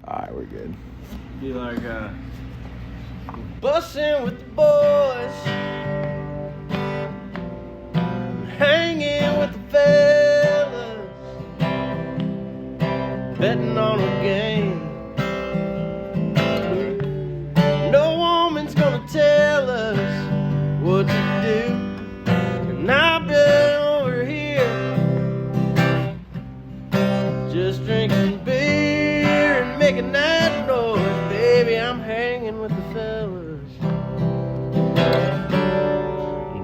Alright, we're good. Be like, Bussin' with the boys, hanging with the fellas, betting on a game. No woman's gonna tell us what to do, and I've been over here just drinking beer and making that noise. Baby, I'm hanging with the fellas,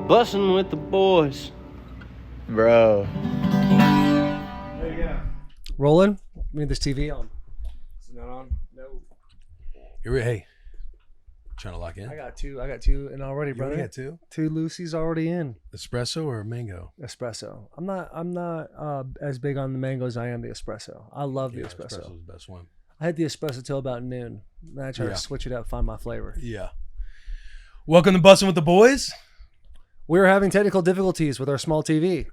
bussin' with the boys. Bro. there you go. Rolling? We need this TV on. Is it not on? No. Hey, trying to lock in. I got two in already, You brother. only got two? Two Lucy's already in. Espresso or mango? Espresso. I'm not as big on the mango as I am the espresso. I love the espresso. Espresso's the best one. I had the espresso till about noon. Then I tried to switch it up, find my flavor. Yeah. Welcome to Bussin' with the Boys. We were having technical difficulties with our small TV.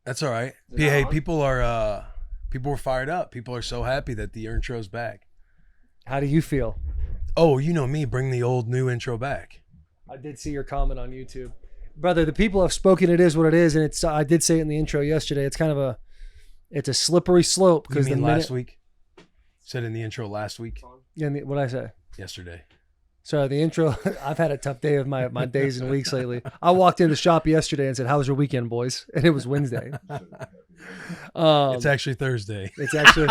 That's all right. Hey, people were fired up. People are so happy that the ERNTRO's back. How do you feel? Oh, you know me. Bring the old new intro back. I did see your comment on YouTube. Brother, the people have spoken. It is what it is. And I did say it in the intro yesterday. It's kind of it's a slippery slope. You mean last week? Said in the intro last week? Yeah, what'd I say? Yesterday. So the intro, I've had a tough day of my days and weeks lately. I walked in the shop yesterday and said, "How was your weekend, boys?" And it was Wednesday. It's actually Thursday. It's actually,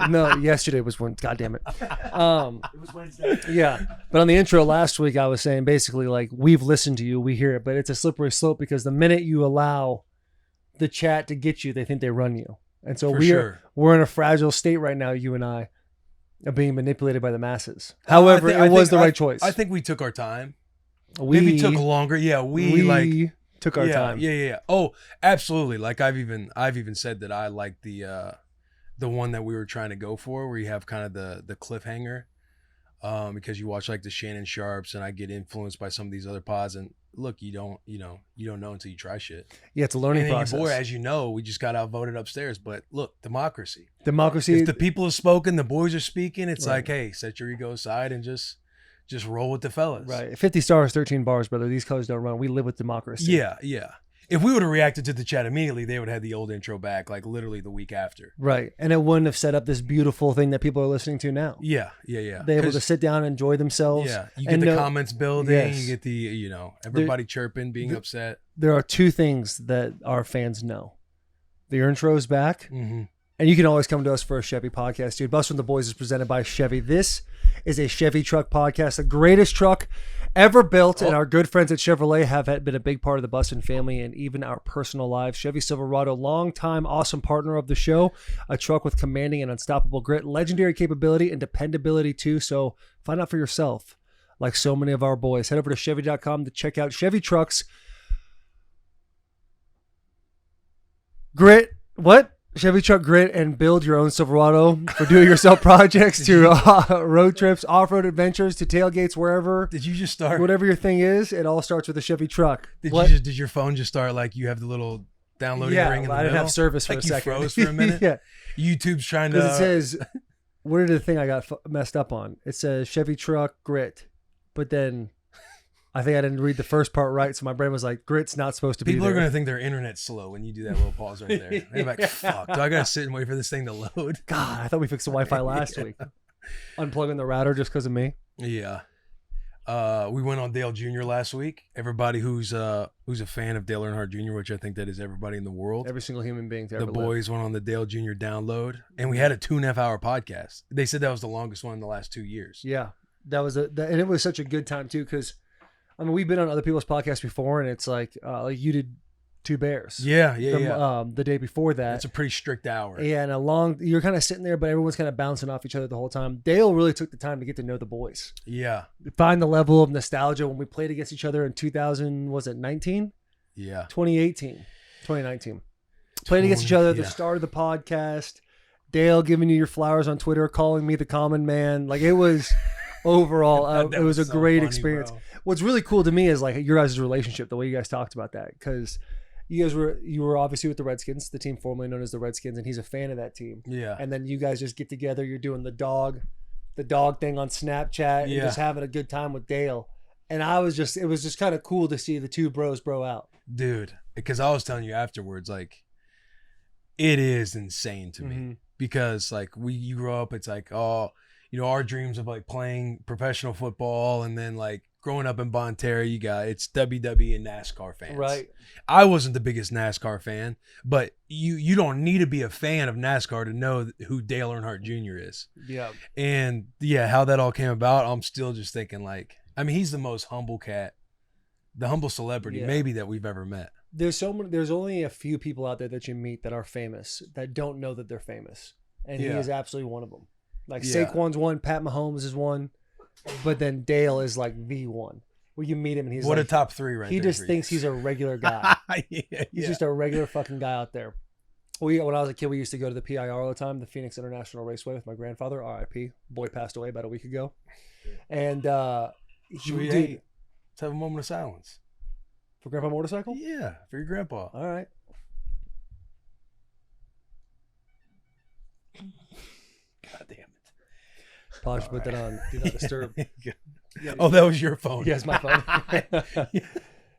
no, yesterday was Wednesday. God damn it. It was Wednesday. Yeah. But on the intro last week, I was saying basically like, we've listened to you, we hear it, but it's a slippery slope because the minute you allow the chat to get you, they think they run you. And so we're in a fragile state right now, you and I, of being manipulated by the masses. However, it was the right choice. I think we took our time. Maybe took longer. Yeah, we took our time. Yeah. Oh, absolutely. Like I've even said that I like the one that we were trying to go for, where you have kind of the cliffhanger, because you watch like the Shannon Sharps, and I get influenced by some of these other pods. And look, you don't know until you try shit. Yeah, it's a learning process. Boy, as you know, we just got outvoted upstairs. But look, democracy. If the people have spoken, the boys are speaking. It's like, hey, set your ego aside and just roll with the fellas. Right. 50 stars, 13 bars, brother. These colors don't run. We live with democracy. Yeah. If we would have reacted to the chat immediately, they would have had the old intro back, like literally the week after. Right. And it wouldn't have set up this beautiful thing that people are listening to now. Yeah. They're able to sit down and enjoy themselves. Yeah. You get the comments building. Yes. You get the, everybody chirping, being upset. There are two things that our fans know. The ERNTRO's back. Mm-hmm. And you can always come to us for a Chevy podcast, dude. Bussin' with the Boys is presented by Chevy. This is a Chevy truck podcast, the greatest truck ever built. And our good friends at Chevrolet have been a big part of the Bussin' family and even our personal lives. Chevy Silverado, longtime awesome partner of the show. A truck with commanding and unstoppable grit, legendary capability, and dependability too. So find out for yourself, like so many of our boys. Head over to Chevy.com to check out Chevy trucks. Grit. What? Chevy truck grit and build your own Silverado for do-it-yourself projects to road trips, off-road adventures, to tailgates, wherever. Did you just start? Whatever your thing is, it all starts with a Chevy truck. Did your phone just start like you have the little downloading ring in the I didn't middle? have service for like a second. You froze for a minute? Yeah. YouTube's trying to... Because it says, where did the thing I got messed up on? It says Chevy truck grit. But then I think I didn't read the first part right, so my brain was like, grit's not supposed to be there. People are going to think their internet's slow when you do that little pause right there. They're like, fuck, do I got to sit and wait for this thing to load? God, I thought we fixed the Wi-Fi last week. Unplugging the router just because of me. Yeah. We went on Dale Jr. last week. Everybody who's a fan of Dale Earnhardt Jr., which I think that is everybody in the world. Every single human being to ever The boys went on the Dale Jr. download, and we had a 2.5 hour podcast. They said that was the longest one in the last 2 years. Yeah, that was and it was such a good time too, because I mean we've been on other people's podcasts before, and it's like you did Two Bears. Yeah. The day before that. It's a pretty strict hour. Yeah, and you're kind of sitting there, but everyone's kind of bouncing off each other the whole time. Dale really took the time to get to know the boys. Yeah. Find the level of nostalgia when we played against each other in 2019? Yeah. 2019. Played against each other at the start of the podcast. Dale giving you your flowers on Twitter, calling me the common man. Like it was overall, it was a great experience. Bro. What's really cool to me is like your guys' relationship, the way you guys talked about that, because you were obviously with the Redskins, the team formerly known as the Redskins, and he's a fan of that team. Yeah. And then you guys just get together. You're doing the dog the dog thing on Snapchat and just having a good time with Dale. And it was just kind of cool to see the two bros bro out. Dude, because I was telling you afterwards, like, it is insane to me because like you grow up, it's like, oh, you know, our dreams of like playing professional football, and then like growing up in Bonne Terre, it's WWE and NASCAR fans. Right. I wasn't the biggest NASCAR fan, but you don't need to be a fan of NASCAR to know who Dale Earnhardt Jr. is. Yeah. And yeah, how that all came about, I'm still just thinking like, I mean, he's the most humble cat, the humble celebrity maybe that we've ever met. There's only a few people out there that you meet that are famous that don't know that they're famous. And he is absolutely one of them. Like Saquon's one, Pat Mahomes is one, but then Dale is like the one. Where you meet him and he's what like, a top three right he there. just thinks he's a regular guy. He's just a regular fucking guy out there. When I was a kid, we used to go to the PIR all the time, the Phoenix International Raceway with my grandfather, RIP. Boy passed away about a week ago. And let's have a moment of silence. For Grandpa Motorcycle? Yeah, for your grandpa. All right. God damn it. Probably should put that on Do Not Disturb. Oh, that was your phone. Yes, my phone.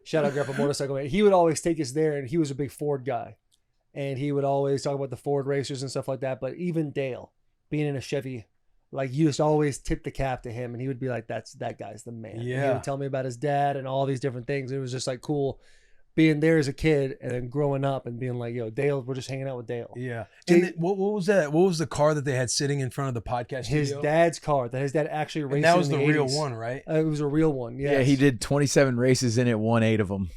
Shout out Grandpa Motorcycle Man. He would always take us there, and he was a big Ford guy. And he would always talk about the Ford racers and stuff like that. But even Dale, being in a Chevy, like you just always tip the cap to him, and he would be like, that guy's the man. Yeah. And he would tell me about his dad and all these different things. It was just like cool being there as a kid and then growing up and being like, yo, Dale, we're just hanging out with Dale. Yeah. And what was that? What was the car that they had sitting in front of the podcast His studio? dad's car that his dad actually raced. And that was in the the real 80s. one, right? It was a real one. Yes. Yeah, he did 27 races in it, won 8 of them.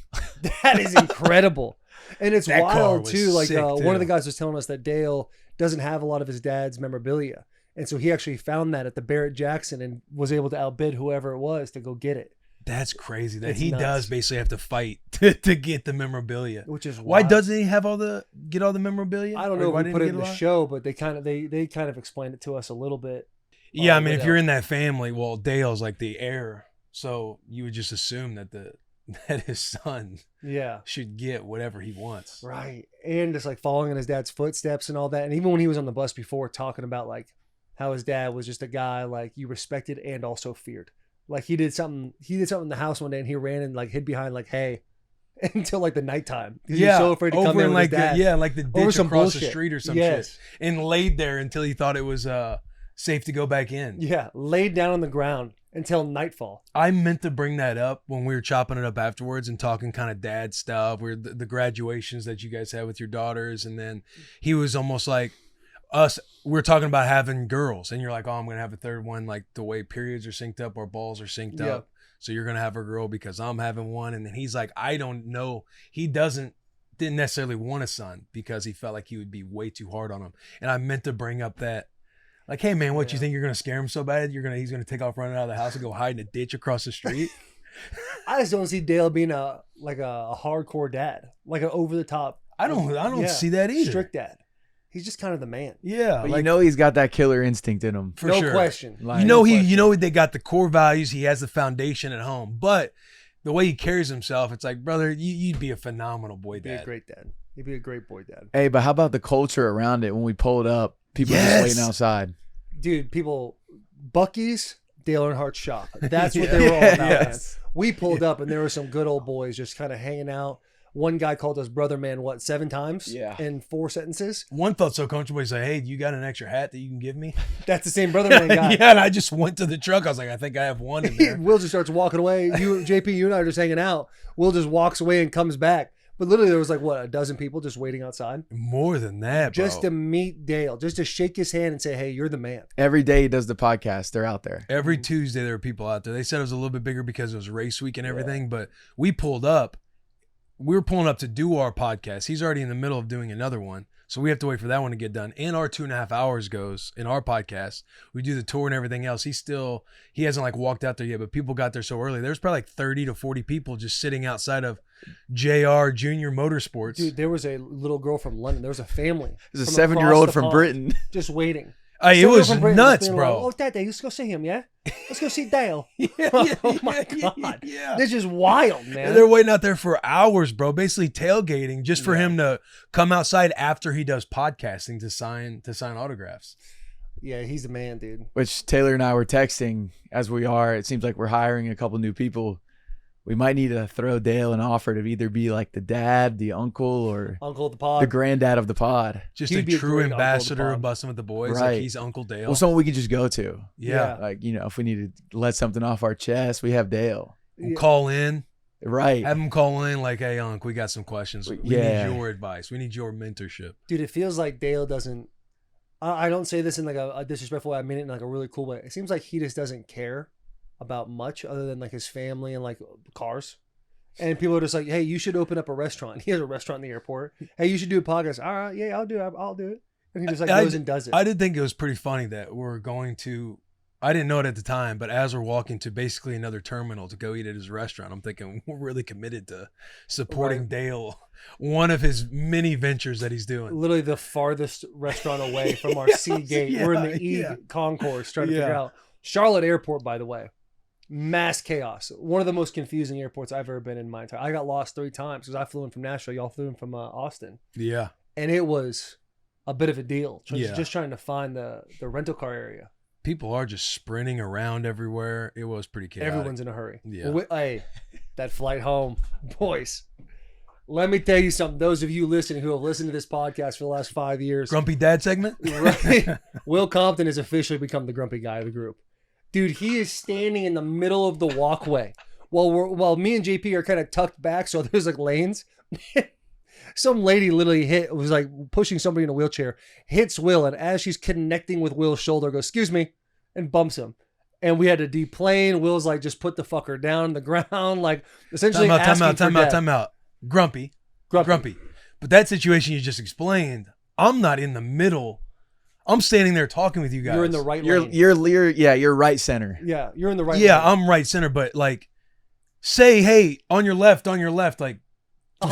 That is incredible. And it's That car wild was too. Like sick, one too. of the guys was telling us that Dale doesn't have a lot of his dad's memorabilia. And so he actually found that at the Barrett Jackson and was able to outbid whoever it was to go get it. That's crazy that It's he nuts. does basically have to fight to get the memorabilia. Which is Why wild. doesn't he have all the memorabilia? I don't Or know why if we didn't put he it in get the a lot? show, but they kind of explained it to us a little bit. Yeah, I mean, what if you're else? in that family, well, Dale's like the heir, so you would just assume that that his son Yeah. should get whatever he wants. Right. And just like following in his dad's footsteps and all that. And even when he was on the bus before talking about like how his dad was just a guy like you respected and also feared. Like he did something in the house one day and he ran and like hid behind like hay until like the nighttime. He was so afraid to come over there in with like his dad. like the Over ditch some across the bullshit. street or some Yes. shit, and laid there until he thought it was safe to go back in. Yeah. Laid down on the ground until nightfall. I meant to bring that up when we were chopping it up afterwards and talking kind of dad stuff, where the graduations that you guys had with your daughters, and then he was almost like us. We're talking about having girls, and you're like, oh, I'm gonna have a third one, like the way periods are synced up, our balls are synced Yep. up. So you're gonna have a girl because I'm having one, and then he's like, I don't know. He didn't necessarily want a son because he felt like he would be way too hard on him. And I meant to bring up that, like, hey man, what you think you're gonna scare him so bad? He's gonna take off running out of the house and go hide in a ditch across the street. I just don't see Dale being a hardcore dad, like an over the top. I don't see that either. Strict dad. He's just kind of the man. Yeah, But like, you know he's got that killer instinct in him. for no sure. question. Like, You know they got the core values. He has the foundation at home, but the way he carries himself, it's like, brother, you'd be a phenomenal boy He'd be a dad. great dad. He'd be a great boy dad. Hey, but how about the culture around it when we pulled up? People Yes. just waiting outside. Dude, Bucky's, Dale Earnhardt's shop. That's what Yeah. they were all about, Yes. man. We pulled up and there were some good old boys just kind of hanging out. One guy called us brother man, 7 times? Yeah. In 4 sentences? One felt so comfortable. He said, hey, do you got an extra hat that you can give me? That's the same brother man guy. Yeah, and I just went to the truck. I was like, I think I have one in there. Will just starts walking away. JP, you and I are just hanging out. Will just walks away and comes back. But literally there was like, a dozen people just waiting outside? More than that, bro. Just to meet Dale. Just to shake his hand and say, hey, you're the man. Every day he does the podcast, they're out there. Every Tuesday there were people out there. They said it was a little bit bigger because it was race week and everything, but we pulled up. We were pulling up to do our podcast. He's already in the middle of doing another one. So we have to wait for that one to get done. And our 2.5 hours goes in our podcast. We do the tour and everything else. He hasn't like walked out there yet, but people got there so early. There's probably like 30 to 40 people just sitting outside of JR Junior Motorsports. Dude, there was a little girl from London. There was a family. There's a from across 7-year-old the from pond Britain. just waiting. It Someone was from Britain nuts, being bro. like, oh, Daddy, let's go see him, yeah? Let's go see Dale. Yeah, Oh my yeah, God. yeah. This is wild, man. And they're waiting out there for hours, bro, basically tailgating just for him to come outside after he does podcasting to sign autographs. Yeah, he's the man, dude. Which Taylor and I were texting as we are. It seems like we're hiring a couple new people. We might need to throw Dale an offer to either be like the dad, the uncle, or Uncle of the pod. the granddad of the pod. Just He'd a be a true great uncle ambassador to of Bob. Bussin' with the boys. Right. Like he's Uncle Dale. Well, someone we could just go to. yeah. Like, you know, if we need to let something off our chest, we have Dale. We'll call in. Right. Have him call in like, hey, Unc, we got some questions. We Yeah. need your advice. We need your mentorship. Dude, it feels like Dale doesn't. I don't say this in like a disrespectful way. I mean it in like a really cool way. It seems like he just doesn't care about much other than like his family and like cars. And people are just like, hey, you should open up a restaurant. He has a restaurant in the airport. Hey, you should do a podcast. All right, yeah, I'll do it. I'll do it. And he just like goes and does it. I did think it was pretty funny that we're going to, I didn't know it at the time, but as we're walking to basically another terminal to go eat at his restaurant, I'm thinking we're really committed to supporting Right. Dale, one of his many ventures that he's doing. Literally the farthest restaurant away from our C gate. We're in the E yeah. concourse trying to Yeah. figure out. Charlotte Airport, by the way. Mass chaos. One of the most confusing airports I've ever been in my entire. I got lost 3 times because I flew in from Nashville. Y'all flew in from Austin, Yeah. and it was a bit of a deal. Yeah. Just trying to find the rental car area. People are just sprinting around everywhere. It was pretty chaotic. Everyone's in a hurry. Yeah. Hey, that flight home, boys. Let me tell you something. Those of you listening who have listened to this podcast for the last 5 years, Grumpy Dad segment? right? Will Compton has officially become the grumpy guy of the group. Dude, he is standing in the middle of the walkway while me and JP are kind of tucked back, so there's like lanes. Some lady literally was like pushing somebody in a wheelchair, hits Will, and as she's connecting with Will's shoulder, goes, "Excuse me," and bumps him. And we had to deplane. Will's like, just put the fucker down on the ground, like essentially Time out. Grumpy. But that situation you just explained, I'm not in the middle. I'm standing there talking with you guys. You're in the right You're lane. you're right center. Yeah, you're in the right Yeah, lane. I'm right center, but like say, hey, on your left, like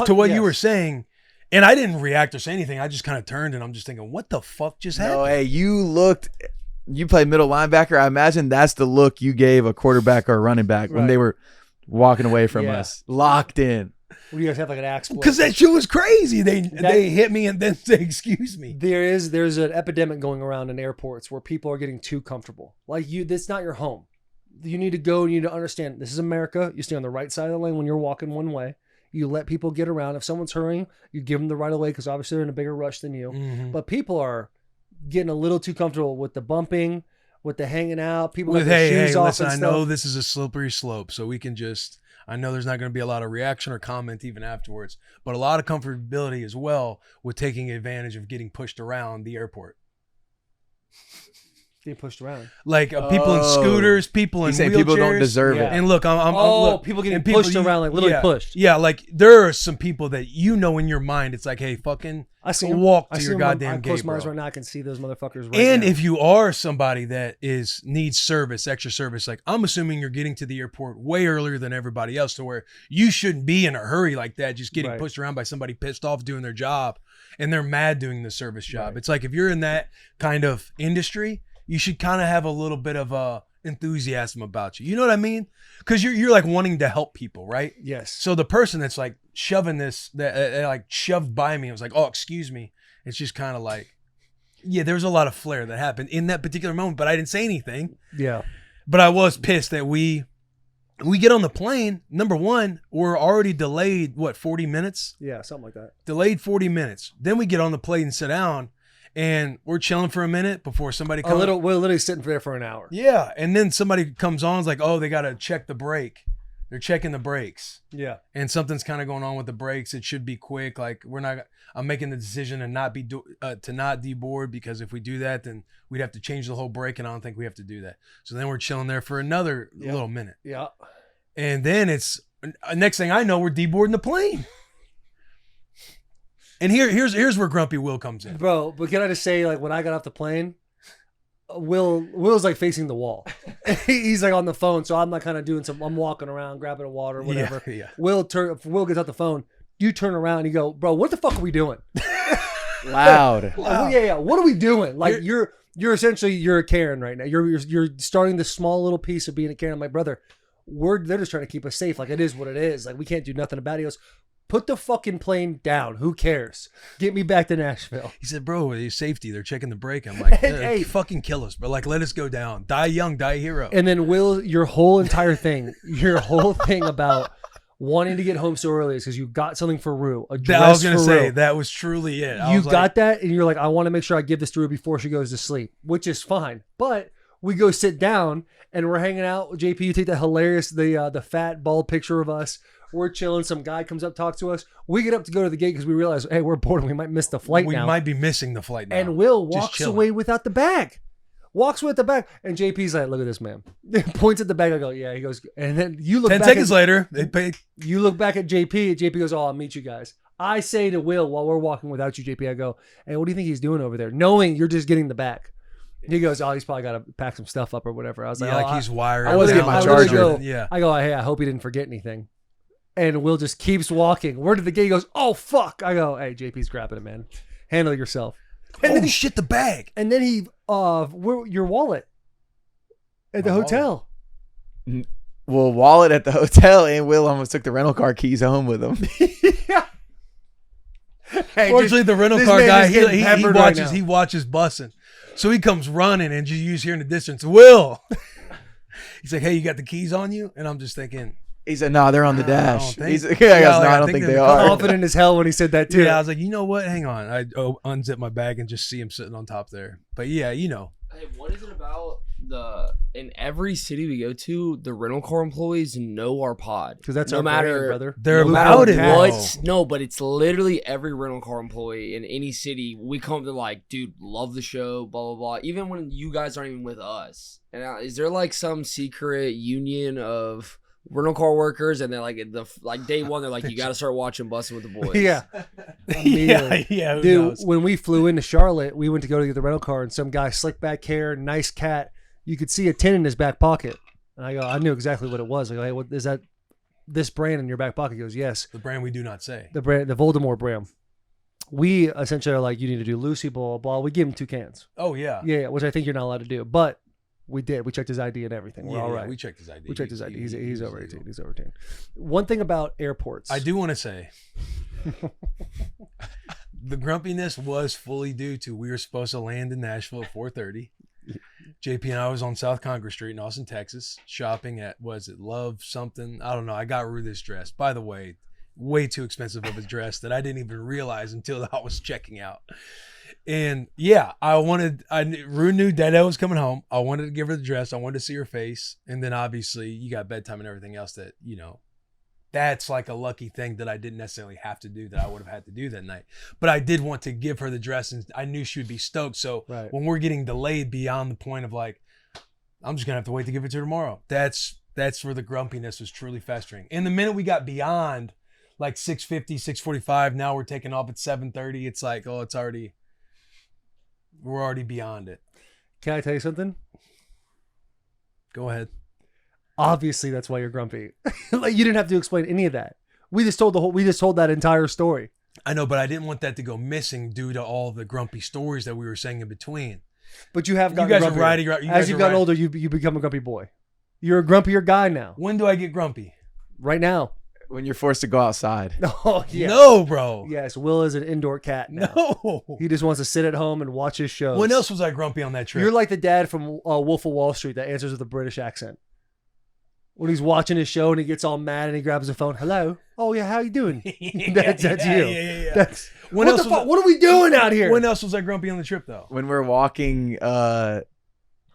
to what you Yes. were saying. And I didn't react or say anything. I just kind of turned and I'm just thinking, what the fuck just happened? No, hey, you played middle linebacker. I imagine that's the look you gave a quarterback or a running back when Right. they were walking away from Yeah. us, locked in. Well, you guys have like an axe split. Because that shit was crazy. They hit me and then say, excuse me. There's an epidemic going around in airports where people are getting too comfortable. Like that's not your home. You need to go. You need to understand this is America. You stay on the right side of the lane when you're walking one way. You let people get around. If someone's hurrying, you give them the right of way because obviously they're in a bigger rush than you. Mhm. But people are getting a little too comfortable with the bumping, with the hanging out. People With, got their hey, shoes off listen, and I stuff. know this is a slippery slope, so we can just, I know there's not going to be a lot of reaction or comment even afterwards, but a lot of comfortability as well with taking advantage of getting pushed around the airport. Getting pushed around. Like people in scooters, people in He's saying wheelchairs. people don't deserve Yeah. it. And look, I'm look, people getting and pushed around, like literally yeah, pushed. Yeah, like there are some people that you know in your mind, it's like, hey, fucking I see go 'em. walk I to see your 'em. goddamn I gate, close my eyes bro. right now. I can see those motherfuckers right And now. if you are somebody that needs service, extra service, like I'm assuming you're getting to the airport way earlier than everybody else to where you shouldn't be in a hurry like that, just getting Right. pushed around by somebody pissed off doing their job and they're mad doing the service job. Right. It's like if you're in that kind of industry, you should kind of have a little bit of enthusiasm about you. You know what I mean? Because you're like wanting to help people, right? yes. So the person that's like shoving this, that like shoved by me, I was like, oh, excuse me. It's just kind of like, yeah, there was a lot of flair that happened in that particular moment, but I didn't say anything. Yeah. But I was pissed that we get on the plane. Number one, we're already delayed, 40 minutes? Yeah. Something like that. Delayed 40 minutes. Then we get on the plane and sit down, and we're chilling for a minute before somebody comes. We're literally sitting there for an hour. Yeah, and then somebody comes on, is like, oh, they got to check the brake. They're checking the brakes. Yeah. And something's kind of going on with the brakes. It should be quick. Like I'm making the decision to not deboard, because if we do that, then we'd have to change the whole brake, and I don't think we have to do that. So then we're chilling there for another little minute. Yeah. And then it's next thing I know, we're deboarding the plane. And here's where Grumpy Will comes in. Bro, but can I just say, like, when I got off the plane, Will's like facing the wall. He's like on the phone, so I'm like kind of doing I'm walking around, grabbing a water, whatever. Yeah. Will gets out the phone. You turn around and you go, bro, what the fuck are we doing? Loud. Yeah. What are we doing? Like you're essentially you're a Karen right now. You're starting this small little piece of being a Karen. I'm like, brother, they're just trying to keep us safe. Like it is what it is. Like we can't do nothing about it. He goes, Put the fucking plane down. Who cares? Get me back to Nashville. He said, bro, it's safety. They're checking the brake. I'm like, Hey. fucking kill us, bro. Like, let us go down. Die young, die a hero. And then Will, your whole thing about wanting to get home so early is because you got something for Rue. A dress I was going to for say, Rue. that was truly it. You got that, and you're like, I want to make sure I give this to Rue before she goes to sleep, which is fine. But we go sit down, and we're hanging out. JP, you take that hilarious, the fat, bald picture of us. We're chilling. Some guy comes up, talks to us. We get up to go to the gate because we realize, hey, we're bored and we might miss the flight now. We might be missing the flight now. And Will Just walks chilling. away without the bag. Walks with the bag. And JP's like, look at this man. Points at the bag. I go, yeah. He goes, and then you look 10 back seconds at, later, they paid. you look back at JP. JP goes, oh, I'll meet you guys. I say to Will while we're walking without you, JP, I go, hey, what do you think he's doing over there? Knowing you're just getting the bag. He goes, oh, he's probably got to pack some stuff up or whatever. I was like, Yeah, oh, like he's wired. I was down. getting my I literally charger. go, Yeah. I go, hey, I hope he didn't forget anything. And Will just keeps walking. We're to the gate. He goes, oh, fuck. I go, hey, JP's grabbing it, man. Handle yourself. And Oh, then, shit, the bag. and then he, your wallet at the My wallet? hotel. Well, wallet at the hotel, and Will almost took the rental car keys home with him. Yeah. Hey, Fortunately, the rental this car man guy, is getting he peppered right watches now. he watches Bussin. So he comes running and you hear in the distance, Will. He's like, hey, you got the keys on you? And I'm just thinking, He said, "No, they're on the I don't Dash." think- He's like, Yeah, "No, like, I I don't think think they're they in the car. are." confident as hell when he said that too. yeah, I was like, you know what? Hang on. I unzip my bag and just see him sitting on top there. But yeah, you know. Hey, what is it about in every city we go to, the rental car employees know our pod. Because that's no our matter brand, brother. They're no matter about it, what. though. No, but it's literally every rental car employee in any city. We come to like, dude, love the show, blah blah blah. Even when you guys aren't even with us. And is there like some secret union of rental car workers? And then like day one, they're like, you got to start watching Bussin' with the Boys. Yeah. yeah, who Dude, knows? when we flew into Charlotte, we went to go to get the rental car, and some guy, slick back hair, nice cat, you could see a tin in his back pocket. And I knew exactly what it was. I go, hey, what is that? This brand in your back pocket? He goes, yes. The brand we do not say. The brand, the Voldemort brand. We essentially are like, you need to do Lucy, blah, blah, blah. We give him 2 cans. Oh, yeah. Yeah, which I think you're not allowed to do. But we did. We checked his ID and everything. We're Yeah, all yeah, right. we checked his ID. We checked his ID. He's over legal. 18. He's over 18. One thing about airports. I do want to say the grumpiness was fully due to we were supposed to land in Nashville at 4:30. JP and I was on South Congress Street in Austin, Texas, shopping at, was it Love something? I don't know. I got Rue this dress. By the way, way too expensive of a dress that I didn't even realize until I was checking out. And yeah, Rue knew Dada was coming home. I wanted to give her the dress. I wanted to see her face. And then obviously you got bedtime and everything else that, you know, that's like a lucky thing that I didn't necessarily have to do that I would have had to do that night. But I did want to give her the dress and I knew she would be stoked. So Right. when we're getting delayed beyond the point of like, I'm just going to have to wait to give it to her tomorrow. That's where the grumpiness was truly festering. And the minute we got beyond like 6:50, 6:45, now we're taking off at 7:30. It's like, oh, we're already beyond it. Can I tell you something? Go ahead. Obviously, that's why you're grumpy. Like, you didn't have to explain any of that. We just told that entire story. I know, but I didn't want that to go missing due to all the grumpy stories that we were saying in between. But you have You gotten guys are grumpier. right. You As guys you've are gotten right. older, you become a grumpy boy. You're a grumpier guy now. When do I get grumpy? Right now. When you're forced to go outside. Oh, yeah. No, bro. Yes, Will is an indoor cat now. No. He just wants to sit at home and watch his shows. When else was I grumpy on that trip? You're like the dad from Wolf of Wall Street that answers with a British accent. When he's watching his show and he gets all mad and he grabs the phone. Hello? Oh, yeah, how you doing? That's you. Yeah. That's, When what else the was fuck? What are we doing out here? When else was I grumpy on the trip though? When we're walking, I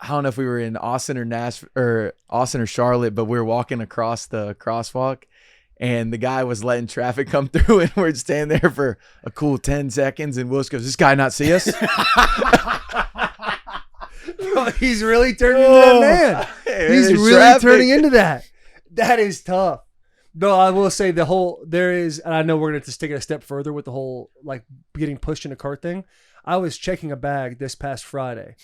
don't know if we were in Austin or Charlotte, but we were walking across the crosswalk. And the guy was letting traffic come through, and we're standing there for a cool 10 seconds. And Willis goes, "This guy not see us?" He's really turning into that man. He's There's really traffic. turning into that. That is tough. No, I will say and I know we're going to take it a step further with the whole like getting pushed in a cart thing. I was checking a bag this past Friday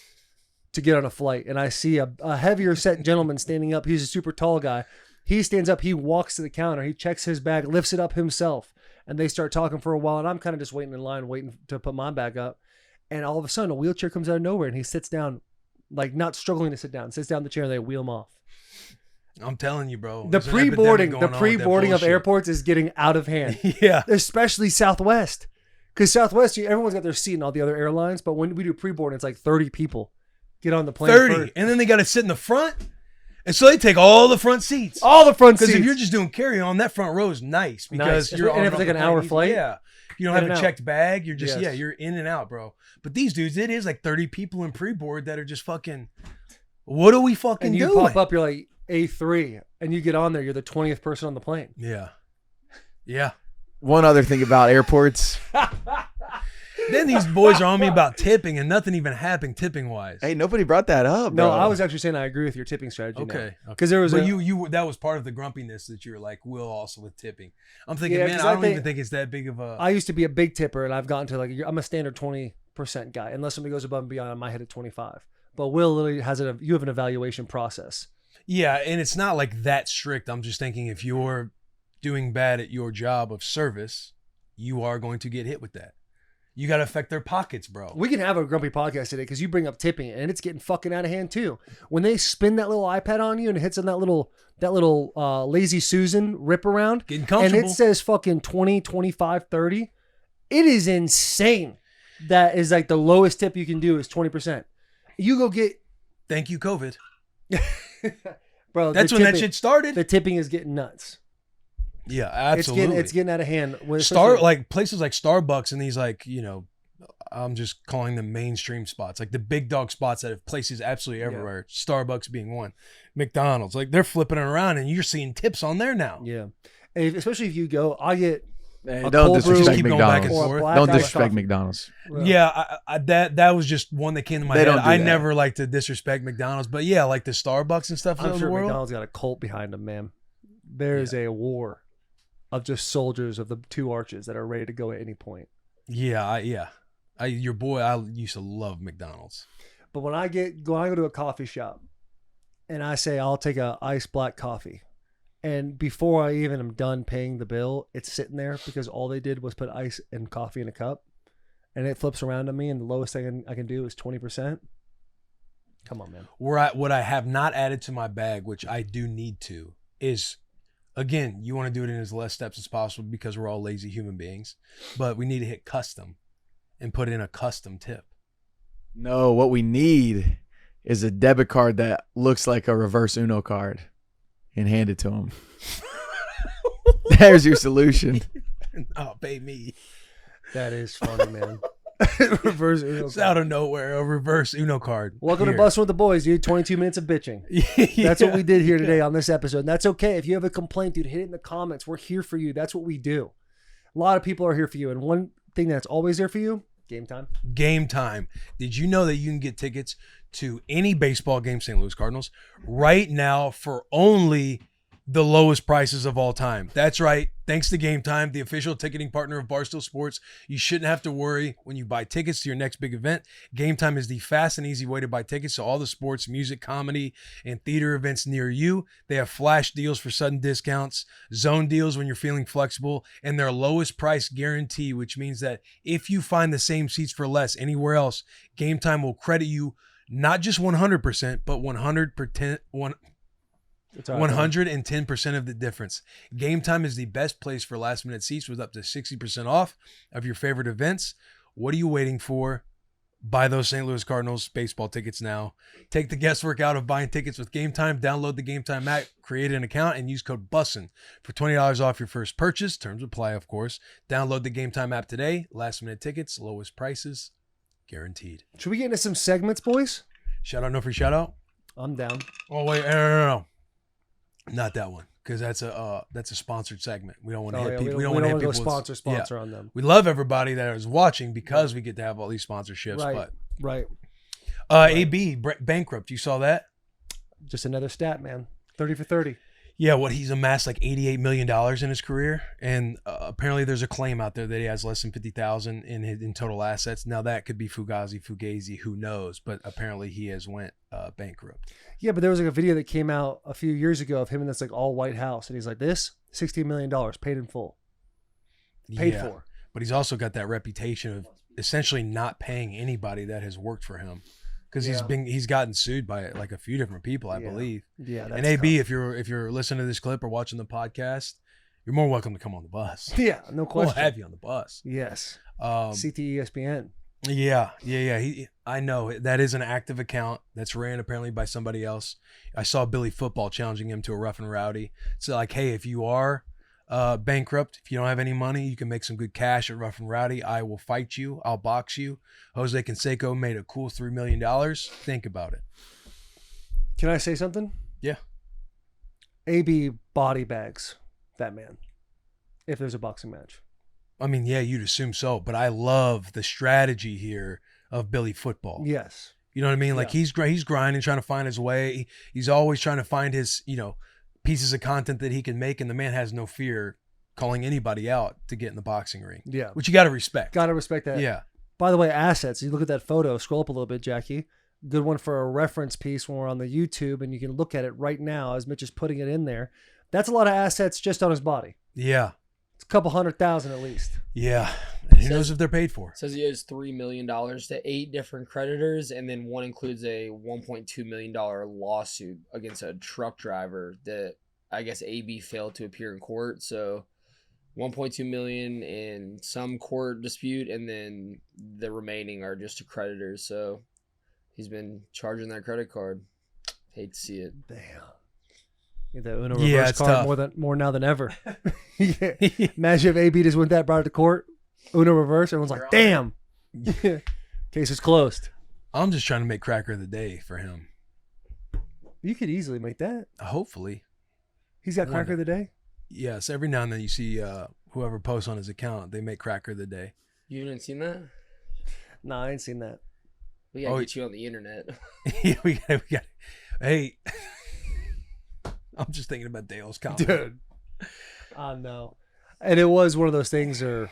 to get on a flight, and I see a heavier set gentleman standing up. He's a super tall guy. He stands up, he walks to the counter, he checks his bag, lifts it up himself, and they start talking for a while, and I'm kind of just waiting in line, waiting to put my bag up. And all of a sudden, a wheelchair comes out of nowhere, and he sits down, like not struggling to sit down, sits down in the chair, and they wheel him off. I'm telling you, bro. The There's an epidemic pre-boarding going on with that of bullshit. airports is getting out of hand. Yeah. Especially Southwest. Because Southwest, everyone's got their seat in all the other airlines, but when we do pre-boarding, it's like 30 people get on the plane. 30. first. And then they got to sit in the front. And so they take all the front seats. All the front seats. Because if you're just doing carry-on, that front row is nice. Because you're and if it's like an hour flight. Yeah. You don't in have and a out. checked bag. You're just, Yes. you're in and out, bro. But these dudes, it is like 30 people in pre-board that are just fucking, what are we fucking And you doing? pop up, you're like A3, and you get on there, you're the 20th person on the plane. Yeah. Yeah. One other thing about airports. Then these boys are on me about tipping and nothing even happened tipping-wise. Hey, nobody brought that up, No, bro. I was actually saying I agree with your tipping strategy. Okay. Because there was But a, you that was part of the grumpiness that you were like, Will also with tipping. I'm thinking, Yeah, man, 'cause I I don't think- even think it's that big of a. I used to be a big tipper, and I've gotten to like, I'm a standard 20% guy. Unless somebody goes above and beyond, I might hit at 25. But Will literally has you have an evaluation process. Yeah, and it's not like that strict. I'm just thinking if you're doing bad at your job of service, you are going to get hit with that. You got to affect their pockets, bro. We can have a grumpy podcast today because you bring up tipping, and it's getting fucking out of hand too. When they spin that little iPad on you and it hits on that little lazy Susan rip around, Getting and comfortable. it says fucking 20, 25, 30, it is insane. That is like the lowest tip you can do is 20%. You go get, Thank you, COVID. bro. That's the when that tipping- shit started. The tipping is getting nuts. Yeah, absolutely. It's getting out of hand. Like places like Starbucks and these like, I'm just calling them mainstream spots, like the big dog spots that have places absolutely everywhere. Starbucks being one, McDonald's, like they're flipping it around and you're seeing tips on there now. Yeah, especially if you go, I get Hey, a don't cold brew, disrespect keep going back and McDonald's. or a forth. black Don't iced disrespect coffee. McDonald's. Yeah, that was just one that came to my They head. don't do I that. never like to disrespect McDonald's, but yeah, like the Starbucks and stuff I'm of sure the world. McDonald's got a cult behind them, man. There's a war of just soldiers of the two arches that are ready to go at any point. Your boy, I used to love McDonald's. But when I go to a coffee shop and I say I'll take a iced black coffee, and before I even am done paying the bill, it's sitting there because all they did was put ice and coffee in a cup, and it flips around to me, and the lowest thing I can do is 20%. Come on, man. What I have not added to my bag, which I do need to, is, again, you want to do it in as less steps as possible because we're all lazy human beings, but we need to hit custom and put in a custom tip. No, what we need is a debit card that looks like a reverse Uno card and hand it to them. There's your solution. Oh, pay me. That is funny, man. Reverse Uno It's card. out of nowhere, a reverse Uno card. Welcome Here. to Bussin' with the Boys, dude. 22 minutes of bitching. That's what we did here today on this episode. And that's okay. If you have a complaint, dude, hit it in the comments. We're here for you. That's what we do. A lot of people are here for you. And one thing that's always there for you, game time. Game time. Did you know that you can get tickets to any baseball game, St. Louis Cardinals, right now for only the lowest prices of all time? That's right. Thanks to Game Time, the official ticketing partner of Barstool Sports, you shouldn't have to worry when you buy tickets to your next big event. Game Time is the fast and easy way to buy tickets to all the sports, music, comedy, and theater events near you. They have flash deals for sudden discounts, zone deals when you're feeling flexible, and their lowest price guarantee, which means that if you find the same seats for less anywhere else, Game Time will credit you not just 100%, but 110% of the difference. Game Time is the best place for last minute seats with up to 60% off of your favorite events. What are you waiting for? Buy those St. Louis Cardinals baseball tickets now. Take the guesswork out of buying tickets with Game Time. Download the Game Time app, create an account, and use code BUSSIN for $20 off your first purchase. Terms apply, of course. Download the Game Time app today. Last minute tickets, lowest prices, guaranteed. Should we get into some segments, boys? Shout out, no free shout out. I'm down. Oh wait, no. Not that one, because that's a sponsored segment. We don't want to hit people. We don't want to hit go people. sponsor on them. We love everybody that is watching because we get to have all these sponsorships. Right. Right. But AB Bankrupt, you saw that? Just another stat, man. 30 for 30. Yeah, he's amassed like $88 million in his career, and apparently there's a claim out there that he has less than $50,000 in total assets. Now that could be Fugazi, who knows? But apparently he has went bankrupt. Yeah, but there was like a video that came out a few years ago of him in this like all white house, and he's like, "This $16 million paid in full, paid for." But he's also got that reputation of essentially not paying anybody that has worked for him. because he's gotten sued by like a few different people, I believe. Yeah, that's and AB, tough. if you're listening to this clip or watching the podcast, you're more welcome to come on the bus. Yeah, no question. We'll have you on the bus. Yes. Um, CTESPN. Yeah. I know that is an active account that's ran apparently by somebody else. I saw Billy Football challenging him to a rough and rowdy. So like, hey, if you are bankrupt, if you don't have any money, you can make some good cash at rough and rowdy. I will fight you. I'll box you. Jose Canseco made a cool $3 million. Think about it. Can I say something? Yeah. AB body bags that man if there's a boxing match. I mean, yeah, you'd assume so, but I love the strategy here of Billy Football. Yes. You know what I mean? Like he's grinding, trying to find his way. He's always trying to find his, pieces of content that he can make, and the man has no fear calling anybody out to get in the boxing ring. Yeah. Which you got to respect. Got to respect that. Yeah. By the way, assets. You look at that photo. Scroll up a little bit, Jackie. Good one for a reference piece when we're on the YouTube, and you can look at it right now as Mitch is putting it in there. That's a lot of assets just on his body. Yeah. It's a couple 100,000 at least. Yeah. And who knows if they're paid for? Says he owes $3 million to 8 different creditors, and then one includes a $1.2 million lawsuit against a truck driver that I guess AB failed to appear in court. So $1.2 million in some court dispute, and then the remaining are just to creditors. So he's been charging that credit card. Hate to see it. Damn. Get that Uno reverse card more now than ever. Yeah. Imagine if AB just went that, brought it to court. Uno reverse. Everyone's like, damn. Case is closed. I'm just trying to make cracker of the day for him. You could easily make that. Hopefully. He's got cracker of the day? Yes. Every now and then you see whoever posts on his account, they make cracker of the day. You haven't seen that? No, I ain't seen that. We gotta get you on the internet. Yeah, we got. Hey. I'm just thinking about Dale's comment. Dude. I know. And it was one of those things where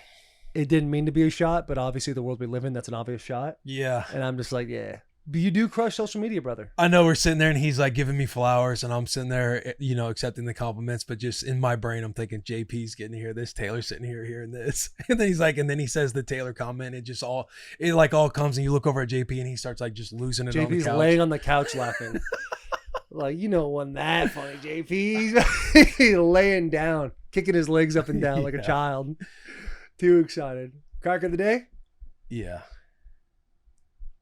it didn't mean to be a shot, but obviously the world we live in, that's an obvious shot. Yeah. And I'm just like, yeah. But you do crush social media, brother. I know we're sitting there and he's like giving me flowers and I'm sitting there, accepting the compliments, but just in my brain, I'm thinking JP's getting to hear this, Taylor's sitting here hearing this. And then he's like, and then he says the Taylor comment. It all comes and you look over at JP and he starts like just losing it on the couch. JP's laying on the couch laughing. Like, wasn't that funny, JP. He's laying down, kicking his legs up and down like a child. Too excited. Crack of the day? Yeah.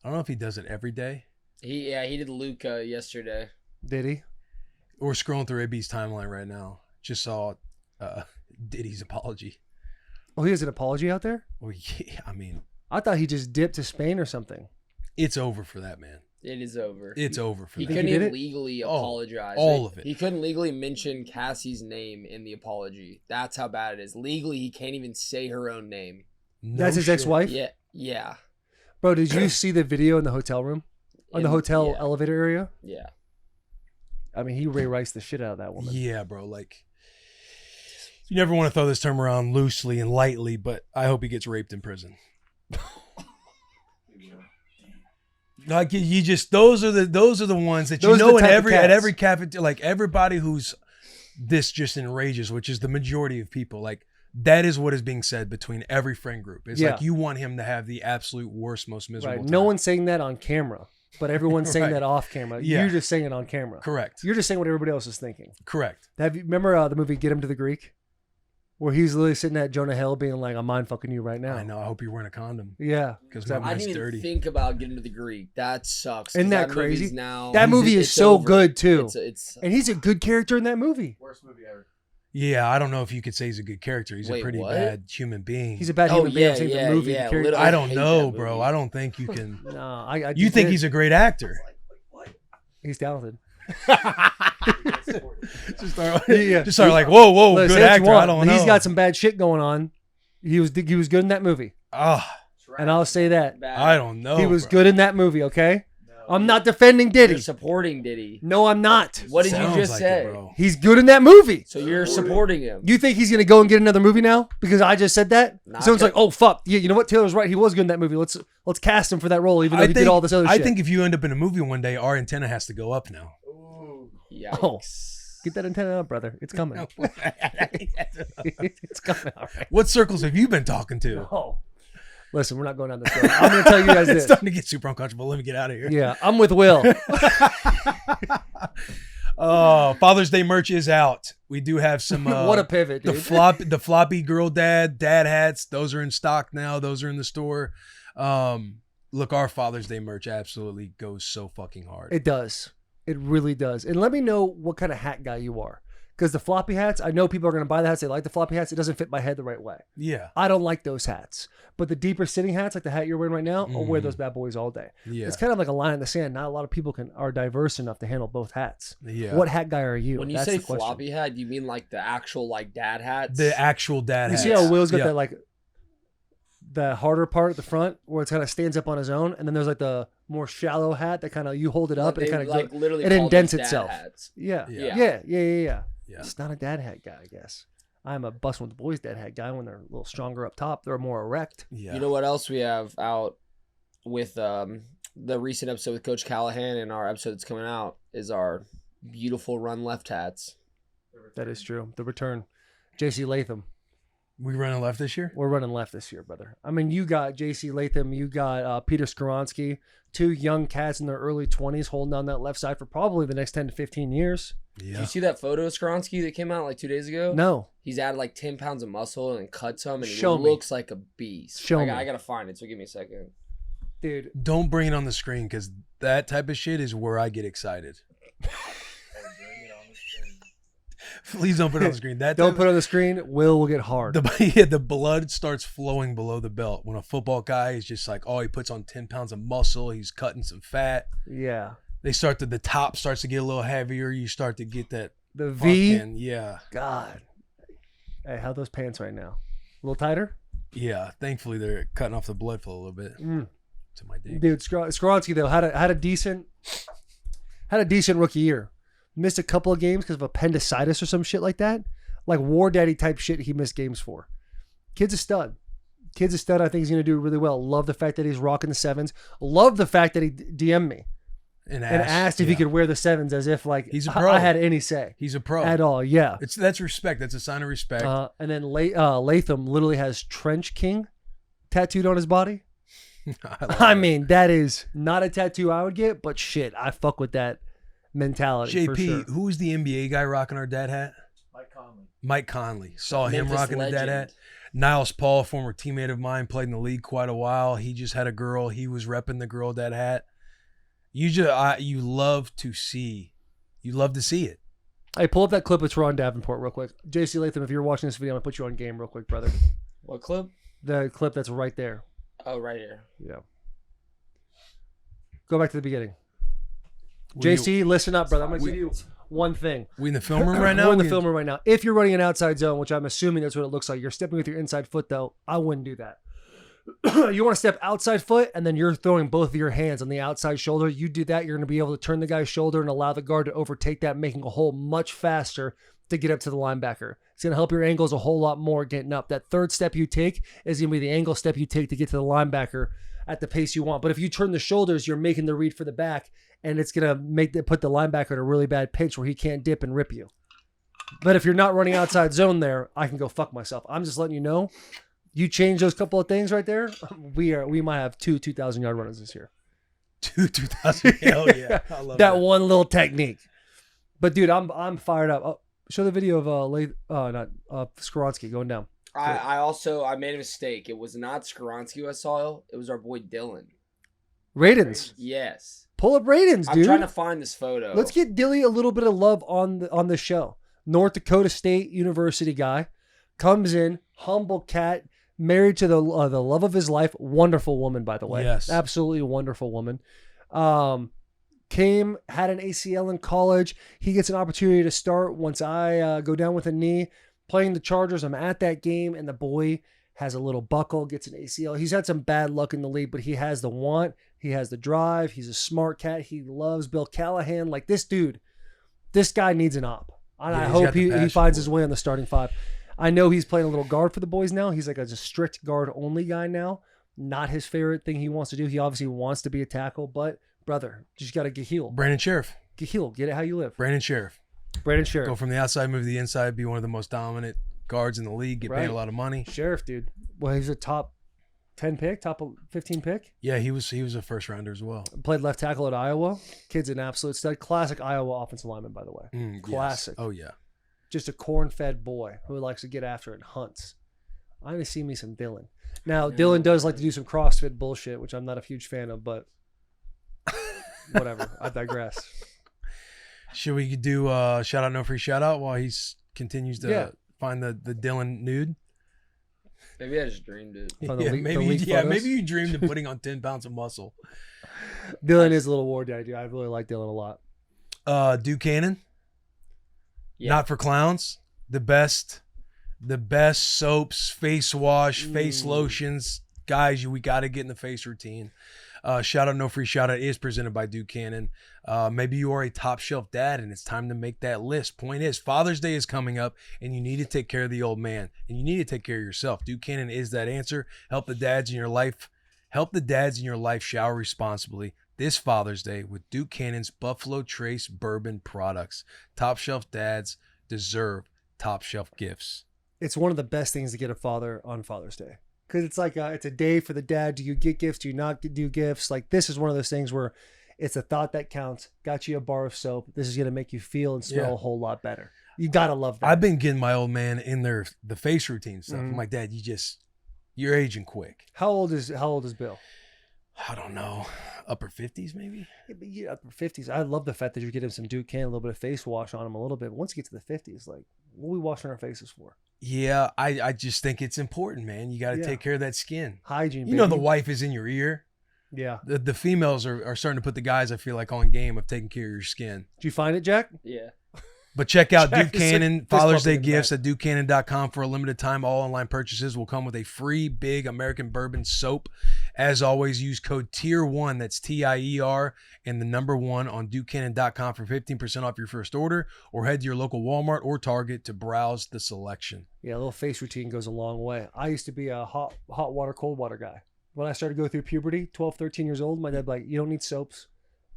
I don't know if he does it every day. He did Luca yesterday. Did he? We're scrolling through AB's timeline right now. Just saw Diddy's apology. Oh, he has an apology out there? Well, yeah, I mean, I thought he just dipped to Spain or something. It's over for that man. It is over. It's over for He that. couldn't He did even it? legally apologize. All of it. He couldn't legally mention Cassie's name in the apology. That's how bad it is. Legally, he can't even say her own name. No That's his shit. ex-wife? Yeah. Bro, did you see the video in the hotel room? Or the hotel Yeah. elevator area? Yeah. I mean, he Ray Rice the shit out of that woman. Yeah, bro. Like, you never want to throw this term around loosely and lightly, but I hope he gets raped in prison. Like you just those are the ones that Those are the in type of at cats. every cafeteria, like everybody who's this just enrages, which is the majority of people. Like that is what is being said between every friend group. It's like you want him to have the absolute worst, most miserable Right. time. No one's saying that on camera, but everyone's saying Right. that off camera. Yeah. You're just saying it on camera. Correct. You're just saying what everybody else is thinking. Correct. Have you remember the movie Get Him to the Greek? Where he's literally sitting at Jonah Hill being like, I'm mind fucking you right now. I know. I hope you're wearing a condom Yeah. because my I man's didn't even dirty. think about getting to the Greek. That sucks. Isn't 'cause that crazy? movie's Now, That movie is it's so over. good too. It's And he's a good character in that movie. Worst movie ever. Yeah, I don't know if you could say he's a good character. He's Wait, a pretty what? bad human being. He's a bad human being. I'm saying the movie. the character. literally. I don't hate know, that bro. movie. I don't think you can. No, I You think he's a great actor? he's talented. Just start, Yeah. just start like, whoa, Let's good say what you actor. I want, don't but know. He's got some bad shit going on. He was good in that movie, Ah, and I'll say that Bad. I don't know. he was bro. good in that movie. Okay, I'm not defending Diddy. You're supporting Diddy. No, I'm not. What did Sounds you just like say? it, bro. He's good in that movie. So you're supporting him. You think he's gonna go and get another movie now because I just said that? Not Someone's good. like, "Oh fuck, yeah, you know what? Taylor's right. He was good in that movie. Let's cast him for that role, even though he did all this other I shit." think if you end up in a movie one day, our antenna has to go up now. Yikes. Oh, get that antenna up, brother. It's coming. It's coming. All right. What circles have you been talking to? Oh, Listen, we're not going down this road. I'm going to tell you guys It's this. starting to get super uncomfortable. Let me get out of here. Yeah, I'm with Will. Oh, Father's Day merch is out. We do have some. What a pivot, dude. The floppy girl dad hats. Those are in stock now. Those are in the store. Look, our Father's Day merch absolutely goes so fucking hard. It does. It really does. And let me know what kind of hat guy you are. Because the floppy hats, I know people are going to buy the hats. They like the floppy hats. It doesn't fit my head the right way. Yeah. I don't like those hats. But the deeper sitting hats, like the hat you're wearing right now, I'll wear those bad boys all day. Yeah. It's kind of like a line in the sand. Not a lot of people are diverse enough to handle both hats. Yeah. What hat guy are you? When you That's say the question. floppy hat, do you mean like the actual like dad hats? The actual dad You hats. see how Will's got Yeah. that like the harder part at the front where it kind of stands up on his own, and then there's like the more shallow hat that kind of you hold it up and it They, kind of like literally it call indents those dad itself. hats. Yeah. Yeah. Yeah. Yeah. It's not a dad hat guy, I guess. I'm a Bussin' with the Boys dad hat guy. When they're a little stronger up top, they're more erect. Yeah. You know what else we have out with the recent episode with Coach Callahan and our episode that's coming out is our beautiful run left hats. That is true. The return. JC Latham. We running left this year? We're running left this year, brother. I mean, you got JC Latham, you got Peter Skoronsky, two young cats in their early 20s holding down that left side for probably the next 10 to 15 years. Did Yeah. you see that photo of Skoronsky that came out like 2 days ago? No. He's added like 10 pounds of muscle and cut some, and Show he me. looks like a beast. Show me. I gotta find it, so give me a second. Dude. Don't bring it on the screen because that type of shit is where I get excited. Please don't put it on the screen. Don't put it on the screen. Will get hard. The blood starts flowing below the belt. When a football guy is just like, oh, he puts on 10 pounds of muscle. He's cutting some fat. Yeah. The top starts to get a little heavier. You start to get that. The V. fucking- yeah. God. Hey, how are those pants right now? A little tighter? Yeah. Thankfully, they're cutting off the blood flow a little bit to my dick. Dude, Skoronsky though had a decent rookie year. Missed a couple of games because of appendicitis or some shit like that. Like War Daddy type shit he missed games for. Kid's a stud. I think he's going to do really well. Love the fact that he's rocking the sevens. Love the fact that he DM'd me and asked if he could wear the sevens as if like He's a pro. I had any say. He's a pro. At all, yeah. That's respect. That's a sign of respect. And then Latham literally has Trench King tattooed on his body. I mean, that is not a tattoo I would get, but shit, I fuck with that mentality. for JP, sure. who was the NBA guy rocking our dad hat? Mike Conley. Saw him Memphis rocking the dad legend. hat. Niles Paul, former teammate of mine, played in the league quite a while. He just had a girl. He was repping the girl dad hat. You love to see it. Hey, pull up that clip of Ron Davenport real quick. JC Latham, if you're watching this video, I'm going to put you on game real quick, brother. What clip? The clip that's right there. Oh, right here. Yeah. Go back to the beginning. JC, listen up, brother. I'm going to give you one thing. We in the film room right now? We're in the film room right now. If you're running an outside zone, which I'm assuming that's what it looks like, you're stepping with your inside foot, though. I wouldn't do that. You want to step outside foot, and then you're throwing both of your hands on the outside shoulder. You do that, you're going to be able to turn the guy's shoulder and allow the guard to overtake that, making a hole much faster to get up to the linebacker. It's going to help your angles a whole lot more getting up. That third step you take is going to be the angle step you take to get to the linebacker at the pace you want. But if you turn the shoulders, you're making the read for the back, and it's going to put the linebacker in a really bad pinch where he can't dip and rip you. But if you're not running outside zone there, I can go fuck myself. I'm just letting you know. You change those couple of things right there, we might have 2,000 yard runners this year. 2,000. Hell yeah. I love that one little technique. But dude, I'm fired up. Oh, show the video of Skoronsky going down. I made a mistake. It was not Skoronsky I saw. It was our boy Dylan. Radens. Yes. Pull up Radens, dude. I'm trying to find this photo. Let's get Dilly a little bit of love on the show. North Dakota State University guy comes in, humble cat, married to the love of his life. Wonderful woman, by the way. Yes. Absolutely wonderful woman. Came, had an ACL in college. He gets an opportunity to start once I go down with a knee. Playing the Chargers, I'm at that game, and the boy has a little buckle, gets an ACL. He's had some bad luck in the league, but he has the want. He has the drive. He's a smart cat. He loves Bill Callahan. Like this dude, this guy needs an op. And Yeah, I he's hope got the he passion finds for his it. way on the starting five. I know he's playing a little guard for the boys now. He's like a strict guard only guy now. Not his favorite thing he wants to do. He obviously wants to be a tackle, but brother, just got to get healed. Brandon Sheriff. Get healed. Get it how you live. Brandon Sheriff. Brandon Sheriff. Go from the outside, move to the inside, be one of the most dominant guards in the league, get paid Right. a lot of money. Sheriff, dude. Well, he's a top 10 pick, top 15 pick. Yeah, he was a first rounder as well. Played left tackle at Iowa. Kid's an absolute stud. Classic Iowa offensive lineman, by the way. Yes. Classic. Oh yeah. Just a corn-fed boy who likes to get after it and hunts. I need to see me some Dylan. Now, Dylan does like to do some CrossFit bullshit, which I'm not a huge fan of, but whatever. I digress. Should we do shout out, no free shout out while he continues to find the Dylan nude? Maybe I just dreamed it. Maybe you dreamed of putting on 10 pounds of muscle. Dylan is a little war daddy. I really like Dylan a lot. Duke Cannon. Yeah. Not for clowns. The best soaps, face wash, face lotions. Guys, we got to get in the face routine. Shout out, no free shout out is presented by Duke Cannon. Maybe you are a top shelf dad and it's time to make that list. Point is, Father's Day is coming up and you need to take care of the old man and you need to take care of yourself. Duke Cannon is that answer. Help the dads in your life shower responsibly this Father's Day with Duke Cannon's Buffalo Trace Bourbon products. Top shelf dads deserve top shelf gifts. It's one of the best things to get a father on Father's Day. Because it's like it's a day for the dad. Do you get gifts? Do you not do gifts? Like, this is one of those things where it's a thought that counts. Got you a bar of soap. This is going to make you feel and smell a whole lot better. You got to love that. I've been getting my old man in the face routine stuff. I'm like, Dad, you're aging quick. How old is Bill? I don't know. Upper 50s maybe? Yeah, upper 50s. I love the fact that you get him some Duke Cannon, a little bit of face wash on him a little bit. But once you get to the 50s, like, what are we washing our faces for? Yeah, I just think it's important, man. You got to take care of that skin. Hygiene, You know the wife is in your ear. Yeah. The females are starting to put the guys, I feel like, on game of taking care of your skin. Did you find it, Jack? Yeah. But check out Jack Duke is Cannon fist Father's Day bumping in the gifts at DukeCannon.com for a limited time. All online purchases will come with a free big American bourbon soap. As always, use code TIER1, that's TIER, and the number 1 on DukeCannon.com for 15% off your first order, or head to your local Walmart or Target to browse the selection. Yeah, a little face routine goes a long way. I used to be a hot water, cold water guy. When I started to go through puberty, 12, 13 years old, my dad like, you don't need soaps,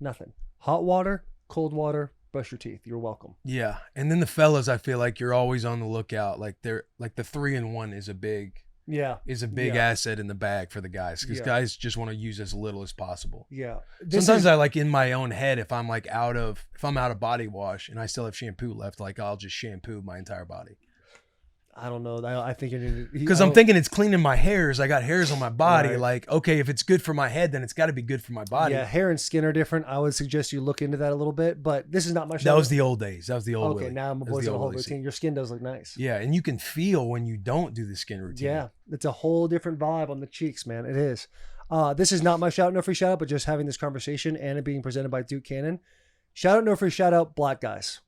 nothing. Hot water, cold water, brush your teeth. You're welcome. Yeah, and then the fellas, I feel like you're always on the lookout. Like they're like the 3-in-1 is a big asset in the bag for the guys, because guys just want to use as little as possible. Yeah. Sometimes I like in my own head, if I'm out of body wash and I still have shampoo left, like I'll just shampoo my entire body. I don't know. I think because I'm thinking it's cleaning my hairs. I got hairs on my body. Right. Like, okay, if it's good for my head, then it's got to be good for my body. Yeah, hair and skin are different. I would suggest you look into that a little bit, but this is not my show. That was the old days. That was the old Okay, Willie. now I'm a boys in a whole routine. Your skin does look nice. Yeah, and you can feel when you don't do the skin routine. Yeah, it's a whole different vibe on the cheeks, man. It is. This is not my shout out, no free shout out, but just having this conversation and it being presented by Duke Cannon. Shout out, no free shout out, black guys,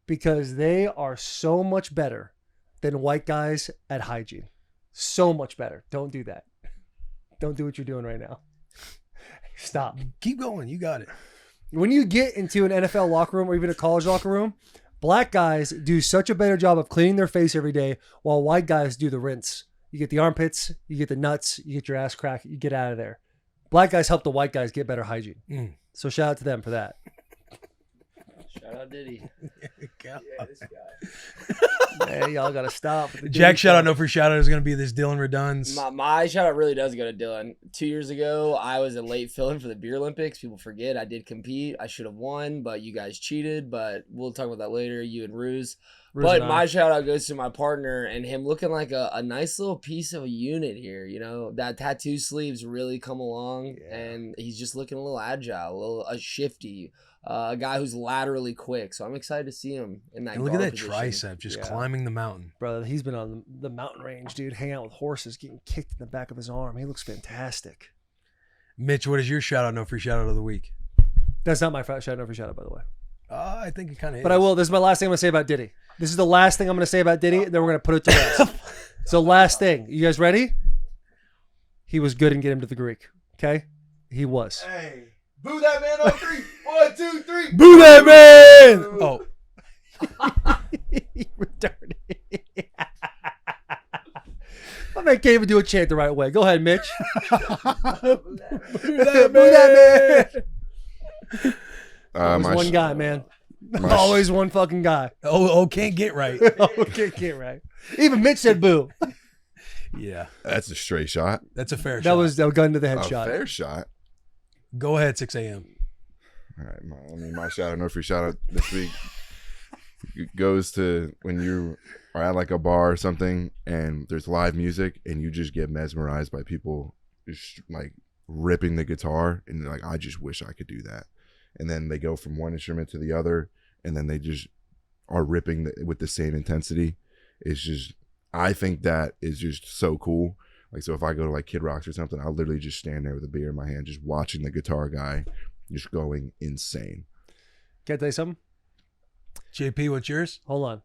because they are so much better than white guys at hygiene. So much better. Don't do that. Don't do what you're doing right now. Stop. Keep going. You got it. When you get into an NFL locker room or even a college locker room, black guys do such a better job of cleaning their face every day, while white guys do the rinse. You get the armpits, you get the nuts, you get your ass cracked, you get out of there. Black guys help the white guys get better hygiene. So shout out to them for that. Shout out Diddy. Yeah, this guy. Hey, y'all got to stop. Jack shout out, no free shout out is going to be this Dylan Reduns. My shout out really does go to Dylan. 2 years ago, I was a late fill-in for the Beer Olympics. People forget I did compete. I should have won, but you guys cheated. But we'll talk about that later, you and Ruse. But my shout out goes to my partner and him looking like a nice little piece of a unit here. You know, that tattoo sleeves really come along, and he's just looking a little agile, a little shifty. A guy who's laterally quick, so I'm excited to see him in that. And look at that position. tricep just climbing the mountain. Brother, he's been on the mountain range, dude, hanging out with horses, getting kicked in the back of his arm. He looks fantastic. Mitch, what is your shout out, no free shout out of the week? That's not my shout out, no free shout out, by the way. I think it kind of is. But I will. This is my last thing I'm going to say about Diddy. This is the last thing I'm going to say about Diddy, and then we're going to put it to rest. So last thing. You guys ready? He was good in getting him to the Greek. Okay? He was. Hey, boo that man on 3. 1, 2, 3. Boo that man! Oh. Retarded. My man can't even do a chant the right way. Go ahead, Mitch. Boo that man! Always one guy, man. Always one fucking guy. Oh, can't get right. Can't right. Even Mitch said boo. Yeah, That's a straight shot. that's a fair That shot. was a gun to the head A shot. fair shot. Go ahead, 6 a.m. All right, my shout out, no free shout out this week goes to when you are at like a bar or something and there's live music and you just get mesmerized by people just like ripping the guitar and you're like, I just wish I could do that. And then they go from one instrument to the other and then they just are ripping with the same intensity. It's just, I think that is just so cool. Like, so if I go to like Kid Rocks or something, I'll literally just stand there with a beer in my hand, just watching the guitar guy just going insane. Can I tell you something? JP, what's yours? Hold on.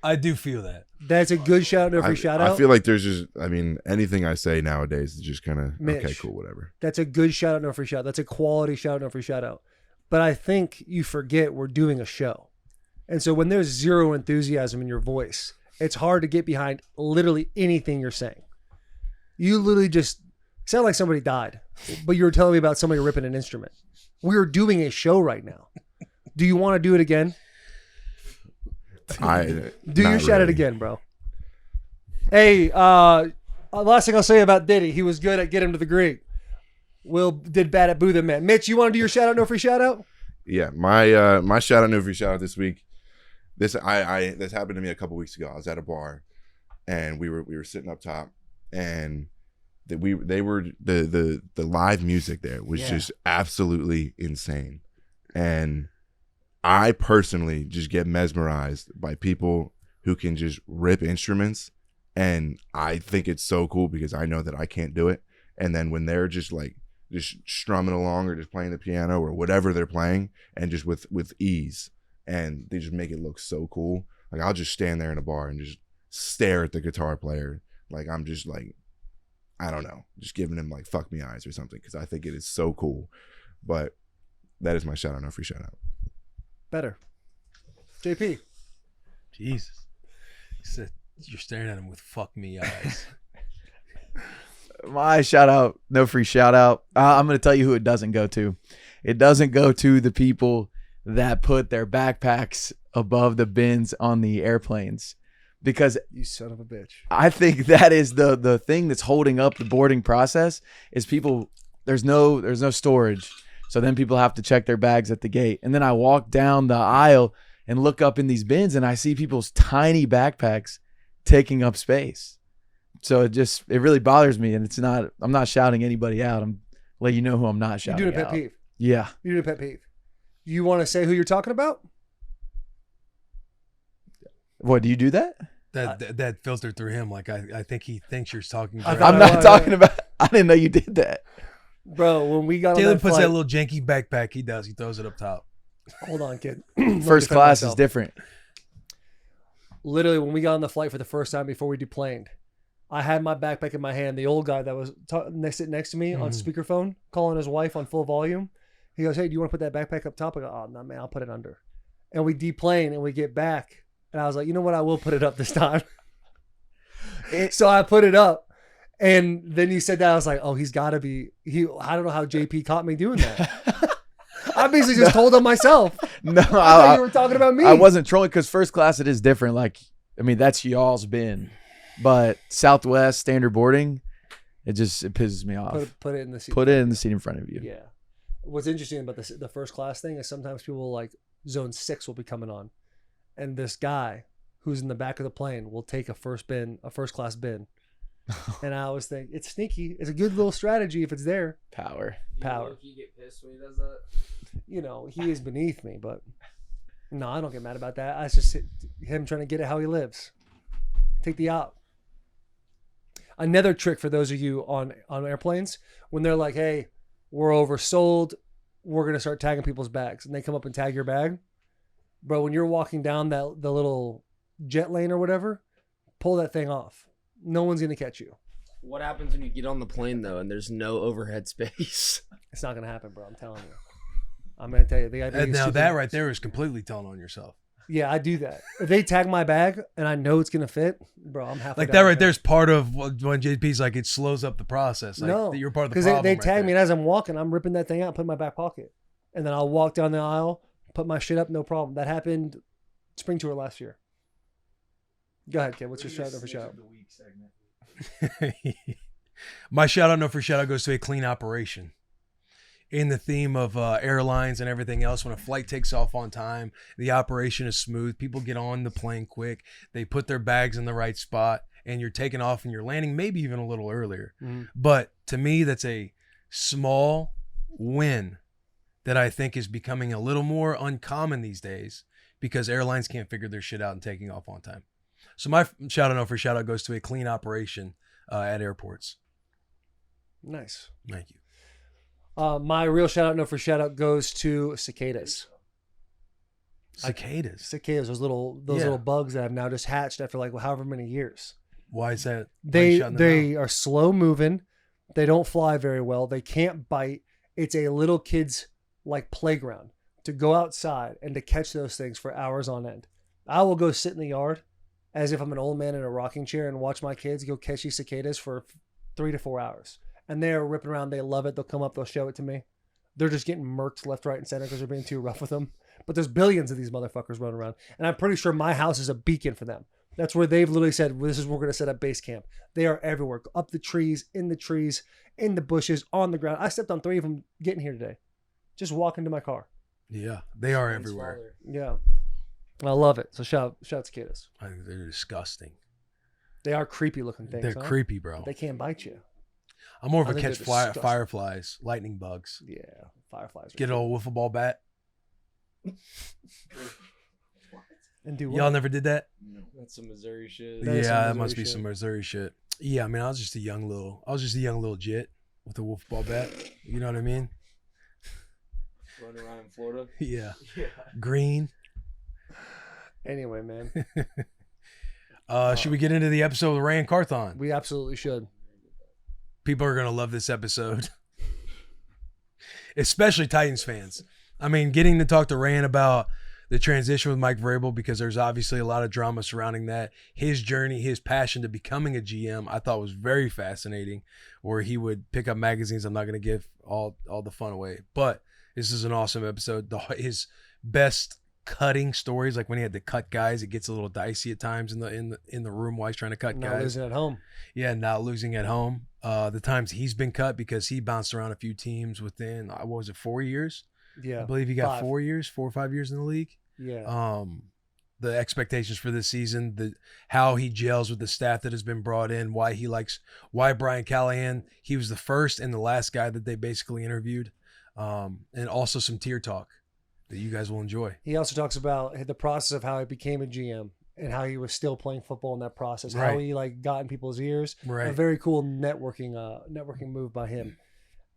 I do feel that. That's a good shout. No free shout out. I feel like there's just, I mean, anything I say nowadays is just kind of, Mitch. okay, cool, whatever. That's a good shout out. No free shout. That's a quality shout out. No free shout out. But I think you forget we're doing a show. And so when there's zero enthusiasm in your voice, it's hard to get behind literally anything you're saying. You literally just sound like somebody died, but you were telling me about somebody ripping an instrument. We're doing a show right now. Do you want to do it again? Do your shout out again, bro. Hey, last thing I'll say about Diddy, he was good at Get Him to the Greek. Will did bad at Boo the Man. Mitch, you want to do your shout out? No free shout out? Yeah, my shout out, no free shout out this week. This happened to me a couple weeks ago. I was at a bar, and we were sitting up top, and the live music there was just absolutely insane, and I personally just get mesmerized by people who can just rip instruments, and I think it's so cool because I know that I can't do it, and then when they're just strumming along or just playing the piano or whatever they're playing, and just with ease. And they just make it look so cool. Like, I'll just stand there in a bar and just stare at the guitar player. Like, I'm just like, I don't know, just giving him like fuck me eyes or something because I think it is so cool. But that is my shout out, no free shout out. Better. JP. Jesus. He said you're staring at him with fuck me eyes. My shout out, no free shout out. I'm going to tell you who it doesn't go to. It doesn't go to the people that put their backpacks above the bins on the airplanes, because You son of a bitch. I think that is the thing that's holding up the boarding process is people, there's no storage. So then people have to check their bags at the gate. And then I walk down the aisle and look up in these bins and I see people's tiny backpacks taking up space. So it really bothers me. And I'm not shouting anybody out. I'm letting you know who I'm not You shouting doing a pet out. peeve. Yeah. You doing a pet peeve. You want to say who you're talking about? What, do you do that? That filtered through him. Like, I think he thinks you're talking. I directly. thought I'm not talking about, I didn't know you did that. Bro, when we got on Taylor that puts flight, that little janky backpack. He does. He throws it up top. hold on, kid. Let me First defend class myself. is different. Literally, when we got on the flight for the first time before we deplaned, I had my backpack in my hand. The old guy that was next to me on speakerphone, calling his wife on full volume. He goes, "Hey, do you want to put that backpack up top?" I go, "Oh, no, man, I'll put it under." And we deplane and we get back. And I was like, you know what? I will put it up this time. So I put it up. And then you said that. I was like, oh, he's got to be. I don't know how JP caught me doing that. I basically just told him myself. No, I thought you were talking about me. I wasn't trolling because first class, it is different. Like, I mean, that's y'all's bin. But Southwest standard boarding, it pisses me off. Put it in the seat. Put it in the seat in front of you. Yeah. What's interesting about the first class thing is sometimes people like zone 6 will be coming on, and this guy who's in the back of the plane will take a first class bin. And I always think it's sneaky. It's a good little strategy if it's there. Power. Power. You get pissed when he does that. You know, he is beneath me, but no, I don't get mad about that. It's just him trying to get it how he lives. Take the out. Another trick for those of you on airplanes, when they're like, hey, we're oversold, we're going to start tagging people's bags. And they come up and tag your bag. Bro, when you're walking down the little jet lane or whatever, pull that thing off. No one's going to catch you. What happens when you get on the plane though and there's no overhead space? It's not going to happen, bro. I'm telling you. I'm going to tell you. The idea And now that right there is completely telling on yourself. Yeah, I do that. If they tag my bag and I know it's going to fit, bro, I'm halfway Like down that the right thing. there's part of when JP's like, it slows up the process. Like, No, you're part of the because problem. they right tag there. me, and as I'm walking, I'm ripping that thing out, put it in my back pocket, and then I'll walk down the aisle, put my shit up, no problem. That happened spring tour last year. Go ahead, Ken. What's your shout out for shout out? My shout out, no for shout out, goes to a clean operation. In the theme of airlines and everything else, when a flight takes off on time, the operation is smooth. People get on the plane quick. They put their bags in the right spot, and you're taking off and you're landing maybe even a little earlier. But to me, that's a small win that I think is becoming a little more uncommon these days because airlines can't figure their shit out and taking off on time. So my shout out, no for shout out, goes to a clean operation at airports. Nice. Thank you. My real shout out, no for shout out, goes to cicadas. Cicadas. Cicadas, those little bugs that have now just hatched after like however many years. Why is that? They are slow moving. They don't fly very well. They can't bite. It's a little kid's like playground to go outside and to catch those things for hours on end. I will go sit in the yard as if I'm an old man in a rocking chair and watch my kids go catch these cicadas for 3 to 4 hours. And they're ripping around. They love it. They'll come up. They'll show it to me. They're just getting murked left, right, and center because they're being too rough with them. But there's billions of these motherfuckers running around. And I'm pretty sure my house is a beacon for them. That's where they've literally said, this is where we're going to set up base camp. They are everywhere. Up the trees, in the bushes, on the ground. I stepped on 3 of them getting here today. Just walking to my car. Yeah, they are everywhere. Yeah. I love it. So shout cicadas. I think they're disgusting. They are creepy looking things. They're creepy, bro. They can't bite you. I'm more of a catch fireflies, lightning bugs. Yeah, fireflies. Get an old wiffle ball bat. And do what? Y'all never did that? No. That's some Missouri shit. That must be some Missouri shit. Yeah, I mean, I was just a young little jit with a wiffle ball bat. You know what I mean? Running around in Florida. Yeah. Green. Anyway, man. Should we get into the episode with Ran and Carthon? We absolutely should. People are going to love this episode. Especially Titans fans. I mean, getting to talk to Ran about the transition with Mike Vrabel, because there's obviously a lot of drama surrounding that. His journey, his passion to becoming a GM, I thought was very fascinating, where he would pick up magazines. I'm not going to give all the fun away, but this is an awesome episode. His best cutting stories, like when he had to cut guys, it gets a little dicey at times in the room while he's trying to cut guys. Not losing at home. Yeah, not losing at home. The times he's been cut, because he bounced around a few teams within, what was it, 4 years? Yeah, I believe he got 5. 4 years, 4 or 5 years in the league. Yeah. The expectations for this season, how he gels with the staff that has been brought in, why Brian Callahan, he was the first and the last guy that they basically interviewed, and also some tier talk that you guys will enjoy. He also talks about the process of how he became a GM and how he was still playing football in that process, right. How he got in people's ears. Right. A very cool networking move by him.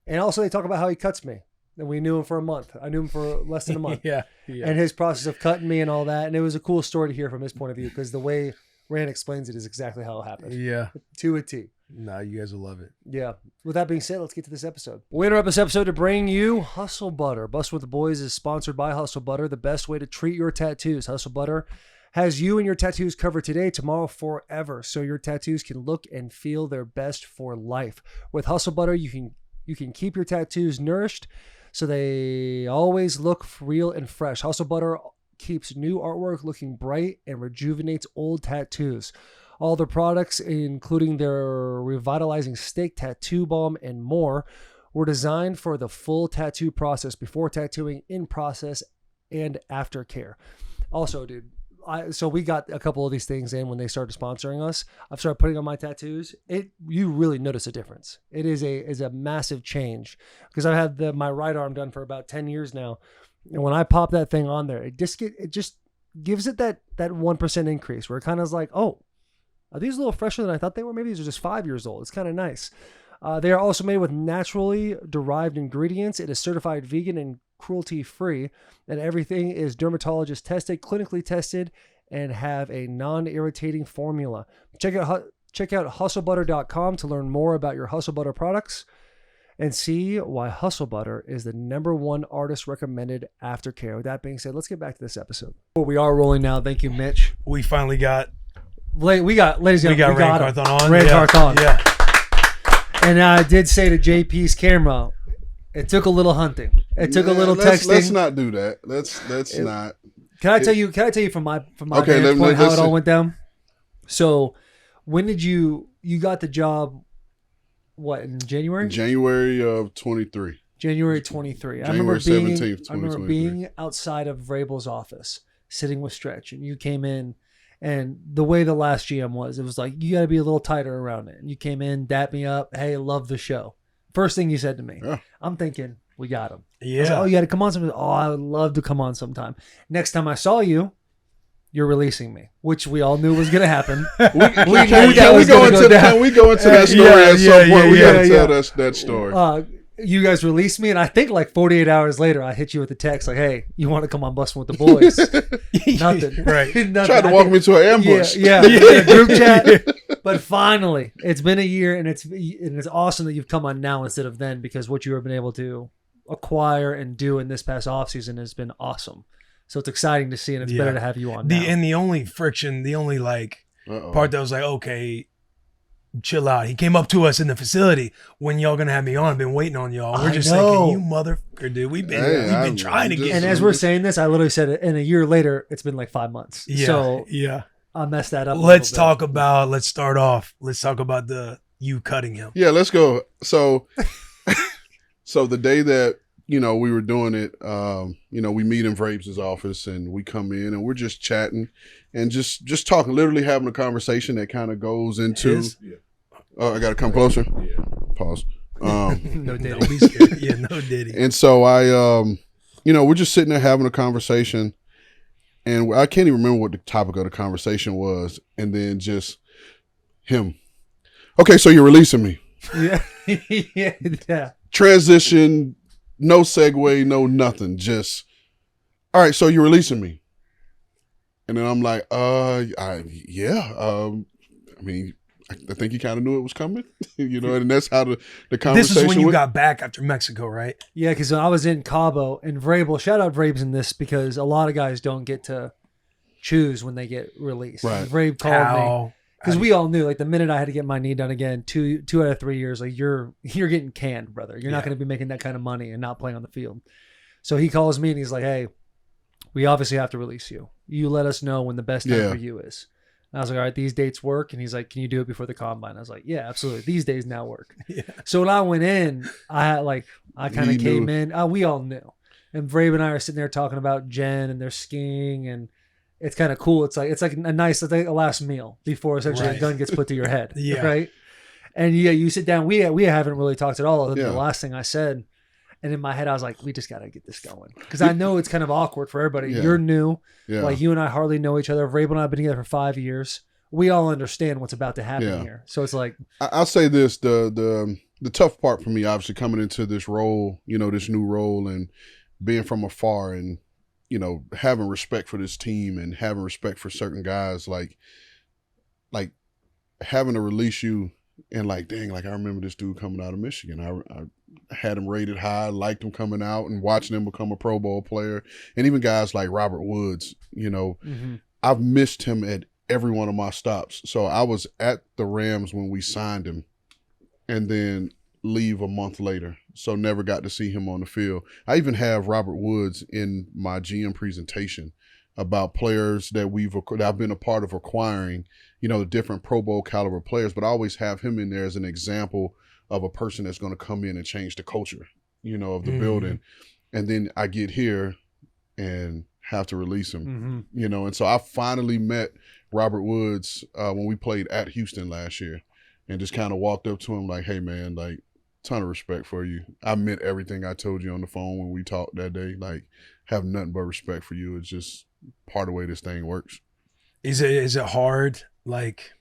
And also they talk about how he cuts me. And we knew him for a month. I knew him for less than a month. Yeah. And his process of cutting me and all that. And it was a cool story to hear from his point of view, because the way Rand explains it is exactly how it happened. Yeah. To a T. No, you guys will love it. Yeah. With that being said, let's get to this episode. We interrupt this episode to bring you Hustle Butter. Bussin' with the Boys is sponsored by Hustle Butter, the best way to treat your tattoos. Hustle Butter has you and your tattoos covered today, tomorrow, forever, so your tattoos can look and feel their best for life. With Hustle Butter, you can keep your tattoos nourished so they always look real and fresh. Hustle Butter keeps new artwork looking bright and rejuvenates old tattoos. All their products, including their revitalizing steak, tattoo balm, and more, were designed for the full tattoo process, before tattooing, in process, and after care. Also, dude, so we got a couple of these things in when they started sponsoring us. I've started putting on my tattoos. You really notice a difference. It is a massive change, because I've had my right arm done for about 10 years now. And when I pop that thing on there, it just gives it that 1% increase, where it kind of is like, oh, are these a little fresher than I thought they were? Maybe these are just 5 years old. It's kind of nice. They are also made with naturally derived ingredients. It is certified vegan and cruelty-free, and everything is dermatologist tested, clinically tested, and have a non-irritating formula. Check out hustlebutter.com to learn more about your Hustle Butter products and see why Hustle Butter is the #1 artist recommended aftercare. With that being said, let's get back to this episode. We are rolling now. Thank you, Mitch. We finally got... Ladies and gentlemen, Ran Carthon on. Ran Carthon. Yeah. And I did say to JP's camera, it took a little hunting. It took a little texting. Let's not do that. Let's not. Can I tell you from my vantage point how it all went down? So when did you got the job? What, in January? January of 23. January 23. January 17th, I remember 2023. being outside of Vrabel's office, sitting with Stretch, and you came in, and the way the last GM was, it was like, you got to be a little tighter around it. And you came in, dapped me up. Hey, love the show. First thing you said to me. Yeah. I'm thinking, we got him. I was Yeah. like, oh, you got to come on sometime. Oh, I would love to come on sometime. Next time I saw you, you're releasing me, which we all knew was going to happen. Can we go into that story at some point? We got to tell that story. You guys released me, and I think like 48 hours later, I hit you with a text like, "Hey, you want to come on Bussin' with the boys?" Nothing. Right. Nothing. Tried to walk me to an ambush. Yeah, in a group chat. But finally, it's been a year, and it's awesome that you've come on now instead of then, because what you have been able to acquire and do in this past offseason has been awesome. So it's exciting to see, and it's better to have you on now. And the only friction, the only part that was like, okay, chill out. He came up to us in the facility. When y'all gonna have me on? I've been waiting on y'all. We're just thinking, you motherfucker, dude. We've been trying to get. And as we're saying this, I literally said it. And a year later, it's been like 5 months. Yeah, so yeah. I messed that up. Let's talk about you cutting him. Yeah, let's go. So, so the day that we were doing it, we meet in Vrabes' office, and we come in and we're just chatting and just talking, literally having a conversation that kind of goes into. I got to come closer. Yeah. Pause. No Diddy. Don't be scared. Yeah, no Diddy. And so we're just sitting there having a conversation, and I can't even remember what the topic of the conversation was, and then just him. Okay, so you're releasing me. Yeah. Yeah. Transition. No segue, no nothing. Just, all right, so you're releasing me. And then I'm like, yeah. I think he kind of knew it was coming, and that's how the conversation This is when you went. got back after Mexico, right? Yeah, because I was in Cabo, and Vrabel, shout out Vrabes in this, because a lot of guys don't get to choose when they get released. Right. Vrabel called me. Because we all knew, like, the minute I had to get my knee done again, two out of 3 years, like, you're getting canned, brother. You're not going to be making that kind of money and not playing on the field. So he calls me and he's like, hey, we obviously have to release you. You let us know when the best time for you is. And I was like, all right, these dates work. And he's like, can you do it before the combine? I was like, yeah, absolutely. These days now work. Yeah. So when I went in, I kind of came in. We all knew. And Vrabel and I are sitting there talking about Jen and their skiing, and it's kind of cool. It's like a nice, it's like a last meal before essentially a gun gets put to your head. Yeah. Right. And yeah, you sit down. We haven't really talked at all. Other than Yeah. the last thing I said. And in my head, I was like, we just got to get this going. Because I know it's kind of awkward for everybody. Yeah. You're new. Yeah. Like, you and I hardly know each other. Vrabel and I have been together for 5 years. We all understand what's about to happen here. So it's like, I'll say this, the tough part for me, obviously, coming into this role, this new role, and being from afar, and having respect for this team and having respect for certain guys, like having to release you, and like, dang, like, I remember this dude coming out of Michigan. I had him rated high, liked him coming out, and watching him become a Pro Bowl player. And even guys like Robert Woods, I've missed him at every one of my stops. So I was at the Rams when we signed him, and then leave a month later. So never got to see him on the field. I even have Robert Woods in my GM presentation about players that I've been a part of acquiring, the different Pro Bowl caliber players, but I always have him in there as an example of a person that's going to come in and change the culture, of the building. And then I get here and have to release him, and so I finally met Robert Woods when we played at Houston last year, and just kind of walked up to him like, hey man, like, ton of respect for you. I meant everything I told you on the phone when we talked that day. Like, have nothing but respect for you. It's just part of the way this thing works. Is it hard? Like,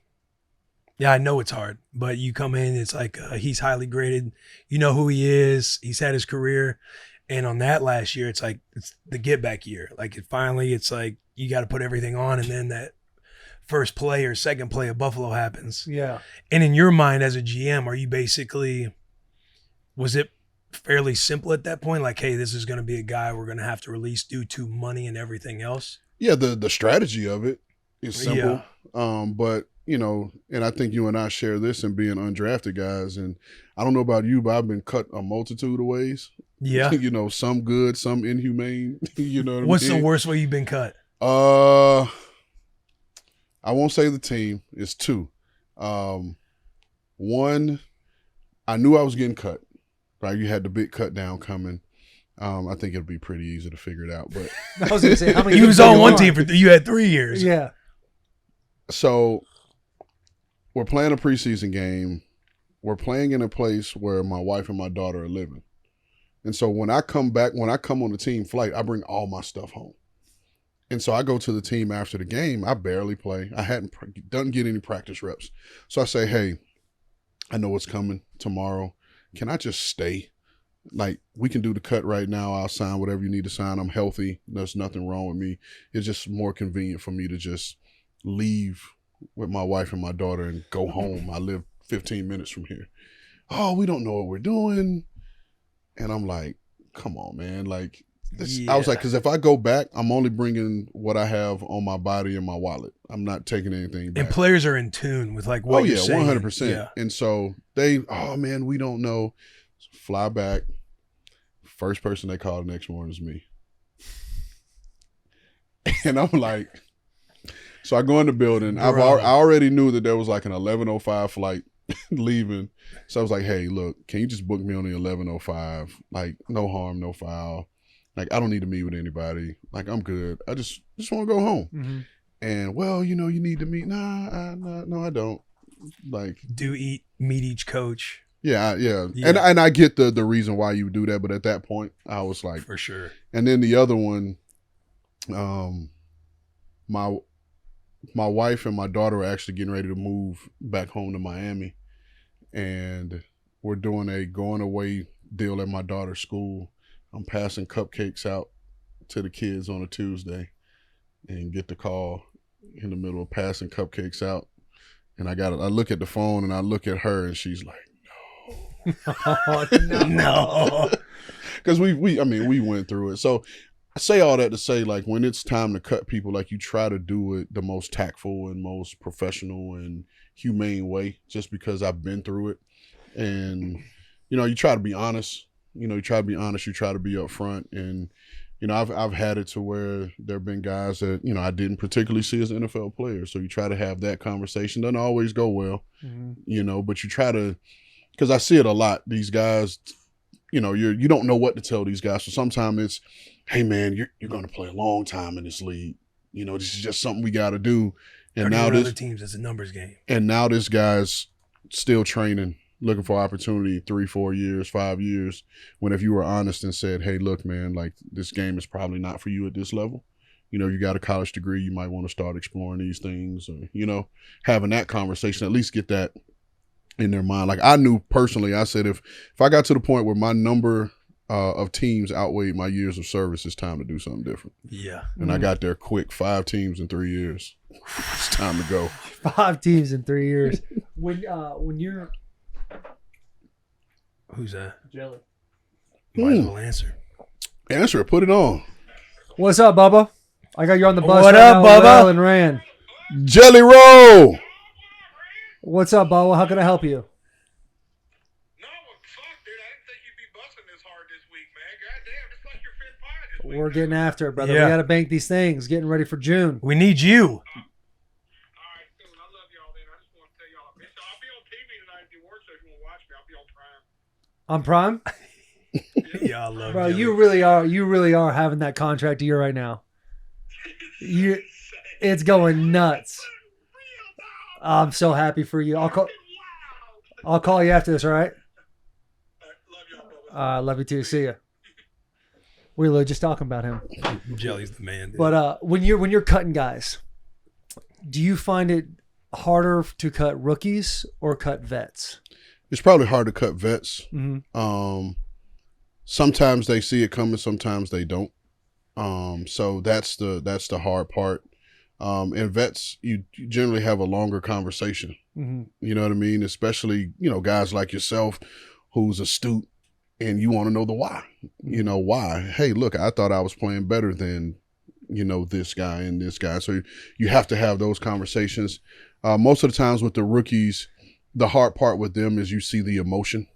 yeah, I know it's hard, but you come in, it's like he's highly graded. You know who he is. He's had his career. And on that last year, it's like it's the get back year. Like, it's like you got to put everything on, and then that first play or second play of Buffalo happens. yeah. And in your mind as a GM, are you basically, was it fairly simple at that point? Like, hey, this is going to be a guy we're going to have to release due to money and everything else? Yeah, the strategy of it is simple. But, and I think you and I share this in being undrafted guys. And I don't know about you, but I've been cut a multitude of ways. Yeah. Some good, some inhumane. What's the worst way you've been cut? I won't say the team. It's two. One, I knew I was getting cut. Right, you had the big cut down coming. I think it'll be pretty easy to figure it out. But I was going to say, how many You was on one team for you had 3 years. Yeah. So we're playing a preseason game. We're playing in a place where my wife and my daughter are living. And so when I come on the team flight, I bring all my stuff home. And so I go to the team after the game. I barely play. I doesn't get any practice reps. So I say, hey, I know what's coming tomorrow. Can I just stay? Like, we can do the cut right now. I'll sign whatever you need to sign. I'm healthy. There's nothing wrong with me. It's just more convenient for me to just leave with my wife and my daughter and go home. I live 15 minutes from here. Oh, we don't know what we're doing. And I'm like, come on, man. Like, I was like, because if I go back, I'm only bringing what I have on my body and my wallet. I'm not taking anything back. And players are in tune with like what you're saying. 100%. Yeah. And so oh man, we don't know. Fly back. First person they call the next morning is me. And I'm like, so I go in the building. I already knew that there was like an 11:05 flight leaving. So I was like, hey, look, can you just book me on the 11:05? Like, no harm, no foul. Like, I don't need to meet with anybody. Like, I'm good. I just want to go home. Mm-hmm. And, well, you need to meet. No, I don't. Like, meet each coach. Yeah. And I get the reason why you do that, but at that point, I was like, for sure. And then the other one, my wife and my daughter are actually getting ready to move back home to Miami, and we're doing a going away deal at my daughter's school. I'm passing cupcakes out to the kids on a Tuesday, and get the call in the middle of passing cupcakes out, and I look at the phone and I look at her, and she's like, Oh, no. Because we went through it. So I say all that to say, like, when it's time to cut people, like, you try to do it the most tactful and most professional and humane way, just because I've been through it. And, you try to be honest. You try to be honest. You try to be upfront. And, I've had it to where there have been guys that, I didn't particularly see as an NFL player. So you try to have that conversation. Doesn't always go well, but you try to, because I see it a lot. These guys, you don't know what to tell these guys. So sometimes it's, hey man, you're going to play a long time in this league. This is just something we got to do. And now other teams, it's a numbers game. And now this guy's still training, looking for opportunity 3, 4 years, 5 years. When if you were honest and said, hey, look, man, like, this game is probably not for you at this level. You got a college degree, you might want to start exploring these things, or, having that conversation, at least get that in their mind. Like, I knew personally, I said, if I got to the point where my number of teams outweighed my years of service, it's time to do something different. Yeah. And I got there quick. 5 teams in 3 years. It's time to go. 5 teams in 3 years. When you're who's that? Jelly. Might as well answer. Answer it. Put it on. What's up, Bubba? I got you on the bus. What right up, now with Bubba? Ran and Ran. Jelly roll. What's up, Bubba? How can I help you? No, fuck, dude. I didn't think you'd be busting this hard this week, man. Goddamn, it's like your 5th pod this week. We're getting after it, brother. Yeah. We got to bank these things. Getting ready for June. We need you. All right, cool. I love y'all, then. I just want to tell y'all. So I'll be on TV tonight at the award show. If you want to watch me, I'll be on Prime. On Prime? Yeah, I love Bro, Jelly. you really are having that contract year right now. It's going nuts. I'm so happy for you. I'll call you after this, all right? Love y'all, brother. Love you too. See ya. We were just talking about him. Jelly's the man. Dude. But when you're cutting guys, do you find it harder to cut rookies or cut vets? It's probably hard to cut vets. Mm-hmm. Sometimes they see it coming, sometimes they don't. So that's the hard part. And vets, you generally have a longer conversation. Mm-hmm. You know what I mean? Especially, guys like yourself who's astute and you want to know the why. Why? Hey, look, I thought I was playing better than, this guy and this guy. So you have to have those conversations. Most of the times with the rookies, the hard part with them is you see the emotion.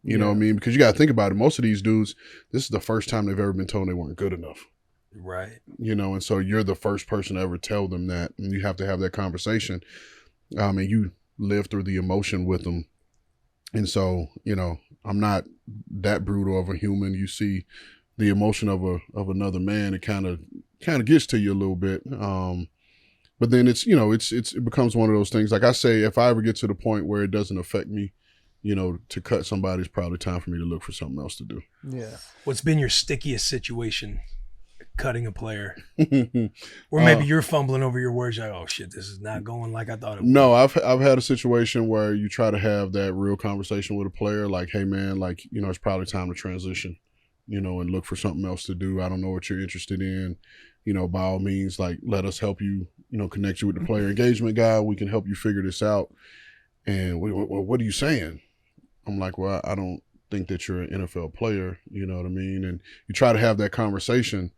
You know what I mean? Because you got to think about it. Most of these dudes, this is the first time they've ever been told they weren't good enough. Right. You know, and so you're the first person to ever tell them that, and you have to have that conversation. And you live through the emotion with them. And so, you know, I'm not that brutal of a human. You see the emotion of another man, it kind of gets to you a little bit. But then it's, you know, it becomes one of those things. Like I say, if I ever get to the point where it doesn't affect me, you know, to cut somebody, it's probably time for me to look for something else to do. Yeah. What's been your stickiest situation cutting a player? Or maybe you're fumbling over your words, like, oh shit, this is not going like I thought it would. No, I've had a situation where you try to have that real conversation with a player, like, hey man, like, you know, it's probably time to transition, you know, and look for something else to do. I don't know what you're interested in. You know, by all means, like, let us help you, you know, connect you with the player engagement guy. We can help you figure this out. And what are you saying? I'm like, well, I don't think that you're an NFL player. You know what I mean? And you try to have that conversation,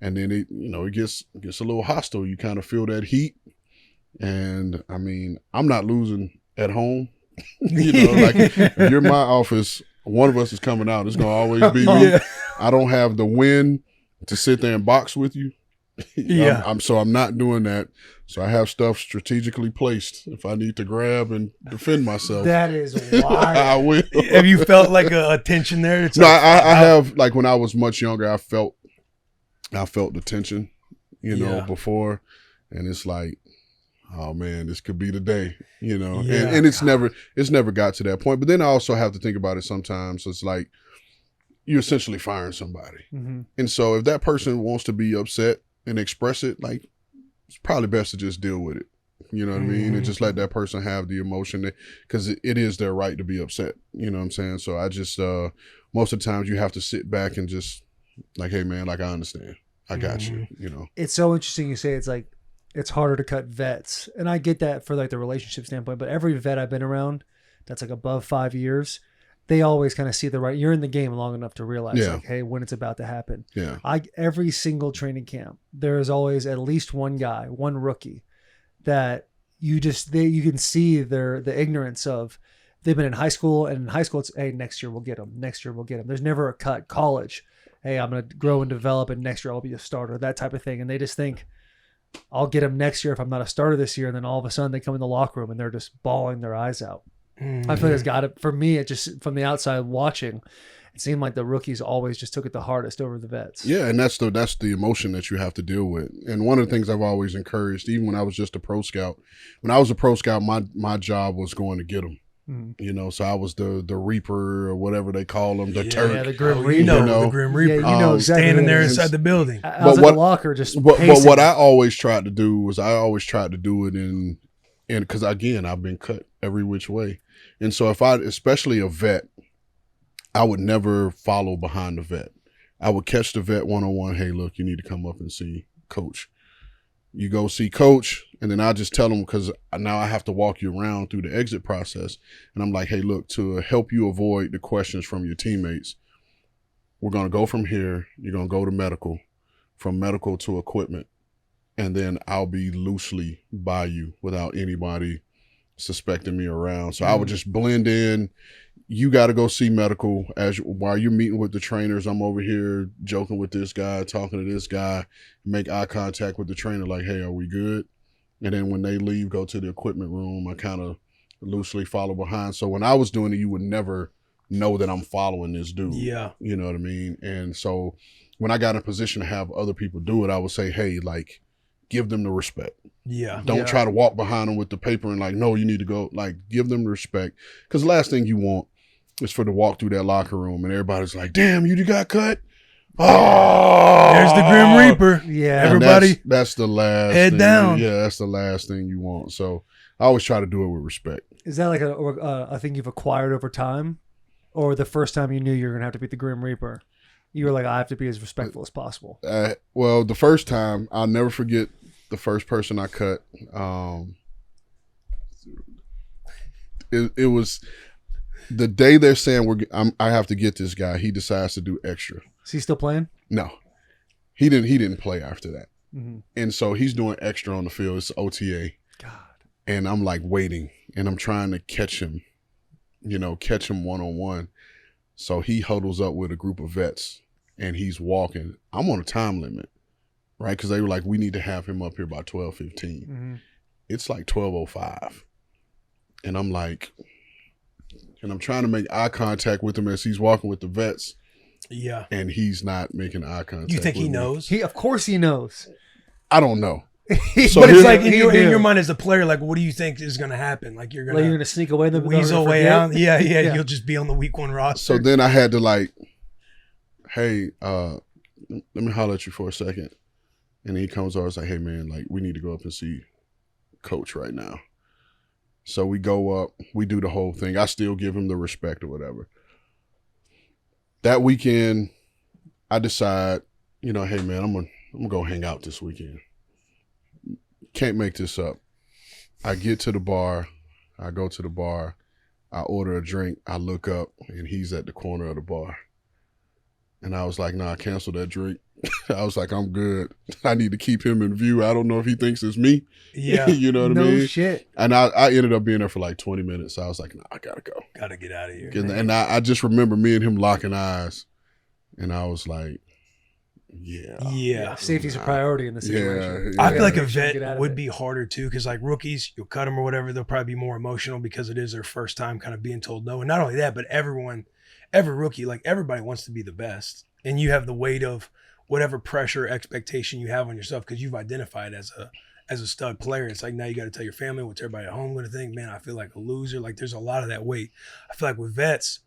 and then it, you know, it gets a little hostile. You kind of feel that heat. And I mean, I'm not losing at home. You know, like if you're in my office, one of us is coming out. It's gonna always be me. Yeah. I don't have the win to sit there and box with you. Yeah. I'm not doing that. So I have stuff strategically placed. If I need to grab and defend myself, That is wild. I will. Have you felt like a tension there? It's No, like, I have, like when I was much younger, I felt the tension, you know, Yeah. before, and it's like, oh man, this could be the day, you know. Yeah. And it's never got to that point. But then I also have to think about it sometimes. It's like you're essentially firing somebody. Mm-hmm. And so if that person wants to be upset and express it, like, it's probably best to just deal with it. You know what I mean? And just let that person have the emotion, because it is their right to be upset. You know what I'm saying? So I just, most of the times you have to sit back and just like, hey man, like, I understand. I got you, you know. It's so interesting you say it's like it's harder to cut vets. And I get that for like the relationship standpoint, but every vet I've been around that's like above 5 years, they always kind of see the right. You're in the game long enough to realize, Yeah. like, hey, when it's about to happen. Yeah. Every single training camp, there is always at least one guy, one rookie, that you can see the ignorance of. They've been in high school, and in high school it's, hey, next year we'll get them. Next year we'll get them. There's never a cut. College, hey, I'm going to grow and develop, and next year I'll be a starter. That type of thing, and they just think, I'll get them next year if I'm not a starter this year, and then all of a sudden they come in the locker room and they're just bawling their eyes out. I feel like it's got it. For me, it just, from the outside watching, it seemed like the rookies always just took it the hardest over the vets. Yeah, and that's the emotion that you have to deal with. And one of the things I've always encouraged, even when I was just a pro scout, when I was a pro scout, my job was going to get them. You know, so I was the reaper or whatever they call them, the Turk. Yeah, the Grim You Reaper. know, the Grim Reaper. Yeah, you know exactly Standing what there it is. inside the building. I was But at the locker just But pacing. what I always tried to do was do it in because again, I've been cut every which way. And so especially a vet, I would never follow behind the vet. I would catch the vet one-on-one. Hey, look, you need to come up and see coach. You go see coach, and then I just tell them, because now I have to walk you around through the exit process. And I'm like, hey, look, to help you avoid the questions from your teammates, we're going to go from here. You're going to go to medical, from medical to equipment. And then I'll be loosely by you without anybody suspecting me around. So I would just blend in. You got to go see medical while you're meeting with the trainers. I'm over here joking with this guy, talking to this guy, make eye contact with the trainer like, hey, are we good? And then when they leave, go to the equipment room. I kind of loosely follow behind. So when I was doing it, you would never know that I'm following this dude. Yeah. You know what I mean? And so when I got in a position to have other people do it, I would say, hey, like, give them the respect. Yeah. Don't try to walk behind them with the paper and like, no, you need to go. Like, give them respect. Because the last thing you want is for to walk through that locker room and everybody's like, damn, you got cut? Oh, There's the Grim Reaper. Yeah. And Everybody that's the last head thing. down. Yeah, that's the last thing you want. So I always try to do it with respect. Is that like a thing you've acquired over time? Or the first time you knew you were going to have to be the Grim Reaper, you were like, I have to be as respectful as possible? Well, the first time, I'll never forget the first person I cut. It was the day they're saying I have to get this guy. He decides to do extra. Is he still playing? No, he didn't play after that. Mm-hmm. And so he's doing extra on the field. It's OTA. God. And I'm like waiting, and I'm trying to catch him one-on-one. So he huddles up with a group of vets, and he's walking. I'm on a time limit. right? Because they were like, we need to have him up here by 12:15. Mm-hmm. It's like 12:05, and I'm like, and I'm trying to make eye contact with him as he's walking with the vets, Yeah. and he's not making eye contact. You think he with me. knows? Of course he knows. I don't know. So But it's here- like in he your knew. mind as a player, like, what do you think is going to happen? Like, you're Like going you're to gonna sneak away the weasel way out? Yeah, you'll just be on the week 1 roster. So then I had to like, hey, let me holler at you for a second. And he comes over, I was like, hey man, like we need to go up and see coach right now. So we go up, we do the whole thing. I still give him the respect or whatever. That weekend, I decide, you know, hey man, I'm gonna go hang out this weekend. Can't make this up. I get to the bar, I go to the bar, I order a drink, I look up, and he's at the corner of the bar. And I was like, nah, cancel that drink. I was like, I'm good. I need to keep him in view. I don't know if he thinks it's me. Yeah. You know what No I mean? shit. And I ended up being there for like 20 minutes. So I was like, nah, I gotta go. Got to get out of here. And I just remember me and him locking eyes. And I was like, yeah. Yeah. Safety's a priority in this situation. Yeah. I feel like a Make sure you vet get out of would it. be harder too, because like rookies, you'll cut them or whatever, they'll probably be more emotional because it is their first time kind of being told no. And not only that, but every rookie, like everybody wants to be the best. And you have the weight of whatever pressure, expectation you have on yourself because you've identified as a stud player. It's like now you got to tell your family, what's everybody at home going to think? Man, I feel like a loser. Like there's a lot of that weight. I feel like with vets,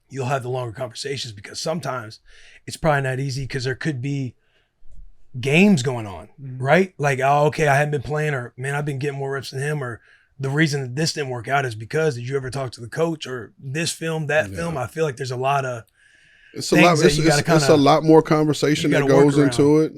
you'll have the longer conversations because sometimes it's probably not easy because there could be games going on, right? Like, oh, okay, I haven't been playing, or man, I've been getting more reps than him, or the reason that this didn't work out is because did you ever talk to the coach or this film, that film? I feel like there's a lot of It's a lot. It's a lot more conversation that goes into it.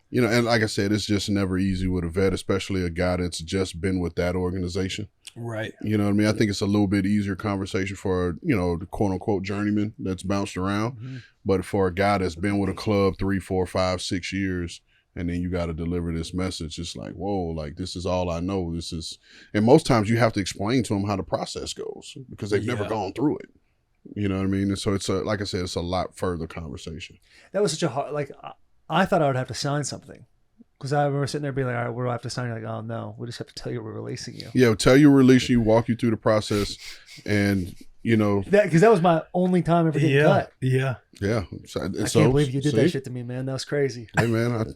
You know, and like I said, it's just never easy with a vet, especially a guy that's just been with that organization. Right. You know what I mean? I think it's a little bit easier conversation for, you know, the quote unquote journeyman that's bounced around. Mm-hmm. But for a guy that's been with a club 3, 4, 5, 6 years, and then you got to deliver this message, it's like, whoa, like this is all I know. This is, and most times you have to explain to them how the process goes because they've never gone through it. You know what I mean? And so it's like I said, it's a lot further conversation. That was such a hard, like, I thought I would have to sign something. Because I remember sitting there being like, all right, what do I have to sign? You're like, oh, no, we just have to tell you we're releasing you. Yeah, tell you we're releasing you, walk you through the process, and, you know. Because that was my only time ever getting cut. Yeah. Yeah. So, I can't believe you did that shit to me, man. That was crazy. Hey, man,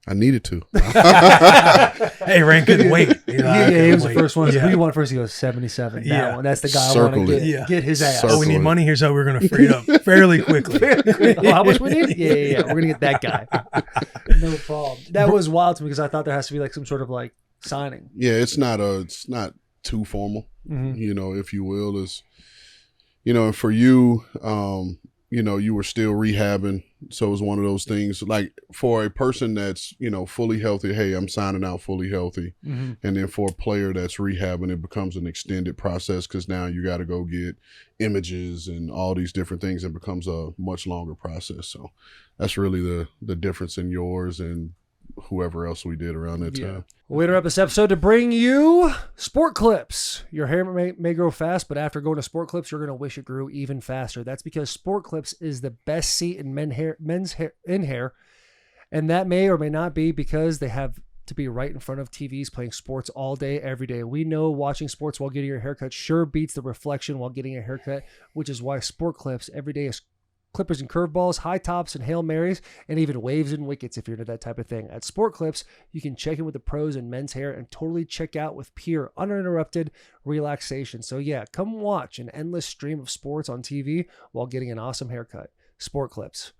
I needed to. Hey, Ran couldn't wait. You know, He was the first one. Yeah. Who you want first? He goes 77. Yeah. That one. That's the guy I Circle want to it. get his ass. Circle Oh, we need it. money. Here's how we're going to free it up fairly quickly. Oh, how much we need? Yeah. We're gonna get that guy. No problem. That was wild to me because I thought there has to be like some sort of like signing. Yeah, it's not too formal, you know, if you will. Is, you know, and for you, you know, you were still rehabbing, so it was one of those things. Like for a person that's, you know, fully healthy, hey, I'm signing out fully healthy, and then for a player that's rehabbing, it becomes an extended process because now you got to go get images and all these different things. It becomes a much longer process. So that's really the difference in yours and whoever else we did around that time. We interrupt this episode to bring you Sport Clips. Your hair may grow fast, but after going to Sport Clips, you're going to wish it grew even faster. That's because Sport Clips is the best seat in men's hair, and that may or may not be because they have to be right in front of TVs playing sports all day, every day. We know watching sports while getting your haircut sure beats the reflection while getting a haircut, which is why Sport Clips every day is clippers and curveballs, high tops and Hail Marys, and even waves and wickets if you're into that type of thing. At Sport Clips, you can check in with the pros in men's hair and totally check out with pure, uninterrupted relaxation. So yeah, come watch an endless stream of sports on TV while getting an awesome haircut. Sport Clips.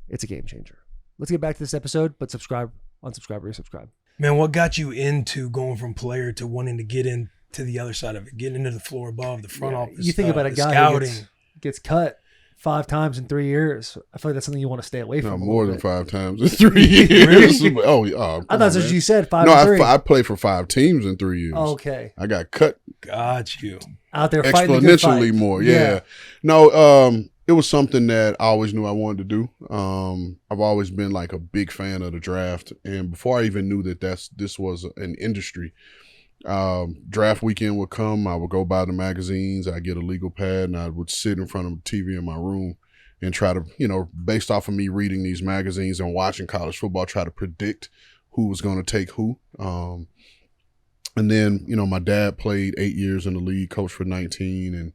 It's a game changer. Let's get back to this episode, but subscribe, unsubscribe, resubscribe. Man, what got you into going from player to wanting to get into the other side of it, getting into the floor above, the front office? You think about a the guy scouting. who gets cut 5 times in 3 years. I feel like that's something you want to stay away from. No, a more little than bit. 5 times in 3 years. Oh, I thought that's what you said. 5 No, and 3. I played for 5 teams in 3 years. Okay. I got cut Got you. Out there fighting the good exponentially fight. more. Yeah. No, it was something that I always knew I wanted to do. I've always been like a big fan of the draft, and before I even knew that this was an industry, draft weekend would come. I would go buy the magazines. I get a legal pad, and I would sit in front of the TV in my room and try to, based off of me reading these magazines and watching college football, try to predict who was going to take who. And then, my dad played 8 years in the league, coached for 19, and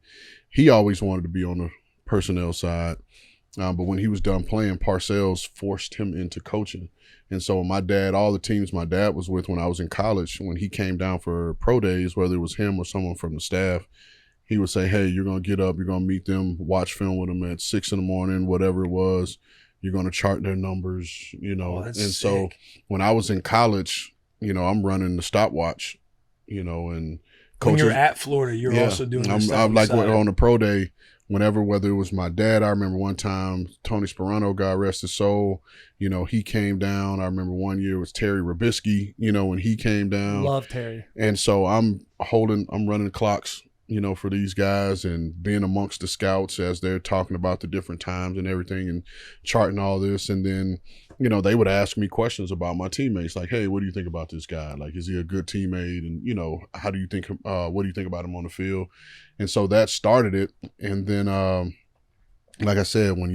he always wanted to be on the personnel side. But when he was done playing, Parcells forced him into coaching. And so my dad, all the teams my dad was with when I was in college, when he came down for pro days, whether it was him or someone from the staff, he would say, hey, you're going to get up, you're going to meet them, watch film with them at 6 a.m, whatever it was. You're going to chart their numbers, And so when I was in college, I'm running the stopwatch, and coaches. When you're at Florida, you're also doing this. I'm like on the pro day, whether it was my dad. I remember one time Tony Sperano, God rest his soul, he came down. I remember one year it was Terry Robisky, when he came down. Love Terry. And so I'm running the clocks, for these guys and being amongst the scouts as they're talking about the different times and everything and charting all this. And then, they would ask me questions about my teammates, like, hey, what do you think about this guy? Like, is he a good teammate? And, how do you think, what do you think about him on the field? And so that started it. And then, like I said, when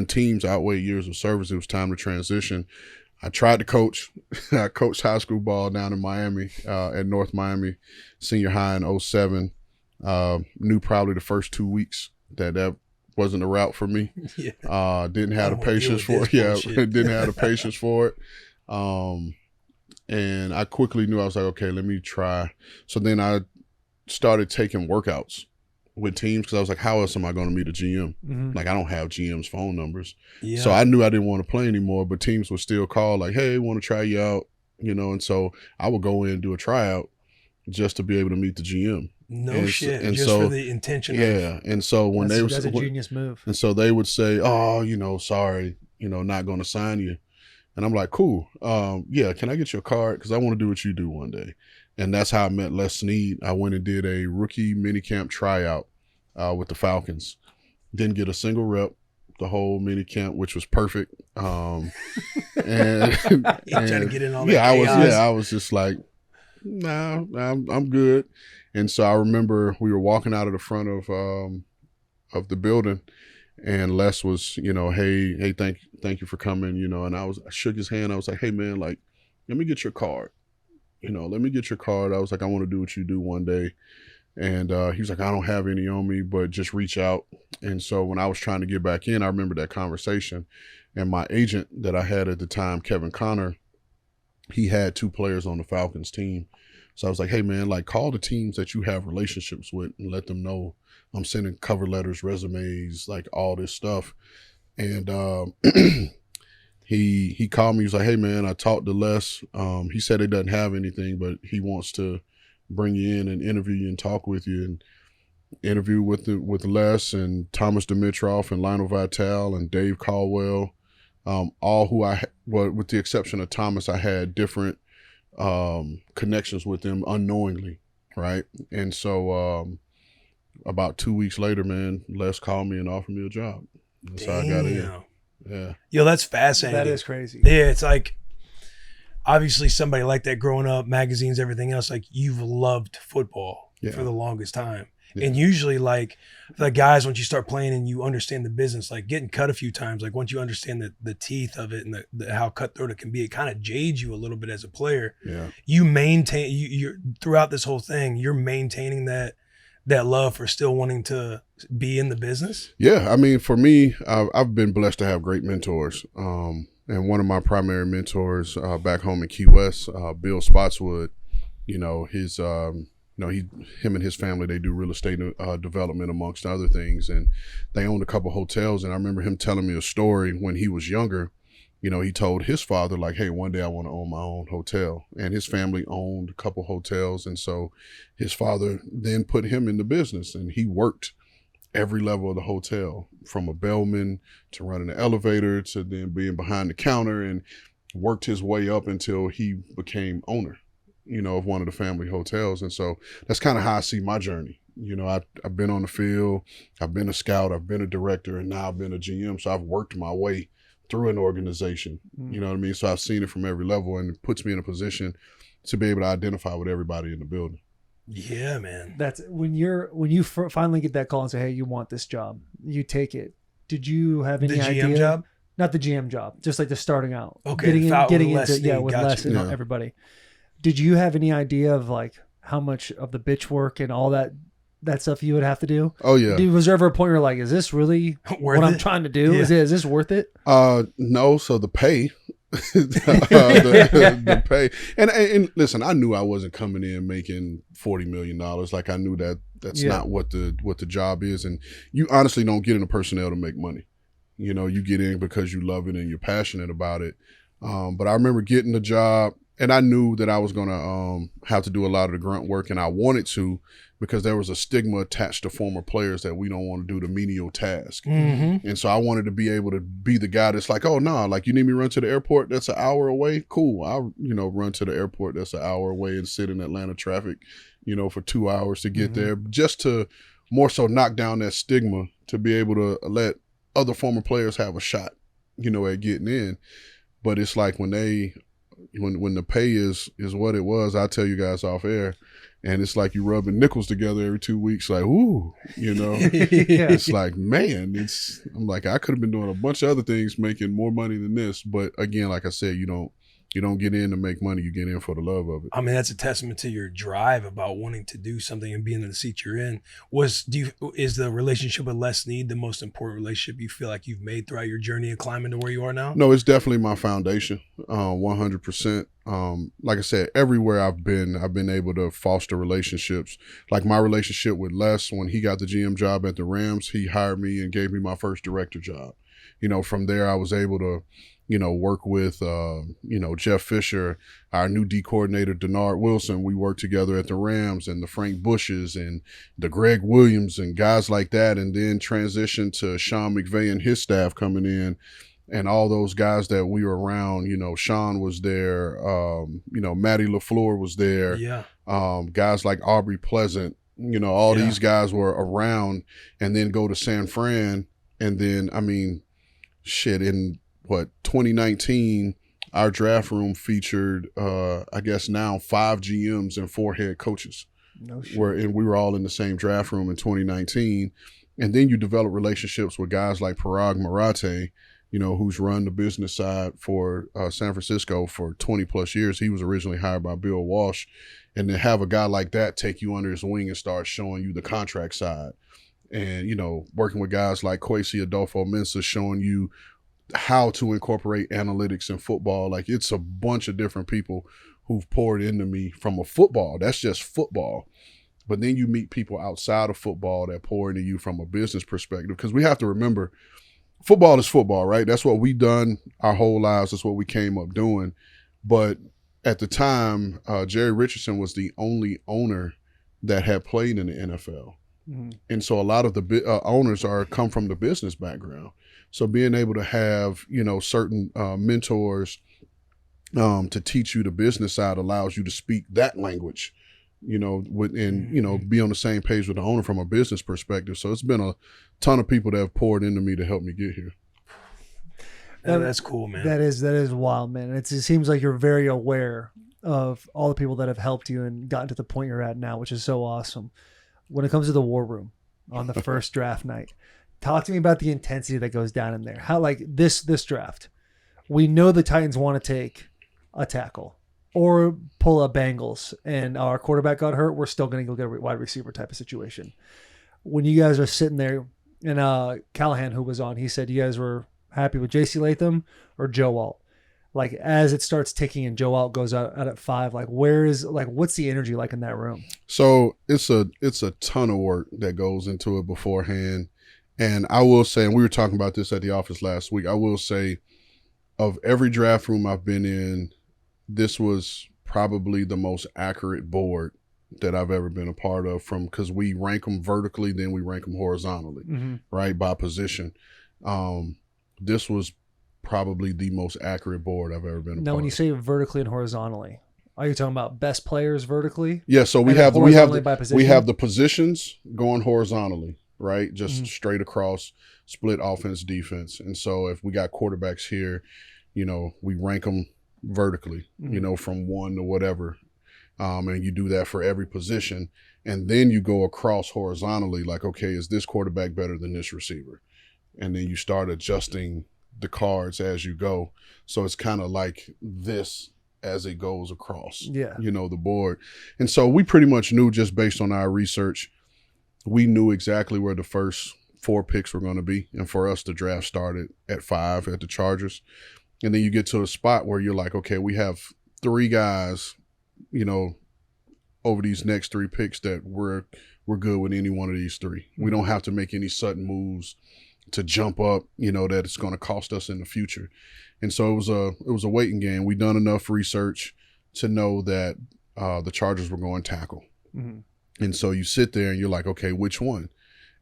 teams outweighed years of service, it was time to transition. I tried to coach. I coached high school ball down in Miami, at North Miami Senior High in 2007. Knew probably the first 2 weeks that wasn't a route for me. Yeah. Didn't have the patience for it. Yeah, didn't have the patience for it. And I quickly knew, I was like, okay, let me try. So then I started taking workouts with teams because I was like, how else am I going to meet a GM? Mm-hmm. Like, I don't have GM's phone numbers. Yeah. So I knew I didn't want to play anymore, but teams would still call like, hey, want to try you out, and so I would go in and do a tryout just to be able to meet the GM. Shit. And just for the intention. Yeah. And so when that's a genius move. And so they would say, oh, sorry, not going to sign you. And I'm like, cool. Yeah. Can I get your card? Because I want to do what you do one day. And that's how I met Les Snead. I went and did a rookie minicamp tryout with the Falcons. Didn't get a single rep the whole minicamp, which was perfect. And trying to get in all that I was just like, nah, I'm good. And so I remember we were walking out of the front of the building, and Les was, hey, thank you for coming, and I shook his hand. I was like, hey man, like, let me get your card. Let me get your card. I was like, I want to do what you do one day. And he was like, I don't have any on me, but just reach out. And so when I was trying to get back in, I remember that conversation. And my agent that I had at the time, Kevin Connor, he had 2 players on the Falcons team. So I was like, hey, man, like, call the teams that you have relationships with and let them know I'm sending cover letters, resumes, like all this stuff. And He called me. He was like, hey, man, I talked to Les. He said he doesn't have anything, but he wants to bring you in and interview you and talk with you. And interview with Les and Thomas Dimitroff and Lionel Vitale and Dave Caldwell, all who with the exception of Thomas, I had different connections with them unknowingly, right? And so about 2 weeks later, man, Les called me and offered me a job. That's how I got in. Yeah. Yo, that's fascinating. That is crazy. Yeah, it's like, obviously somebody like that growing up, magazines, everything else, like, you've loved football for the longest time. Yeah. And usually, like, the guys, once you start playing and you understand the business, like getting cut a few times, like once you understand the teeth of it and how cutthroat it can be, it kind of jades you a little bit as a player. Yeah. You maintain, you're throughout this whole thing, you're maintaining that love for still wanting to be in the business? Yeah. I mean, for me, I've been blessed to have great mentors. And one of my primary mentors back home in Key West, Bill Spotswood, him and his family, they do real estate development amongst other things. And they owned a couple hotels. And I remember him telling me a story when he was younger. He told his father, like, hey, one day I want to own my own hotel. And his family owned a couple hotels. And so his father then put him in the business, and he worked every level of the hotel, from a bellman to running the elevator to then being behind the counter, and worked his way up until he became owner, of one of the family hotels. And so that's kind of how I see my journey. I've been on the field, I've been a scout, I've been a director, and now I've been a GM. So I've worked my way through an organization, you know what I mean? So I've seen it from every level, and it puts me in a position to be able to identify with everybody in the building. Yeah, man. That's when you finally get that call and say, "Hey, you want this job?" You take it. Did you have any The GM idea? job? Not the GM job, just like the starting out. Okay, getting with into Les Snead, with gotcha. Les and Yeah. everybody. Did you have any idea of like how much of the bitch work and all that stuff you would have to do? Oh yeah. Dude, was there ever a point where you're like, is this really Worth what I'm it? trying to do? Yeah. Is this worth it? No. So the pay, the pay, and listen, I knew I wasn't coming in making $40 million. Like I knew that's not what the job is, and you honestly don't get into personnel to make money. You know, you get in because you love it and you're passionate about it. But I remember getting the job, and I knew that I was gonna have to do a lot of the grunt work, and I wanted to, because there was a stigma attached to former players that we don't want to do the menial task. Mm-hmm. And so I wanted to be able to be the guy that's like, oh, no, like you need me to run to the airport that's an hour away? Cool. I'll, run to the airport that's an hour away and sit in Atlanta traffic, for 2 hours to get there, just to more so knock down that stigma, to be able to let other former players have a shot, at getting in. But it's like when the pay is what it was, I tell you guys off air, and it's like you rubbing nickels together every 2 weeks, like, ooh, It's like, man, I'm like, I could have been doing a bunch of other things making more money than this. But again, like I said, you don't get in to make money, you get in for the love of it. I mean, that's a testament to your drive about wanting to do something and being in the seat you're in. Is the relationship with Les Snead the most important relationship you feel like you've made throughout your journey of climbing to where you are now? No, it's definitely my foundation, 100%. Like I said, everywhere I've been able to foster relationships. Like my relationship with Les, when he got the GM job at the Rams, he hired me and gave me my first director job. From there I was able to work with, Jeff Fisher, our new D coordinator, Denard Wilson. We worked together at the Rams, and the Frank Bushes and the Greg Williams and guys like that. And then transition to Sean McVay and his staff coming in, and all those guys that we were around. Sean was there. Matty LaFleur was there. Yeah. Guys like Aubrey Pleasant, all these guys were around, and then go to San Fran. And then, in 2019, our draft room featured, I guess now 5 GMs and 4 head coaches. No shit. And we were all in the same draft room in 2019. And then you develop relationships with guys like Parag Marathe, who's run the business side for San Francisco for 20 plus years. He was originally hired by Bill Walsh. And to have a guy like that take you under his wing and start showing you the contract side. And, working with guys like Kwesi Adolfo-Mensah, showing you how to incorporate analytics in football. Like, it's a bunch of different people who've poured into me from a football. That's just football. But then you meet people outside of football that pour into you from a business perspective. Because we have to remember, football is football, right? That's what we've done our whole lives. That's what we came up doing. But at the time, Jerry Richardson was the only owner that had played in the NFL. Mm-hmm. And so a lot of the owners come from the business background. So being able to have, certain mentors to teach you the business side allows you to speak that language, be on the same page with the owner from a business perspective. So it's been a ton of people that have poured into me to help me get here. That's cool, man. That is wild, man. It seems like you're very aware of all the people that have helped you and gotten to the point you're at now, which is so awesome. When it comes to the war room on the first draft night, talk to me about the intensity that goes down in there. How, like, this draft, we know the Titans want to take a tackle or pull a Bengals, and our quarterback got hurt. We're still going to go get a wide receiver type of situation. When you guys are sitting there, and Callahan, who was on, he said you guys were happy with J.C. Latham or Joe Alt. Like, as it starts ticking and Joe Alt goes out at 5, like, what's the energy like in that room? So it's a ton of work that goes into it beforehand. And I will say, and we were talking about this at the office last week, I will say, of every draft room I've been in, this was probably the most accurate board that I've ever been a part of, because we rank them vertically, then we rank them horizontally, right, by position. This was probably the most accurate board I've ever been a part of. Now, when you say vertically and horizontally, are you talking about best players vertically? Yeah, so we have the positions going horizontally, right? Just straight across, split offense, defense. And so if we got quarterbacks here, we rank them vertically, from 1 to whatever. And you do that for every position. And then you go across horizontally, like, okay, is this quarterback better than this receiver? And then you start adjusting the cards as you go. So it's kind of like this as it goes across, the board. And so we pretty much knew, just based on our research, we knew exactly where the first 4 picks were going to be. And for us, the draft started at 5 at the Chargers. And then you get to a spot where you're like, okay, we have 3 guys, over these next 3 picks that we're good with any one of these 3. We don't have to make any sudden moves to jump up, that it's going to cost us in the future. And so it was a waiting game. We done enough research to know that the Chargers were going tackle. Mm-hmm. And so you sit there and you're like, okay, which one?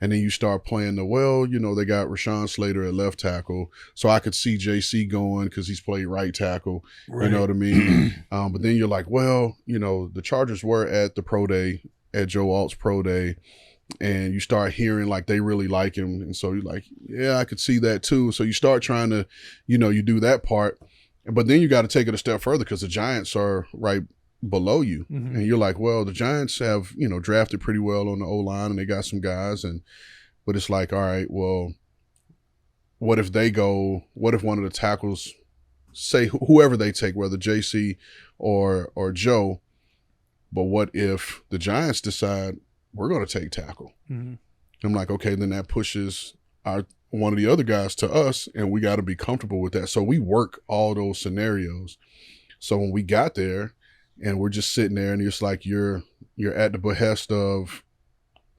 And then you start playing they got Rashawn Slater at left tackle. So I could see JC going because he's played right tackle. Right. You know what I mean? But then you're like, well, the Chargers were at the pro day, at Joe Alt's pro day. And you start hearing like they really like him. And so you're like, yeah, I could see that too. So you start trying to, you do that part. But then you got to take it a step further because the Giants are right below you. Mm-hmm. And you're like, well, the Giants have, drafted pretty well on the O-line and they got some guys. But it's like, all right, well, what if one of the tackles, say whoever they take, whether JC or Joe, but what if the Giants decide we're going to take tackle? Mm-hmm. I'm like, okay, then that pushes one of the other guys to us, and we got to be comfortable with that. So we work all those scenarios. So when we got there, and we're just sitting there, and it's like you're at the behest of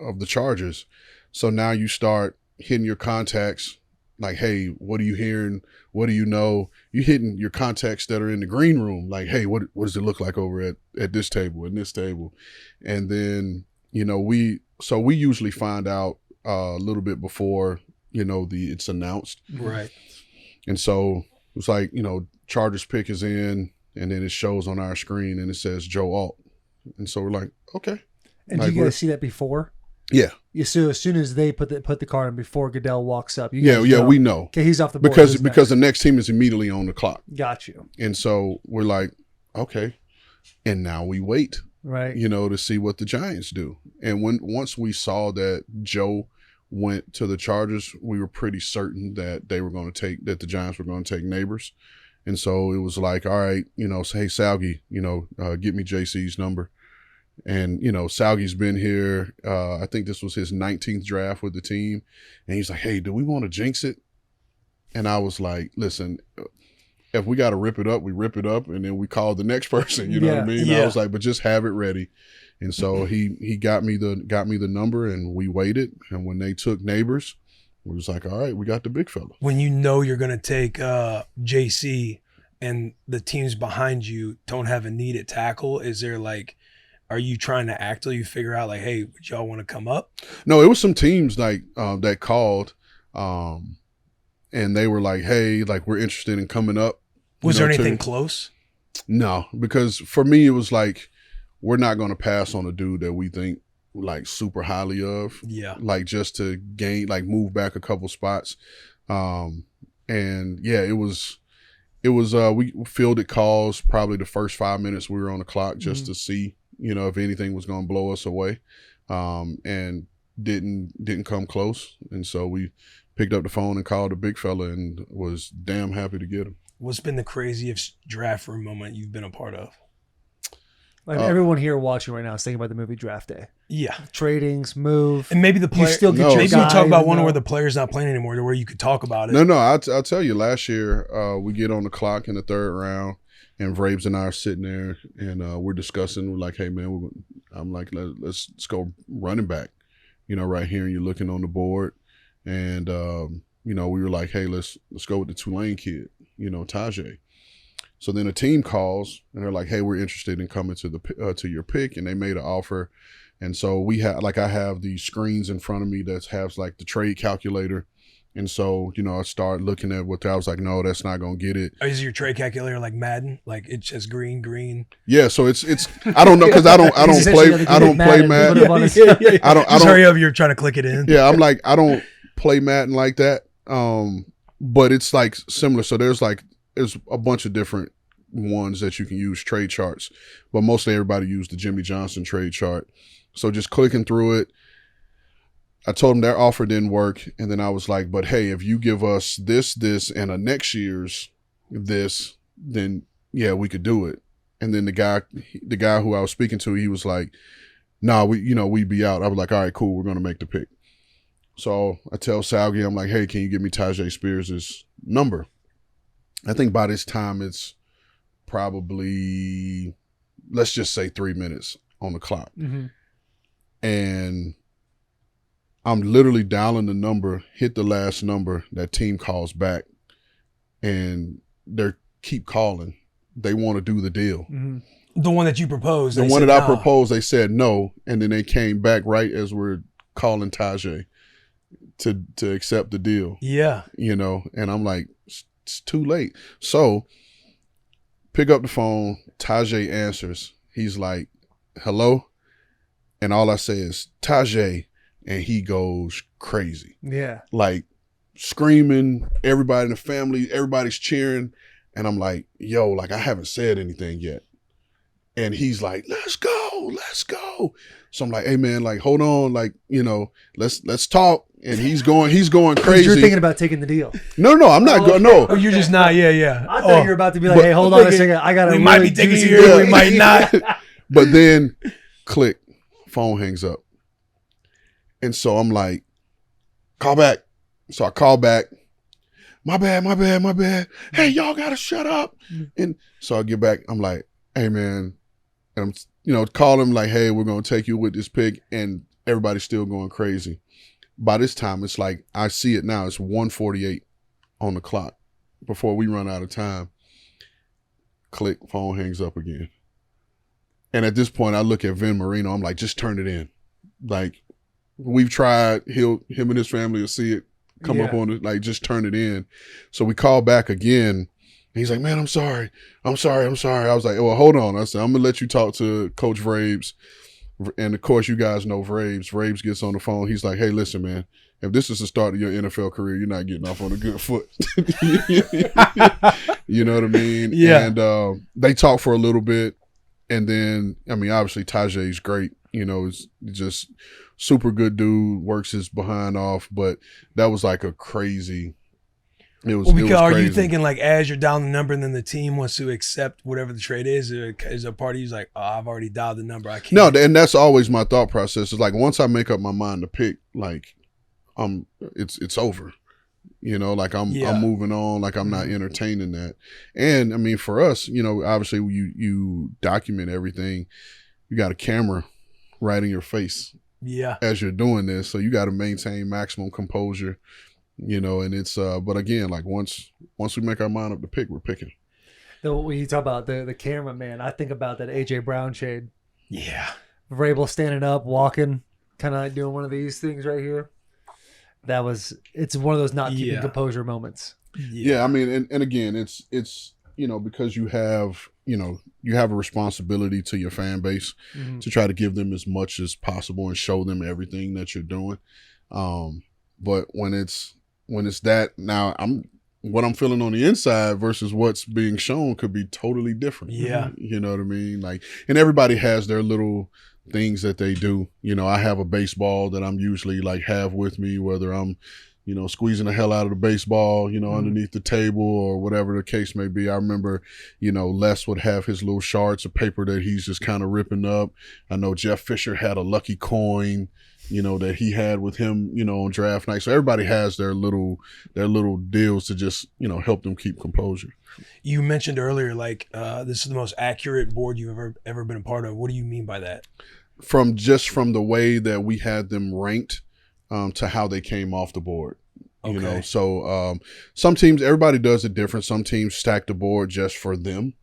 the Chargers. So now you start hitting your contacts, like, hey, what are you hearing? What do you know? You're hitting your contacts that are in the green room, like, hey, what does it look like over at this table and this table? And then we usually find out a little bit before, it's announced. Right. And so it's like, Chargers pick is in, and then it shows on our screen and it says Joe Alt. And so we're like, okay. And like, do you guys see that before? Yeah. So as soon as they put the card in before Goodell walks up, we know. Okay, he's off the board. Because the next team is immediately on the clock. Got you. And so we're like, okay. And now we wait. Right. To see what the Giants do. And once we saw that Joe went to the Chargers, we were pretty certain that that the Giants were going to take Neighbors. And so it was like, all right, say, hey, Salgi, get me JC's number. And, Salgi's been here. I think this was his 19th draft with the team. And he's like, hey, do we want to jinx it? And I was like, listen, if we got to rip it up, we rip it up, and then we call the next person. You know what I mean? Yeah. I was like, but just have it ready. And so he got me the number, and we waited. And when they took Neighbors, we was like, all right, we got the big fella. When you're going to take JC and the teams behind you don't have a need at tackle, is there like, are you trying to act till you figure out like, hey, would y'all want to come up? No, it was some teams like that called, and they were like, hey, like, we're interested in coming up. Was there anything close? No, because for me, it was like, we're not going to pass on a dude that we think like super highly of. Yeah. Like just to gain, like move back a couple spots. And yeah, it was, we fielded calls probably the first 5 minutes we were on the clock just to see, if anything was going to blow us away. And didn't come close. And so we picked up the phone and called the big fella and was damn happy to get him. What's been the craziest draft room moment you've been a part of? Like everyone here watching right now is thinking about the movie Draft Day. Yeah. Tradings, move. And maybe the player, still get maybe you talk about one where the player's not playing anymore to where you could talk about it. No, I'll tell you, last year we get on the clock in the 3rd round and Vrabes and I are sitting there and we're discussing. We're like, hey, man, I'm like, let's go running back, right here. And you're looking on the board. And, we were like, hey, let's go with the Tulane kid, Tajay. So then a team calls and they're like, hey, we're interested in coming to your pick. And they made an offer. And so I have these screens in front of me that has like the trade calculator. And so, I start looking at what I was like, no, that's not going to get it. Is your trade calculator like Madden? Like it says green? Yeah. So it's, I don't know. Cause I don't play Madden. Just hurry up. You're trying to click it in. Yeah. I'm like, I don't play Madden like that. But it's like similar. So there's a bunch of different ones that you can use, trade charts, but mostly everybody used the Jimmy Johnson trade chart. So just clicking through it, I told them their offer didn't work. And then I was like, but hey, if you give us this, and a next year's this, then yeah, we could do it. And then the guy who I was speaking to, he was like, nah, we'd be out. I was like, all right, cool. We're going to make the pick. So I tell Salgi, I'm like, hey, can you give me Tajay Spears' number? I think by this time it's probably, let's just say 3 minutes on the clock. Mm-hmm. And I'm literally dialing the number, hit the last number, that team calls back, and they keep calling. They want to do the deal. Mm-hmm. The one that you proposed. The one that I proposed, they said no, and then they came back right as we're calling Tajay to accept the deal. Yeah. And I'm like, it's too late. So pick up the phone, Tajay answers. He's like, hello? And all I say is, Tajay, and he goes crazy. Yeah. Like screaming, everybody in the family, everybody's cheering. And I'm like, yo, like I haven't said anything yet. And he's like, let's go. So I'm like, hey man, like, hold on. Like, let's talk. And he's going crazy. You're thinking about taking the deal. No, I'm not going. No. Oh, you're just not. Yeah. I thought you were about to be like, hey, hold on a second. I got to. We might be taking it here. We might not. But then click, phone hangs up. And so I'm like, call back. So I call back. My bad. Hey, y'all got to shut up. And so I get back. I'm like, hey man. And I'm, call him like, hey, we're going to take you with this pick. And everybody's still going crazy. By this time, it's like, I see it now. It's 1:48 on the clock before we run out of time. Click, phone hangs up again. And at this point, I look at Vin Marino. I'm like, just turn it in. Like, we've tried. Him and his family will see it come up on it. Like, just turn it in. So we call back again. He's like, man, I'm sorry. I was like, well, hold on. I said, I'm going to let you talk to Coach Vrabes. And of course, you guys know Vrabes. Vrabes gets on the phone. He's like, hey, listen, man, if this is the start of your NFL career, you're not getting off on a good foot. You know what I mean? Yeah. And they talk for a little bit. And then, I mean, obviously, Tajay's great. Is just super good dude, works his behind off. But that was like a crazy. It was because are crazy. you thinking like as you're dialing the number and then the team wants to accept whatever the trade is a part of you's like, oh, I've already dialed the number, I can't. No, and that's always my thought process. Is like once I make up my mind to pick, like it's over. Like I'm moving on, like I'm not entertaining that. And I mean for us, obviously you document everything. You got a camera right in your face. Yeah. As you're doing this. So you got to maintain maximum composure. And it's but again, like once we make our mind up to pick, we're picking. When you talk about the camera, man, I think about that AJ Brown shade. Yeah. Vrabel standing up, walking, kind of like doing one of these things right here. It's one of those not keeping composure moments. Yeah, I mean, and again, it's because you have a responsibility to your fan base to try to give them as much as possible and show them everything that you're doing. But when it's that, now what I'm feeling on the inside versus what's being shown could be totally different. Yeah. You know what I mean? Like, and everybody has their little things that they do. I have a baseball that I'm usually like have with me, whether I'm, squeezing the hell out of the baseball, underneath the table or whatever the case may be. I remember, Les would have his little shards of paper that he's just kind of ripping up. I know Jeff Fisher had a lucky coin, that he had with him, on draft night. So everybody has their little deals to just, help them keep composure. You mentioned earlier, like, this is the most accurate board you've ever been a part of. What do you mean by that? From the way that we had them ranked, to how they came off the board. Okay. So some teams, everybody does it different. Some teams stack the board just for them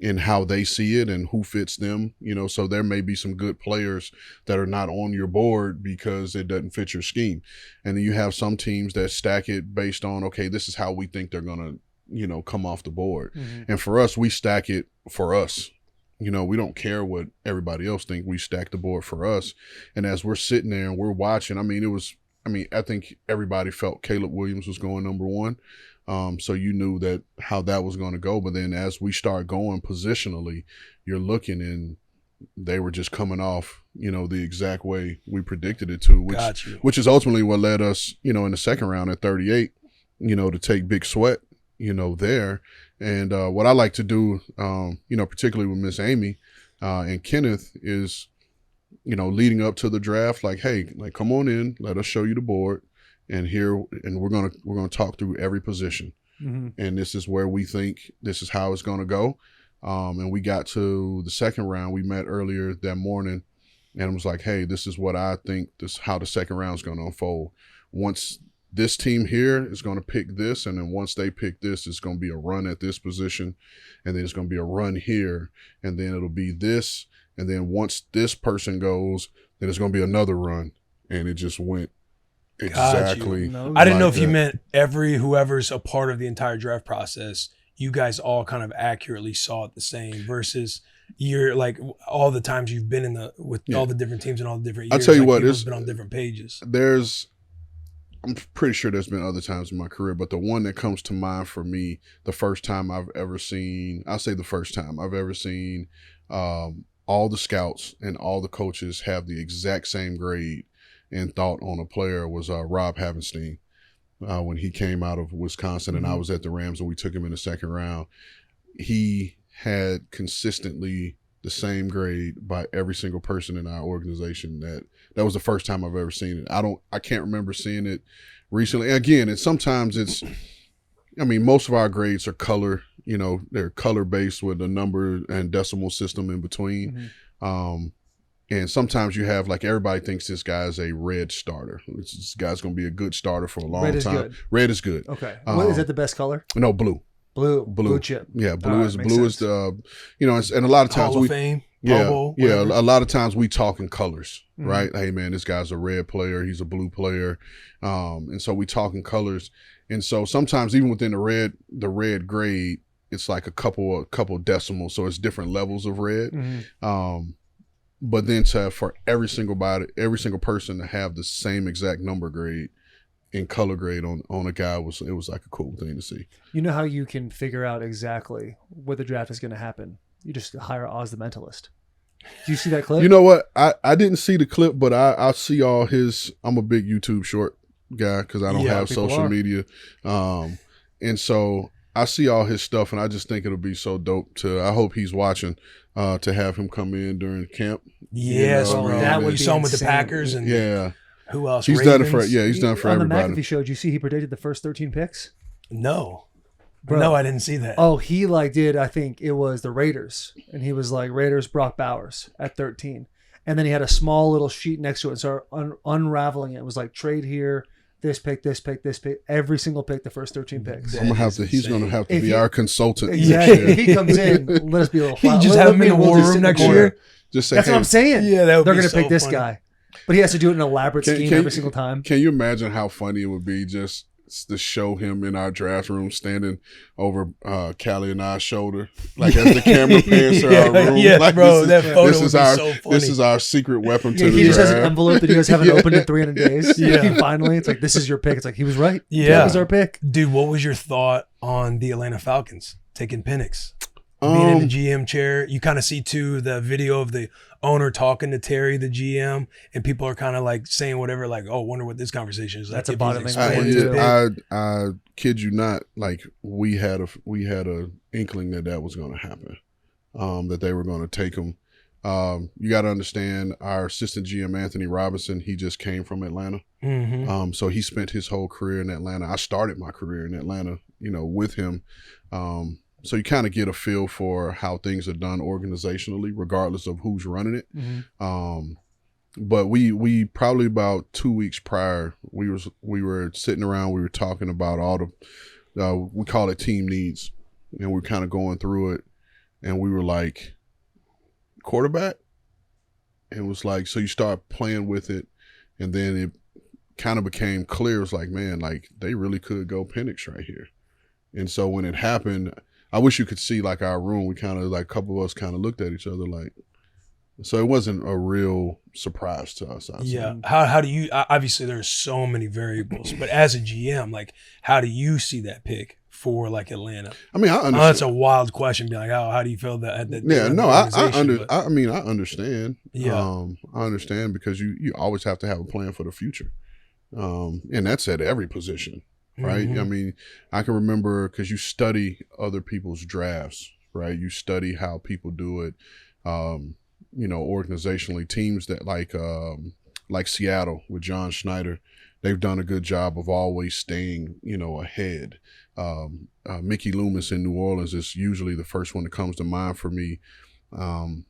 and how they see it and who fits them, so there may be some good players that are not on your board because it doesn't fit your scheme. And then you have some teams that stack it based on, okay, this is how we think they're going to, come off the board. Mm-hmm. And for us, we stack it for us. We don't care what everybody else think. We stack the board for us. And as we're sitting there and we're watching, I think everybody felt Caleb Williams was going number one. So you knew that how that was going to go. But then as we start going positionally, you're looking and they were just coming off, the exact way we predicted it to, which is ultimately what led us, in the second round at 38, to take Big Sweat, there. And what I like to do, particularly with Miss Amy and Kenneth is, leading up to the draft, like, hey, like, come on in, let us show you the board. And we're gonna talk through every position, and this is where we think this is how it's gonna go. And we got to the second round. We met earlier that morning, and it was like, hey, this is what I think how the second round is gonna unfold. Once this team here is gonna pick this, and then once they pick this, it's gonna be a run at this position, and then it's gonna be a run here, and then it'll be this, and then once this person goes, then it's gonna be another run, and it just went. Exactly. I didn't know if you meant whoever's a part of the entire draft process, you guys all kind of accurately saw it the same versus you're like all the times you've been with all the different teams and all the different years. I'll tell you what, it's been on different pages. I'm pretty sure there's been other times in my career, but the one that comes to mind for me, the first time I've ever seen all the scouts and all the coaches have the exact same grade and thought on a player was Rob Havenstein when he came out of Wisconsin, and I was at the Rams and we took him in the second round. He had consistently the same grade by every single person in our organization. That was the first time I've ever seen it. I can't remember seeing it recently. Again, and sometimes most of our grades are color, they're color based with a number and decimal system in between. And sometimes you have, like, everybody thinks this guy is a red starter. This guy's going to be a good starter for a long time. Good. Red is good. Okay. What is that the best color? No, blue. Blue chip. Yeah, blue is the, and a lot of times Hall of Fame. Yeah, Bobo, yeah. whatever. A lot of times we talk in colors, right? Hey, man, this guy's a red player. He's a blue player, and so we talk in colors. And so sometimes even within the red grade, it's like a couple decimals, so it's different levels of red. But then for every single person to have the same exact number grade and color grade on a guy it was like a cool thing to see. You know how you can figure out exactly where the draft is going to happen? You just hire Oz the Mentalist. Do you see that clip? You know what? I didn't see the clip, but I see all his. I'm a big YouTube short guy because I don't have social media, and so I see all his stuff, and I just think it'll be so dope. I hope he's watching. To have him come in during camp. Yes, bro. That would you be saw him with the insane. Packers and who else? He's Ravens? done it for he's done it for on everybody. the McAfee show, did you see he predicted the first 13 picks? No. Bro. No, I didn't see that. Oh, he did, I think it was the Raiders. And he was like, Raiders, Brock Bowers at 13. And then he had a small little sheet next to it and started unraveling it. It was like trade here, this pick, every single pick, the first 13 picks. He's gonna have to be our consultant. Exactly. If he comes in, let us be a little fly. You just have him in the war room next year. Just say, That's what I'm saying. Yeah, that would they're be gonna so pick this funny. guy. But he has to do it in an elaborate scheme every single time. Can you imagine how funny it would be just to show him in our draft room standing over Callie and I's shoulder, like as the camera pans through our room? Yeah, like, bro, that photo would be so funny. This is our secret weapon to the He just has an draft. envelope that you guys haven't opened in 300 days. Yeah. Finally, it's like, this is your pick. It's like, he was right. Yeah. That was our pick. Dude, what was your thought on the Atlanta Falcons taking Penix? Being in the GM chair, you kind of see too the video of the owner talking to Terry, the GM, and people are kind of like saying whatever, like, "Oh, wonder what this conversation is." That's like, a bottom if he's line. explaining the pick. I kid you not. Like we had a inkling that was going to happen, that they were going to take him. You got to understand, our assistant GM Anthony Robinson, he just came from Atlanta. So he spent his whole career in Atlanta. I started my career in Atlanta, with him. So you kind of get a feel for how things are done organizationally, regardless of who's running it. But we probably about 2 weeks prior, we were sitting around, we were talking about all the we call it team needs, and we're kind of going through it, and we were like, quarterback, and it was like, so you start playing with it, and then it kind of became clear. It was like, man, like they really could go Penix right here. And so when it happened, I wish you could see like our room. We kind of like a couple of us kind of looked at each other like So it wasn't a real surprise to us. I'd say. Yeah. How do you, obviously there's so many variables, but as a GM, like how do you see that pick for like Atlanta? I mean, I understand. That's a wild question. Be like, how do you feel that? Yeah, no, I But understand. Yeah. I understand because you always have to have a plan for the future. And that's at every position, right? Mhm. I mean, I can remember because you study other people's drafts, right? You study how people do it, organizationally. Teams that like Seattle with John Schneider, they've done a good job of always staying, ahead. Mickey Loomis in New Orleans is usually the first one that comes to mind for me,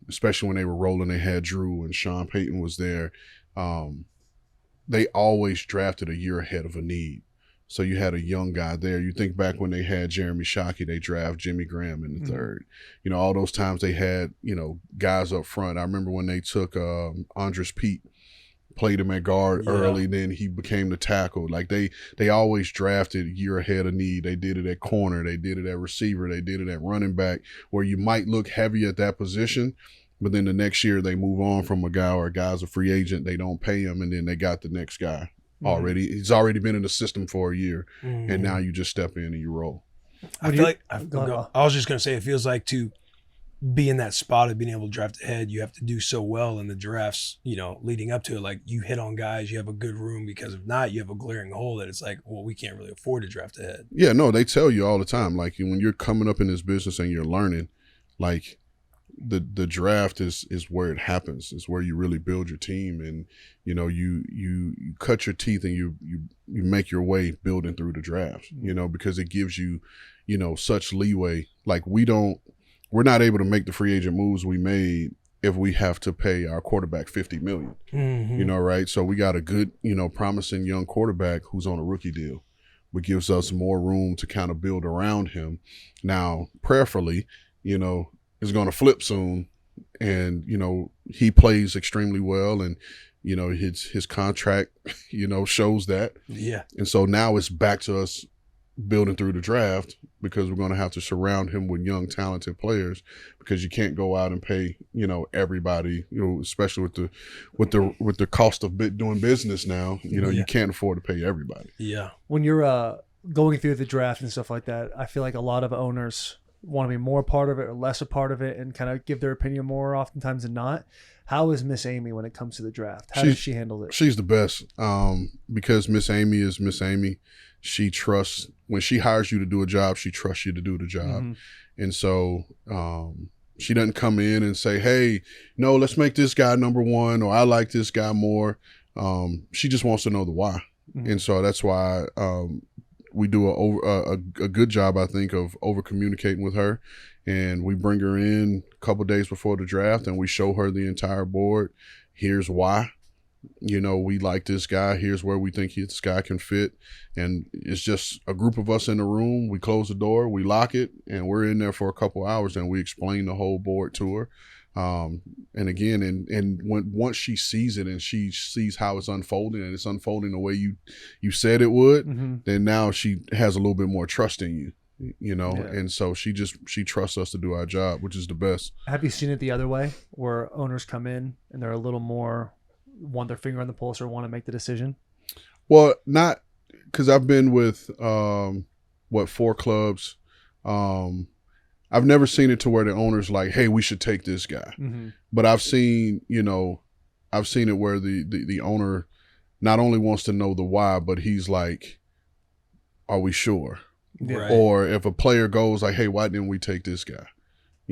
especially when they were rolling. They had Drew and Sean Payton was there. They always drafted a year ahead of a need. So you had a young guy there. You think back when they had Jeremy Shockey, they draft Jimmy Graham in the third. All those times they had, guys up front. I remember when they took Andres Pete, played him at guard early, then he became the tackle. Like they always drafted a year ahead of need. They did it at corner. They did it at receiver. They did it at running back, where you might look heavy at that position, but then the next year they move on from a guy, or a guy's a free agent. They don't pay him, and then they got the next guy already. He's already been in the system for a year, and now you just step in and you roll. I feel like I was just gonna say, it feels like to be in that spot of being able to draft ahead, you have to do so well in the drafts, leading up to it. Like you hit on guys, you have a good room, because if not, you have a glaring hole that it's like, well, we can't really afford to draft ahead. Yeah, no, they tell you all the time, like when you're coming up in this business and you're learning, like the draft is where it happens. It's where you really build your team, and you cut your teeth and you make your way building through the draft. Because it gives you such leeway. Like we're not able to make the free agent moves we made if we have to pay our quarterback $50 million. Right? So we got a good promising young quarterback who's on a rookie deal, which gives us more room to kind of build around him. Now, prayerfully, is going to flip soon, and he plays extremely well, and his contract shows that. Yeah. And so now it's back to us building through the draft, because we're going to have to surround him with young talented players, because you can't go out and pay everybody, especially with the cost of doing business now. You can't afford to pay everybody. Yeah. When you're going through the draft and stuff like that, I feel like a lot of owners want to be more a part of it or less a part of it, and kind of give their opinion more oftentimes than not. How is Miss Amy when it comes to the draft? How does she handle it? She's the best, because Miss Amy is Miss Amy. She trusts, when she hires you to do a job, she trusts you to do the job. And so she doesn't come in and say, hey, no, let's make this guy number one, or I like this guy more. She just wants to know the why. And so that's why we do a good job, I think, of over communicating with her, and we bring her in a couple days before the draft, and we show her the entire board. Here's why, we like this guy. Here's where we think this guy can fit, and it's just a group of us in the room. We close the door, we lock it, and we're in there for a couple hours, and we explain the whole board to her. And again, and once she sees it and she sees how it's unfolding, and it's unfolding the way you said it would, then now she has a little bit more trust in you, and so she trusts us to do our job, which is the best. Have you seen it the other way, where owners come in and they're a little more want their finger on the pulse or want to make the decision? Well, not because I've been with 4 clubs. I've never seen it to where the owner's like, hey, we should take this guy. But I've seen, it where the owner not only wants to know the why, but he's like, are we sure? Right. Or if a player goes like, hey, why didn't we take this guy?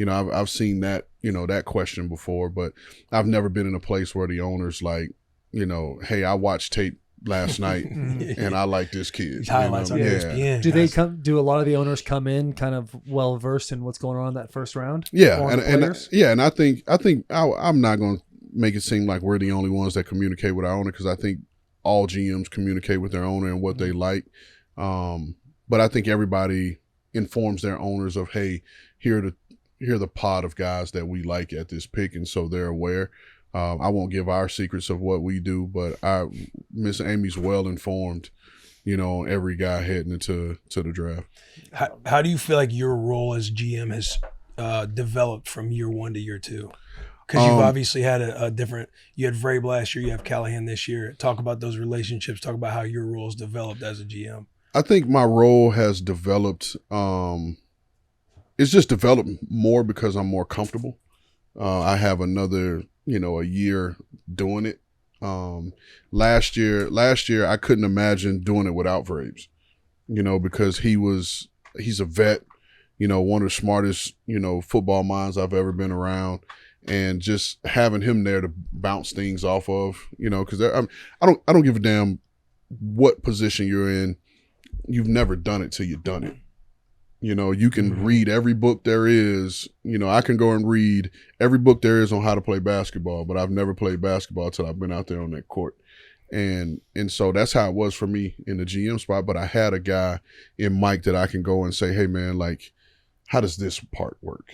I've seen that, that question before, but I've never been in a place where the owner's like, hey, I watched tape last night and I like this kid. Highlights on ESPN. Do a lot of the owners come in kind of well versed in what's going on in that first round? Yeah, and I think I'm not going to make it seem like we're the only ones that communicate with our owner, because I think all GMs communicate with their owner and what they like. But I think everybody informs their owners of, hey, here are the pod of guys that we like at this pick, and so they're aware. I won't give our secrets of what we do, but Miss Amy's well informed, every guy heading into the draft. How do you feel like your role as GM has developed from year 1 to year 2? Because you've obviously had a different. You had Vrabel last year. You have Callahan this year. Talk about those relationships. Talk about how your role's developed as a GM. I think my role has developed. It's just developed more because I'm more comfortable. I have another, a year doing it. Last year I couldn't imagine doing it without Vrabes, because he's a vet, one of the smartest, football minds I've ever been around, and just having him there to bounce things off of, because I don't give a damn what position you're in. You've never done it till you've done it. You can read every book there is. I can go and read every book there is on how to play basketball, but I've never played basketball till I've been out there on that court. And so that's how it was for me in the GM spot. But I had a guy in Mike that I can go and say, hey, man, like, how does this part work?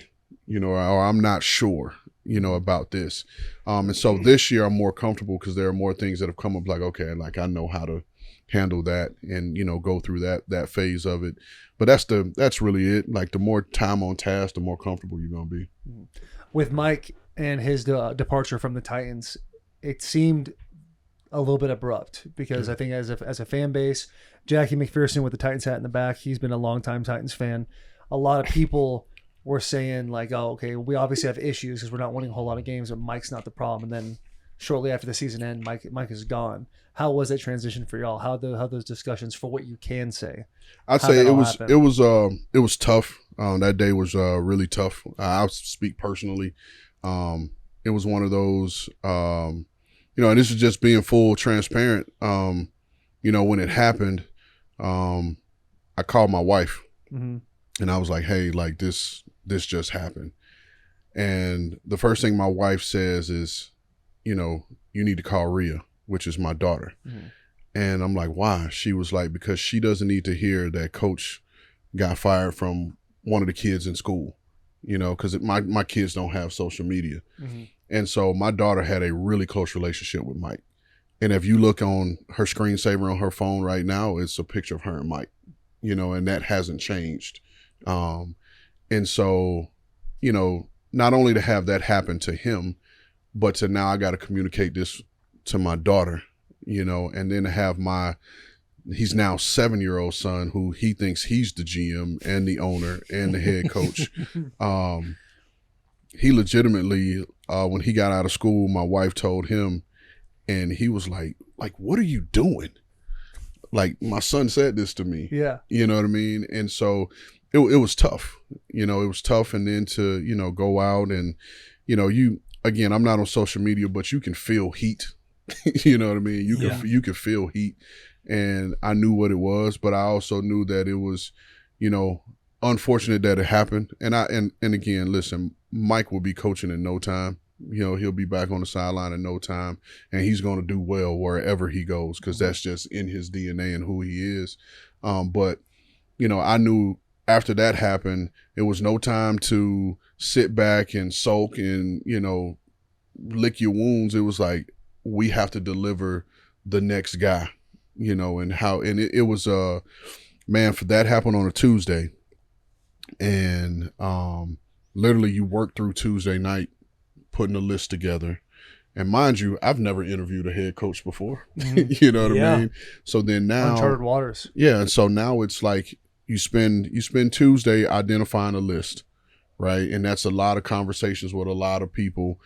Or I'm not sure, about this. And so this year I'm more comfortable because there are more things that have come up like, okay, like I know how to handle that and, go through that phase of it. But that's really it. Like the more time on task, the more comfortable you're going to be. With Mike and his departure from the Titans, it seemed a little bit abrupt because I think as a fan base, Jackie McPherson with the Titans hat in the back, he's been a longtime Titans fan. A lot of people were saying like, oh, okay, we obviously have issues because we're not winning a whole lot of games, but Mike's not the problem. And then shortly after the season end, Mike is gone. How was that transition for y'all? How those discussions, for what you can say? I'd say it was tough. That day was really tough. I'll speak personally. It was one of those, and this is just being full transparent. When it happened, I called my wife and I was like, hey, like this just happened. And the first thing my wife says is, you need to call Rhea, which is my daughter. And I'm like, why? She was like, because she doesn't need to hear that coach got fired from one of the kids in school, because my kids don't have social media. And so my daughter had a really close relationship with Mike. And if you look on her screensaver on her phone right now, it's a picture of her and Mike, and that hasn't changed. And so, not only to have that happen to him, but to now I got to communicate this to my daughter, and then to have he's now 7-year-old son who he thinks he's the GM and the owner and the head coach. He legitimately, when he got out of school, my wife told him, and he was like, what are you doing? Like, my son said this to me. Yeah. You know what I mean? And so it was tough. It was tough. And then to, go out and, again, I'm not on social media, but you can feel heat. You know what I mean? You can feel heat. And I knew what it was, but I also knew that it was, unfortunate that it happened. And again, listen, Mike will be coaching in no time. He'll be back on the sideline in no time, and he's going to do well wherever he goes because that's just in his DNA and who he is. But, I knew after that happened, it was no time to sit back and sulk and, lick your wounds. It was like, we have to deliver the next guy, and it was, man, for that happened on a Tuesday. And literally you work through Tuesday night, putting a list together. And mind you, I've never interviewed a head coach before. You know what I mean? So then now uncharted waters. Yeah. And so now it's like you spend Tuesday identifying a list, right? And that's a lot of conversations with a lot of people.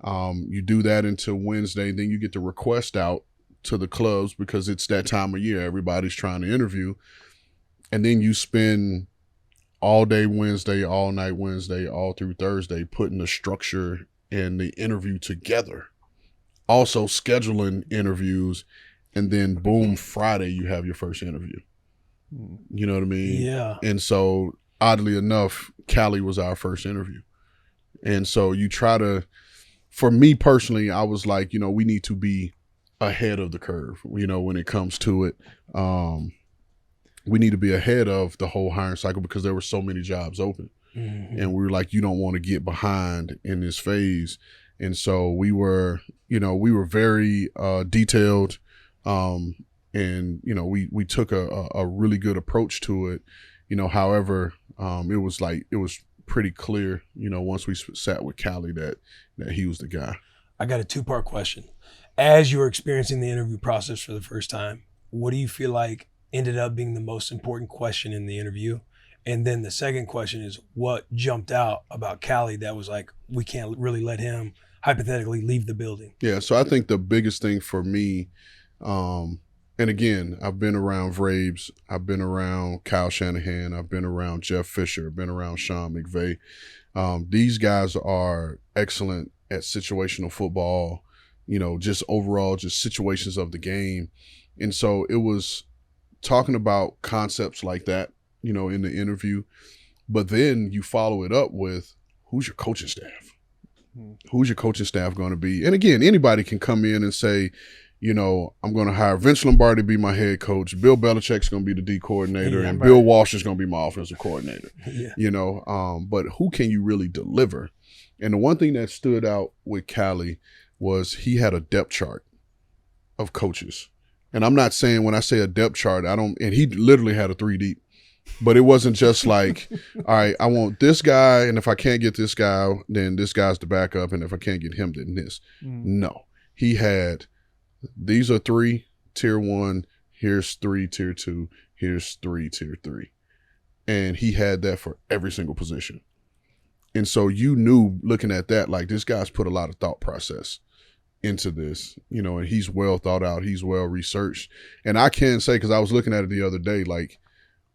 You do that until Wednesday, then you get the request out to the clubs because it's that time of year. Everybody's trying to interview. And then you spend all day Wednesday, all night Wednesday, all through Thursday, putting the structure and the interview together. Also scheduling interviews, and then boom, Friday you have your first interview. You know what I mean? Yeah. And so oddly enough, Cali was our first interview. And so you try to, for me personally, I was like, we need to be ahead of the curve, when it comes to it. We need to be ahead of the whole hiring cycle because there were so many jobs open. And we were like, you don't want to get behind in this phase. And so we were very detailed. And, we took a really good approach to it. However, it was pretty clear, once we sat with Callie that he was the guy. I got a 2-part question. As you were experiencing the interview process for the first time, what do you feel like ended up being the most important question in the interview? And then the second question is, what jumped out about Callie that was like, we can't really let him hypothetically leave the building? Yeah, so I think the biggest thing for me, and again, I've been around Vrabes, I've been around Kyle Shanahan, I've been around Jeff Fisher, I've been around Sean McVay. These guys are excellent at situational football, just overall, just situations of the game. And so it was talking about concepts like that, in the interview. But then you follow it up with, who's your coaching staff? Who's your coaching staff going to be? And again, anybody can come in and say, I'm going to hire Vince Lombardi to be my head coach. Bill Belichick's going to be the D coordinator, and Bill Walsh is going to be my offensive coordinator. But who can you really deliver? And the one thing that stood out with Callie was he had a depth chart of coaches. And I'm not saying when I say a depth chart, and he literally had a 3 deep. But it wasn't just like, all right, I want this guy, and if I can't get this guy, then this guy's the backup, and if I can't get him, then this. No. He had, these are 3, tier 1, here's 3, tier 2, here's 3, tier 3. And he had that for every single position. And so you knew, looking at that, like, this guy's put a lot of thought process into this, and he's well thought out, he's well researched. And I can say, because I was looking at it the other day, like,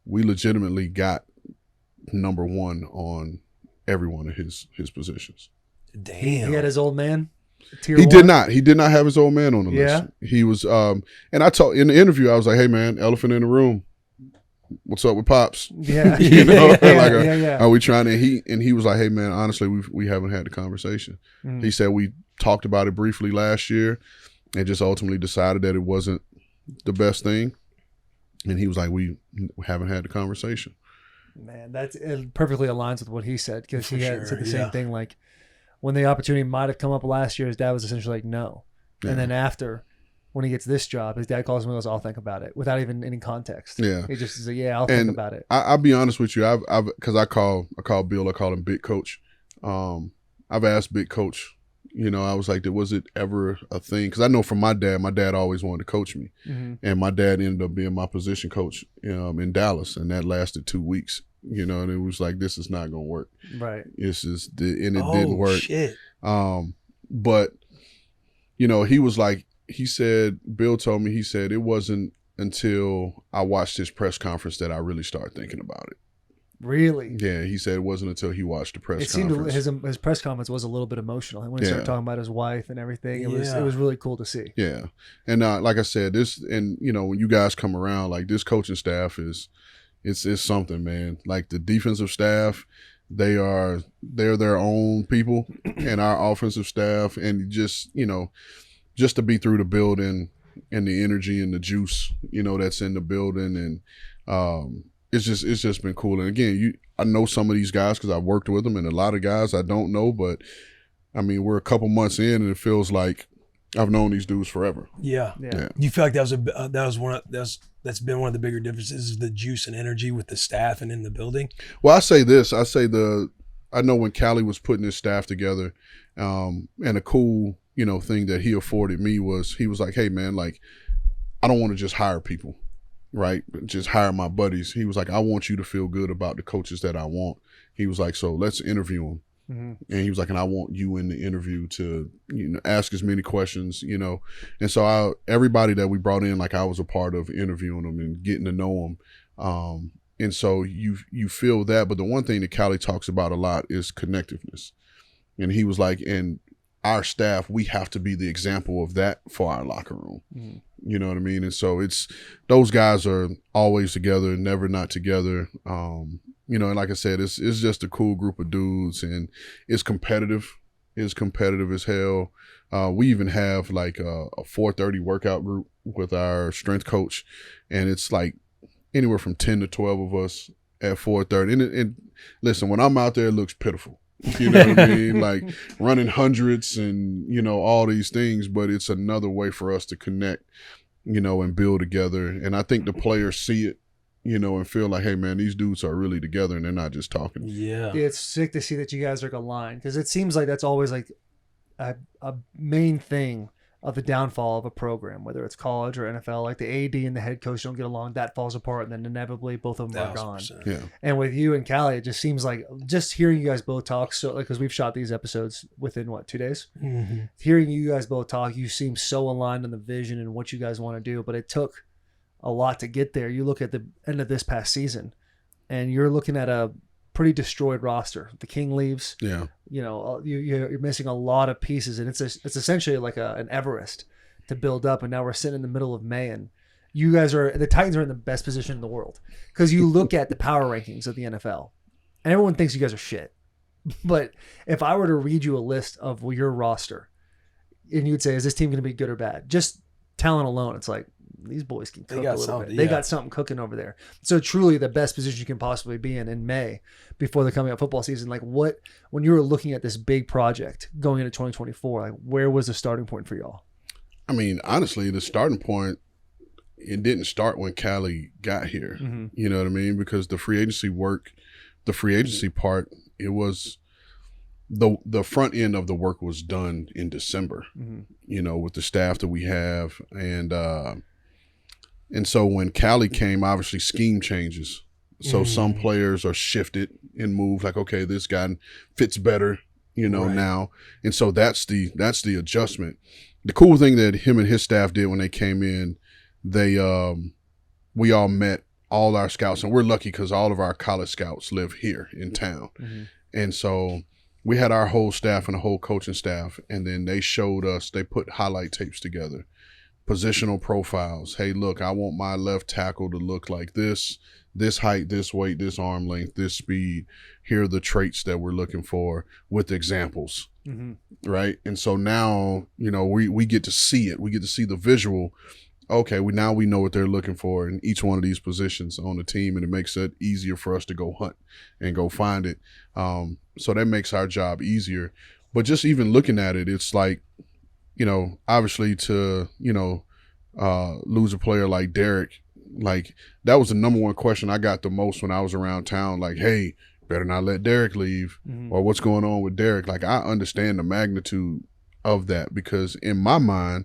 we legitimately got number 1 on every one of his positions. Damn. He had his old man. He did not have his old man on the list. He was, and I told in the interview, I was like, hey man, elephant in the room. What's up with Pops? Yeah. Are we trying to, he was like, hey man, honestly, we haven't had the conversation. He said we talked about it briefly last year and just ultimately decided that it wasn't the best thing. And he was like, we haven't had the conversation. Man, it perfectly aligns with what he said, because he had said the same yeah. thing. Like, when the opportunity might have come up last year, his dad was essentially like, no. Yeah. And then after, when he gets this job, his dad calls him and goes, I'll think about it, without even any context. Yeah. He just is like, yeah, I'll think about it. I'll be honest with you. Because I call Bill, I call him Big Coach. I've asked Big Coach, I was like, was it ever a thing? Because I know from my dad always wanted to coach me. And my dad ended up being my position coach in Dallas, and that lasted 2 weeks, and it was like, this is not going to work. Right. And it didn't work. Shit. But, he was like, he said, Bill told me, he said, it wasn't until I watched his press conference that I really started thinking about it. Really? Yeah, he said it wasn't until he watched the press conference. It seemed his press conference was a little bit emotional when he started talking about his wife and everything. It was really cool to see. Yeah, and like I said, this, and when you guys come around, like, this coaching staff it's something, man. Like, the defensive staff, they're their own people, and our offensive staff, and just to be through the building and the energy and the juice, that's in the building, and it's just been cool. And again, I know some of these guys because I've worked with them, and a lot of guys I don't know, but I mean, we're a couple months in, and it feels like I've known these dudes forever. Yeah. You feel like that's been one of the bigger differences, is the juice and energy with the staff and in the building? Well, I say this. I know when Callie was putting his staff together, and a cool, thing that he afforded me was, he was like, hey man, like, I don't want to just hire people, right? Just hire my buddies. He was like, I want you to feel good about the coaches that I want. He was like, so let's interview them. And he was like, and I want you in the interview to, ask as many questions, And so everybody that we brought in, like, I was a part of interviewing them and getting to know them. And so you feel that. But the one thing that Callie talks about a lot is connectiveness. And he was like, and our staff, we have to be the example of that for our locker room. You know what I mean? And so those guys are always together, never not together. And like I said, it's just a cool group of dudes, and it's competitive. It's competitive as hell. We even have like a 4:30 workout group with our strength coach, and it's like anywhere from 10 to 12 of us at 4:30. And listen, when I'm out there, it looks pitiful. You know what I mean? Like, running hundreds and, all these things, but it's another way for us to connect, and build together. And I think the players see it. and feel like, hey, man, these dudes are really together and they're not just talking. Yeah. It's sick to see that you guys are aligned because it seems like that's always like a main thing of the downfall of a program, whether it's college or NFL. Like the AD and the head coach don't get along, that falls apart, and then inevitably both of them are gone. 1000%. Yeah. And with you and Callie, it just seems like just hearing you guys both talk. So, like, because we've shot these episodes within 2 days. Mm-hmm. Hearing you guys both talk, you seem so aligned on the vision and what you guys want to do. But it took a lot to get there. You look at the end of this past season, and you're looking at a pretty destroyed roster. The King leaves. Yeah. You're missing a lot of pieces, and it's essentially like an Everest to build up. And now we're sitting in the middle of May, and the Titans are in the best position in the world because you look at the power rankings of the NFL, and everyone thinks you guys are shit. But if I were to read you a list of your roster, and you'd say, is this team going to be good or bad? Just talent alone, it's like, these boys can cook a little bit. They got something cooking over there. So truly the best position you can possibly be in May before the coming up football season. Like when you were looking at this big project going into 2024, like where was the starting point for y'all? I mean, honestly, the starting point, it didn't start when Callie got here. Mm-hmm. You know what I mean? Because the free agency part, it was the front end of the work was done in December, Mm-hmm. With the staff that we have. And so when Callie came, obviously scheme changes. So some players are shifted and moved like, okay, this guy fits better, now. And so that's the adjustment. The cool thing that him and his staff did when they came in, we all met all our scouts, and we're lucky because all of our college scouts live here in town. Mm-hmm. And so we had our whole staff and the whole coaching staff, and then they put highlight tapes together. Positional profiles. Hey, look, I want my left tackle to look like this height, this weight, this arm length, this speed. Here are the traits that we're looking for with examples, right? And so now, we get to see it. We get to see the visual. Okay, we know what they're looking for in each one of these positions on the team, and it makes it easier for us to go hunt and go find it. So that makes our job easier. But just even looking at it, it's like, obviously to, lose a player like Derek, like that was the number one question I got the most when I was around town. Like, hey, better not let Derek leave, or what's going on with Derek? Like, I understand the magnitude of that because in my mind,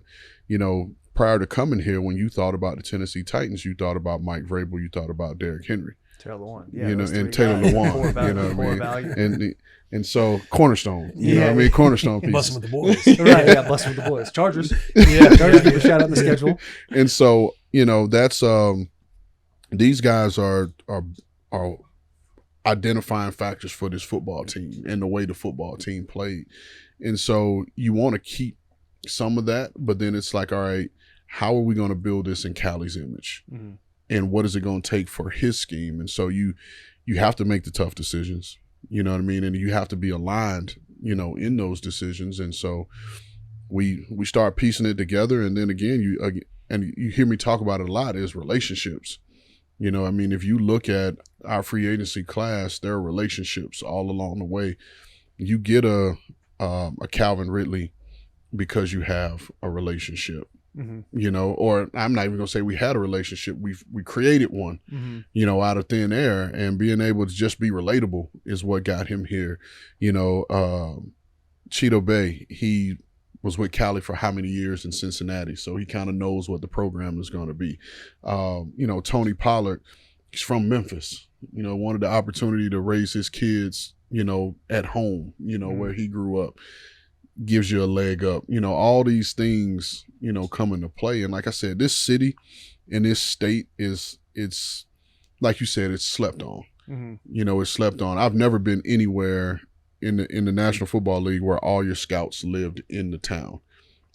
prior to coming here, when you thought about the Tennessee Titans, you thought about Mike Vrabel, you thought about Derrick Henry. Taylor Lewan. And Taylor Lewan, and so cornerstone, cornerstone piece. Bussin with the boys. Right, yeah, Bussin with the boys. Chargers. Chargers give a shout out in the schedule. And so, that's these guys are identifying factors for this football team and the way the football team played. And so you want to keep some of that, but then it's like, all right, how are we going to build this in Callie's image? Mm-hmm. And what is it going to take for his scheme? And so you have to make the tough decisions, you know what I mean? And you have to be aligned, in those decisions. And so we start piecing it together. And then again, you hear me talk about it a lot, is relationships. If you look at our free agency class, there are relationships all along the way. You get a Calvin Ridley because you have a relationship. Or I'm not even gonna say we had a relationship. We created one, out of thin air, and being able to just be relatable is what got him here. Cheeto Bay, he was with Callie for how many years in Cincinnati, so he kind of knows what the program is going to be. Tony Pollard, he's from Memphis. Wanted the opportunity to raise his kids, at home, where he grew up. Gives you a leg up, all these things, come into play. And like I said, this city and this state it's like you said, it's slept on. It's slept on. I've never been anywhere in the National Football League where all your scouts lived in the town.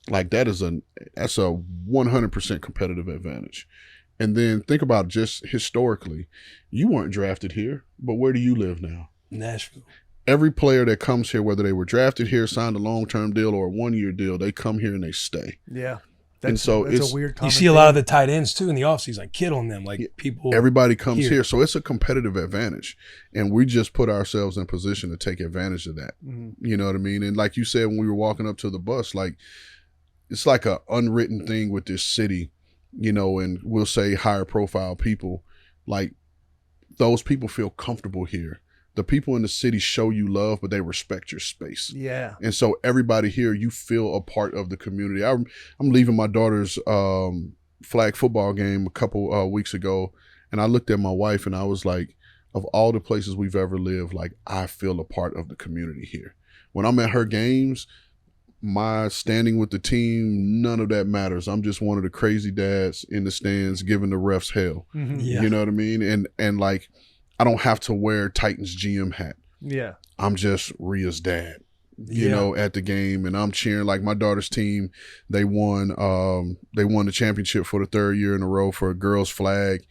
Like that's a 100% competitive advantage. And then think about just historically, you weren't drafted here, but where do you live now? Nashville. Every player that comes here, whether they were drafted here, signed a long-term deal or a one-year deal, they come here and they stay. Yeah. That's a weird you see a lot of the tight ends too in the offseason, like Kittle and them, everybody comes here. So it's a competitive advantage. And we just put ourselves in position to take advantage of that. You know what I mean? And like you said, when we were walking up to the bus, like it's like an unwritten thing with this city, and we'll say higher profile people, like those people feel comfortable here. The people in the city show you love, but they respect your space. Yeah. And so everybody here, you feel a part of the community. I'm leaving my daughter's flag football game a couple weeks ago, and I looked at my wife and I was like, of all the places we've ever lived, like I feel a part of the community here. When I'm at her games, my standing with the team, none of that matters. I'm just one of the crazy dads in the stands giving the refs hell. Mhm. Yeah. You know what I mean? And like, I don't have to wear Titans GM hat. Yeah. I'm just Rhea's dad, you Yeah. know, at the game, and I'm cheering. Like my daughter's team, they won the championship for the 3rd year in a row for a girls flag,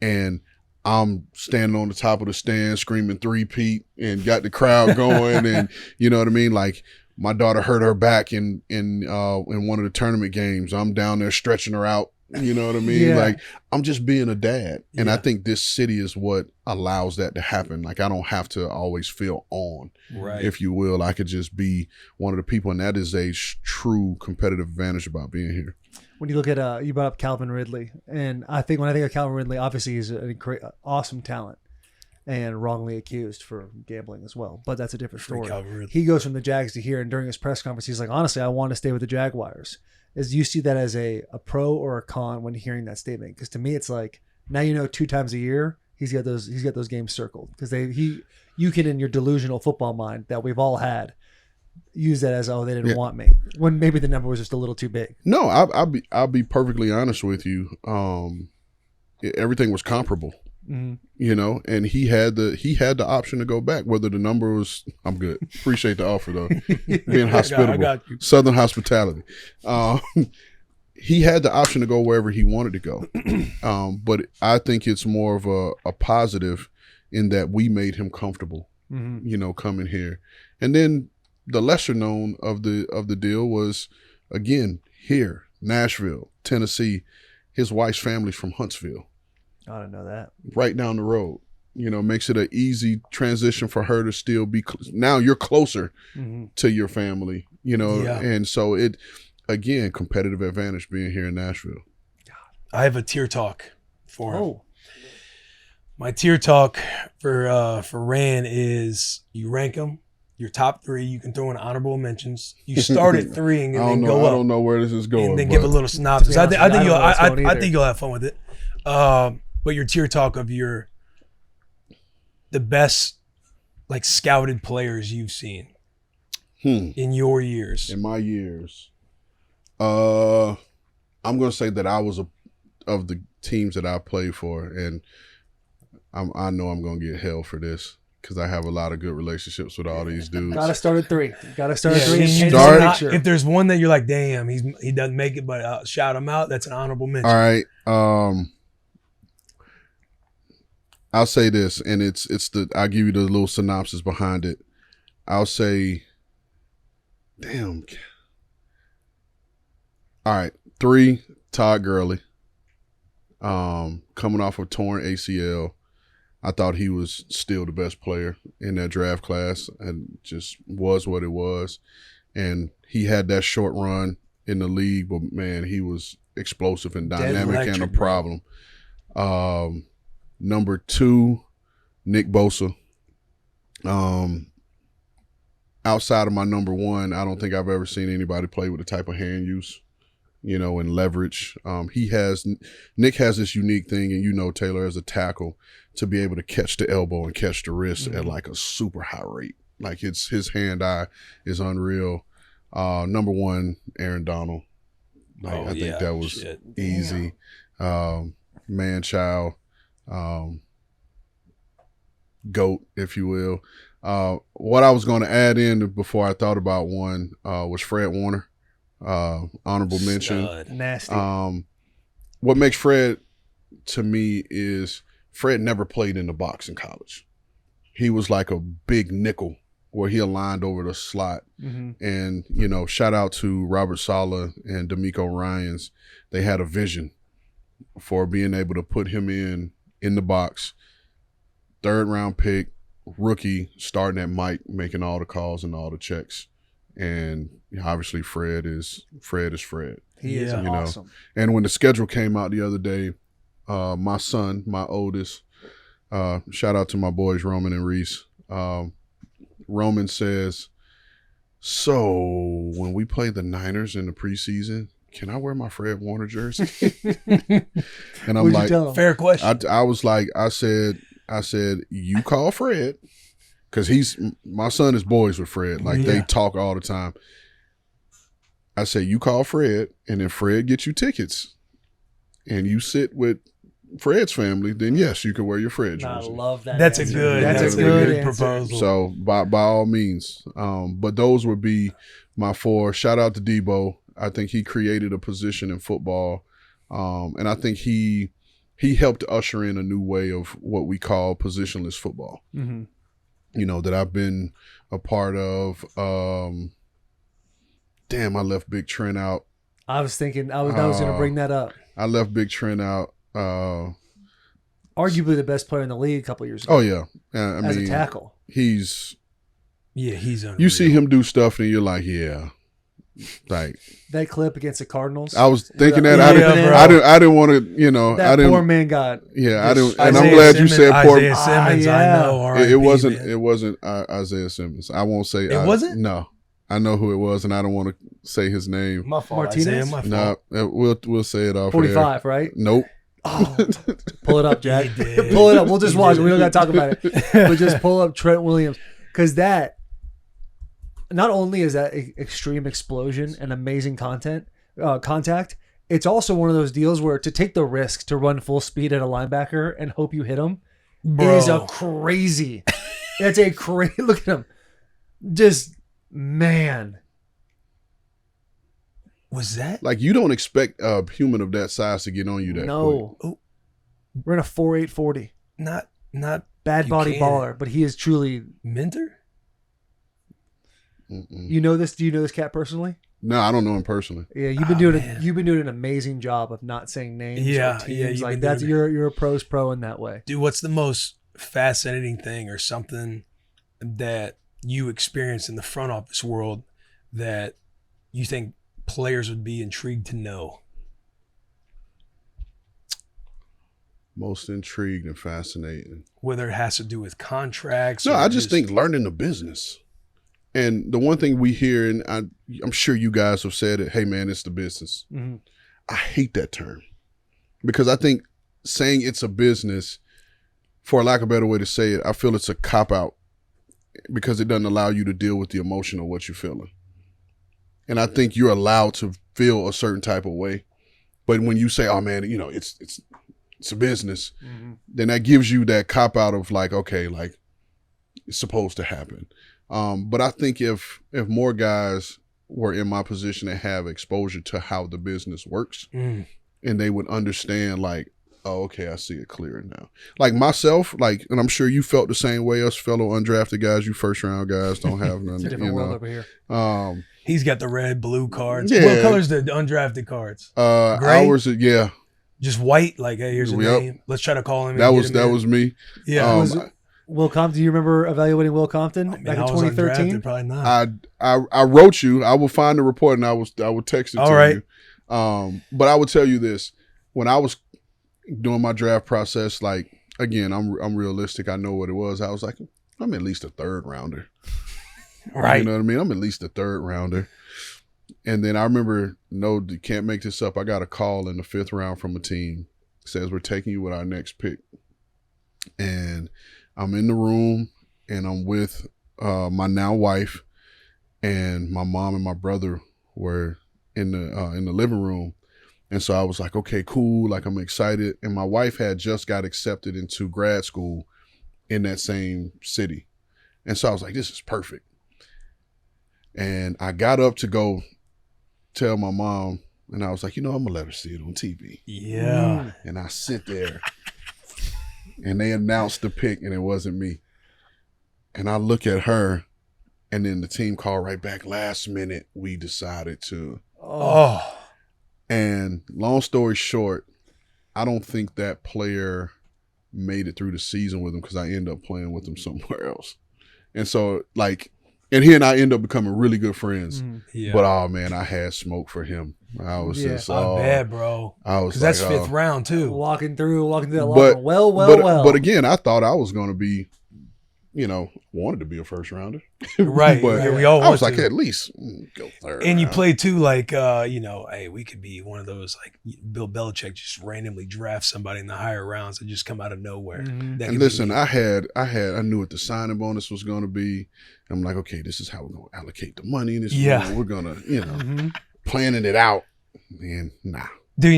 and I'm standing on the top of the stand screaming 3-peat and got the crowd going, and you know what I mean. Like my daughter hurt her back in one of the tournament games. I'm down there stretching her out. You know what I mean? Yeah. Like I'm just being a dad. And I Yeah. think this city is what allows that to happen. Like I don't have to always feel on, Right. if you will. I could just be one of the people, and that is a true competitive advantage about being here. When you look at, you brought up Calvin Ridley, and I think when I think of Calvin Ridley, obviously he's an awesome talent and wrongly accused for gambling as well. But that's a different Free story. Calvin Ridley. He goes from the Jags to here, and during his press conference, he's like, honestly, I want to stay with the Jaguars. Is you see that as a pro or a con when hearing that statement? Because to me, it's like, now you know 2 times a year he's got those games circled, because you can, in your delusional football mind that we've all had, use that as, oh, they didn't want me, when maybe the number was just a little too big. No, I'll be perfectly honest with you. Everything was comparable. Mm-hmm. You know, and he had the option to go back. Whether the number was, I'm good. Appreciate the offer though. Being hospitable, I got you. Southern hospitality. He had the option to go wherever he wanted to go, but I think it's more of a positive in that we made him comfortable. Mm-hmm. You know, coming here, and then the lesser known of the deal was, again, here, Nashville, Tennessee. His wife's family's from Huntsville, I didn't know that. right down the road. You know, makes it an easy transition for her to still be now you're closer Mm-hmm. to your family, you know. Yeah. And so it, again, competitive advantage being here in Nashville. I have a tier talk for him. Oh, My tier talk for Ran is, you rank them, your top 3. You can throw in honorable mentions. You start at 3 and I then don't know. go I up. don't know where this is going. And then but give a little synopsis. I honest think with you, I don't know where it's going I either. think you'll have fun with it. But your tier talk of the best like scouted players you've seen in your years. in my years, I'm gonna say that I was of the teams that I played for, and I know I'm gonna get hell for this because I have a lot of good relationships with all these dudes. gotta start at 3. Gotta start at Yeah, 3. you and just Start- make not- sure. If there's one that you're like, damn, he doesn't make it, but shout him out. That's an honorable mention. All right. I'll say this, and I'll give you the little synopsis behind it. I'll say, damn. All right. 3, Todd Gurley. Coming off a torn ACL. I thought he was still the best player in that draft class, and just was what it was. And he had that short run in the league, but man, he was explosive and Dead dynamic and a electric, bro. problem. Number 2, Nick Bosa. Outside of my number 1, I don't think I've ever seen anybody play with the type of hand use, you know, and leverage. Nick has this unique thing, and you know, Taylor, as a tackle, to be able to catch the elbow and catch the wrist at like a super high rate. Like his hand-eye is unreal. Number 1, Aaron Donald. Like, I think that was shit. easy. Man-child. GOAT, if you will. What I was going to add in before I thought about one was Fred Warner. Honorable mention. Stud. Nasty. What makes Fred, to me, is Fred never played in the box in college. He was like a big nickel where he aligned over the slot. Mm-hmm. And, you know, shout out to Robert Saleh and D'Amico Ryans. They had a vision for being able to put him in the box. 3rd round pick, rookie, starting at Mike, making all the calls and all the checks. And obviously Fred is Fred. He is Yeah. You know. awesome. And when the schedule came out the other day, my son, my oldest. Shout out to my boys Roman and Reese. Roman says, "So when we play the Niners in the preseason, can I wear my Fred Warner jersey?" And I'm What'd you like, tell him? Fair question. I was like, I said, you call Fred, because my son is boys with Fred. Like they talk all the time. I said, you call Fred, and then Fred gets you tickets, and you sit with Fred's family. Then yes, you can wear your Fred I jersey. love that. That's answer. a good. That's a good answer. proposal. So by all means, but those would be my 4. Shout out to Debo. I think he created a position in football, and I think he helped usher in a new way of what we call positionless football. Mm-hmm. You know, that I've been a part of. Damn, I left Big Trent out. I was thinking I was going to bring that up. I left Big Trent out. Arguably the best player in the league a couple years ago. Oh yeah, I as mean, a tackle. he's. He's unreal. You see him do stuff, and you're like, yeah, like That clip against the Cardinals. I was thinking that. Yeah, I didn't want to, you know, that I didn't. poor man got. Yeah, I just- didn't, and I'm Isaiah glad you Simmons- said poor. Isaiah Simmons. I yeah. know. It R.I.P., wasn't. man. It wasn't Isaiah Simmons. I won't say It wasn't? No, I know who it was, and I don't want to say his name. My fault. Martinez? Isaiah, my fault. No, we'll say it off. 45, right? Nope. Oh, pull it up, Jack. He did. Pull it up. We'll just He watch did. it. We don't got to talk about it. But just pull up Trent Williams. Because that, not only is that extreme explosion and amazing contact, it's also one of those deals where to take the risk to run full speed at a linebacker and hope you hit him is a crazy. That's a crazy. Look at him. Just, man. Was that? Like you don't expect a human of that size to get on you that quick. No. Oh. We're in a 4.840. Not Bad You body can't. baller, but he is truly. Minter? Mm-mm. You know this? Do you know this cat personally? No, I don't know him personally. Yeah, you've been Oh, doing man. you've been doing an amazing job of not saying names. Yeah, or teams. yeah, you've Like been that's doing you're a pro's pro in that way. Dude, what's the most fascinating thing or something that you experience in the front office world that you think players would be intrigued to know? Most intrigued and fascinating. Whether it has to do with contracts. No, or I just think learning the business. And the one thing we hear, and I'm sure you guys have said it, hey man, it's the business. Mm-hmm. I hate that term because I think saying it's a business, for lack of a better way to say it, I feel it's a cop-out because it doesn't allow you to deal with the emotion of what you're feeling. And I think you're allowed to feel a certain type of way. But when you say, oh man, you know, it's a business, then that gives you that cop-out of like, okay, like it's supposed to happen. But I think if more guys were in my position and have exposure to how the business works, and they would understand like, oh, okay, I see it clearer now. Like myself, like, and I'm sure you felt the same way. Us fellow undrafted guys, you first round guys don't have none. It's a different world over here. he's got the red, blue cards. Yeah. What color's the undrafted cards? Gray? Ours, yeah, Just white. Like, hey, here's a Yep. name. Let's try to call him. that and was get him in. was me. Yeah. Will Compton, do you remember evaluating Will Compton I mean, back I in was 2013? undrafted, probably not. I wrote you. I will find the report and I would text it All to right. you. But I would tell you this: when I was doing my draft process, like again, I'm realistic. I know what it was. I was like, I'm at least a third rounder. Right. You know what I mean? I'm at least a third rounder. And then I remember, no, you can't make this up. I got a call in the 5th round from a team. It says, we're taking you with our next pick. And I'm in the room and I'm with my now wife, and my mom and my brother were in the living room. And so I was like, okay, cool. Like, I'm excited. And my wife had just got accepted into grad school in that same city. And so I was like, this is perfect. And I got up to go tell my mom, and I was like, you know, I'm gonna let her see it on TV. Yeah. And I sit there, and they announced the pick, and it wasn't me. And I look at her, and then the team called right back. Last minute, we decided to. Oh. And long story short, I don't think that player made it through the season with him because I ended up playing with him somewhere else. And so, like, and he and I end up becoming really good friends. Yeah. But, oh, man, I had smoke for him. I was Yeah. just Not bad, bro. I was Because that's like, fifth round too. Walking through that locker room. Well. But again, I thought I was going to be, wanted to be a first rounder. Right. But Yeah, we all I was want like, to. at least go third. And you round. play too, like, hey, we could be one of those, like Bill Belichick just randomly draft somebody in the higher rounds and just come out of nowhere. Mhm. That And could listen, be- I knew what the signing bonus was going to be. I'm like, okay, this is how we're going to allocate the money. This is Yeah. we're going to, Mhm. planning it out. And nah, Dude,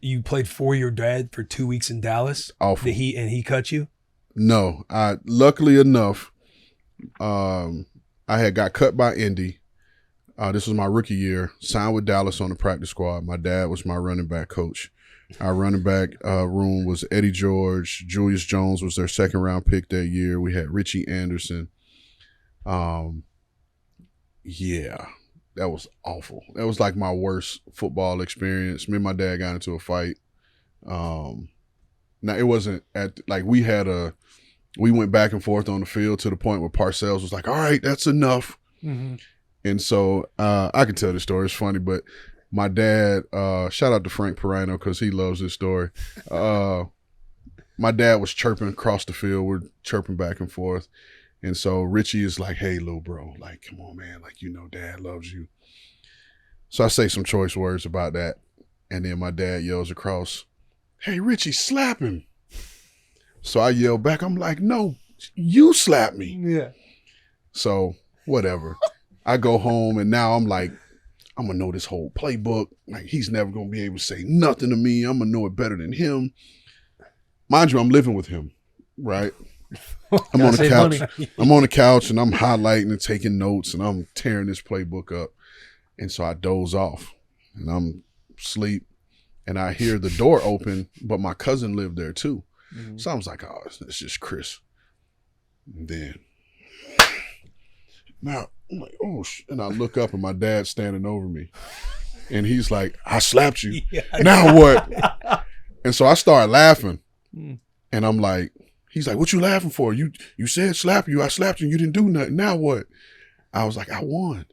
you played for your dad for 2 weeks in Dallas. awful. He cut you? No, luckily enough, I had got cut by Indy. This was my rookie year. Signed with Dallas on the practice squad. My dad was my running back coach. Our running back room was Eddie George. Julius Jones was their second round pick that year. We had Richie Anderson. Yeah, that was awful. That was like my worst football experience. Me and my dad got into a fight. Now it wasn't we went back and forth on the field to the point where Parcells was like, all right, that's enough. Mhm. And so I can tell this story. It's funny, but my dad, shout out to Frank Perino because he loves this story. My dad was chirping across the field. We're chirping back and forth. And so Richie is like, hey, little bro, like, come on, man. Like, dad loves you. So I say some choice words about that. And then my dad yells across, hey, Richie, slap him. So I yell back, I'm like, no, you slap me. Yeah. So whatever. I go home and now I'm like, I'm going to know this whole playbook. Like, he's never going to be able to say nothing to me. I'm going to know it better than him. Mind you, I'm living with him, right? I'm on the save couch. money. I'm on the couch and I'm highlighting and taking notes and I'm tearing this playbook up. And so I doze off and I'm asleep and I hear the door open, but my cousin lived there too. Mhm. So I was like, oh, it's just Chris. And then now I'm like, oh, and I look up and my dad's standing over me. And he's like, I slapped you. Yeah. Now what? And so I started laughing. Mm. And I'm like, he's like, what you laughing for? You said slap you. I slapped you. You didn't do nothing. Now what? I was like, I won.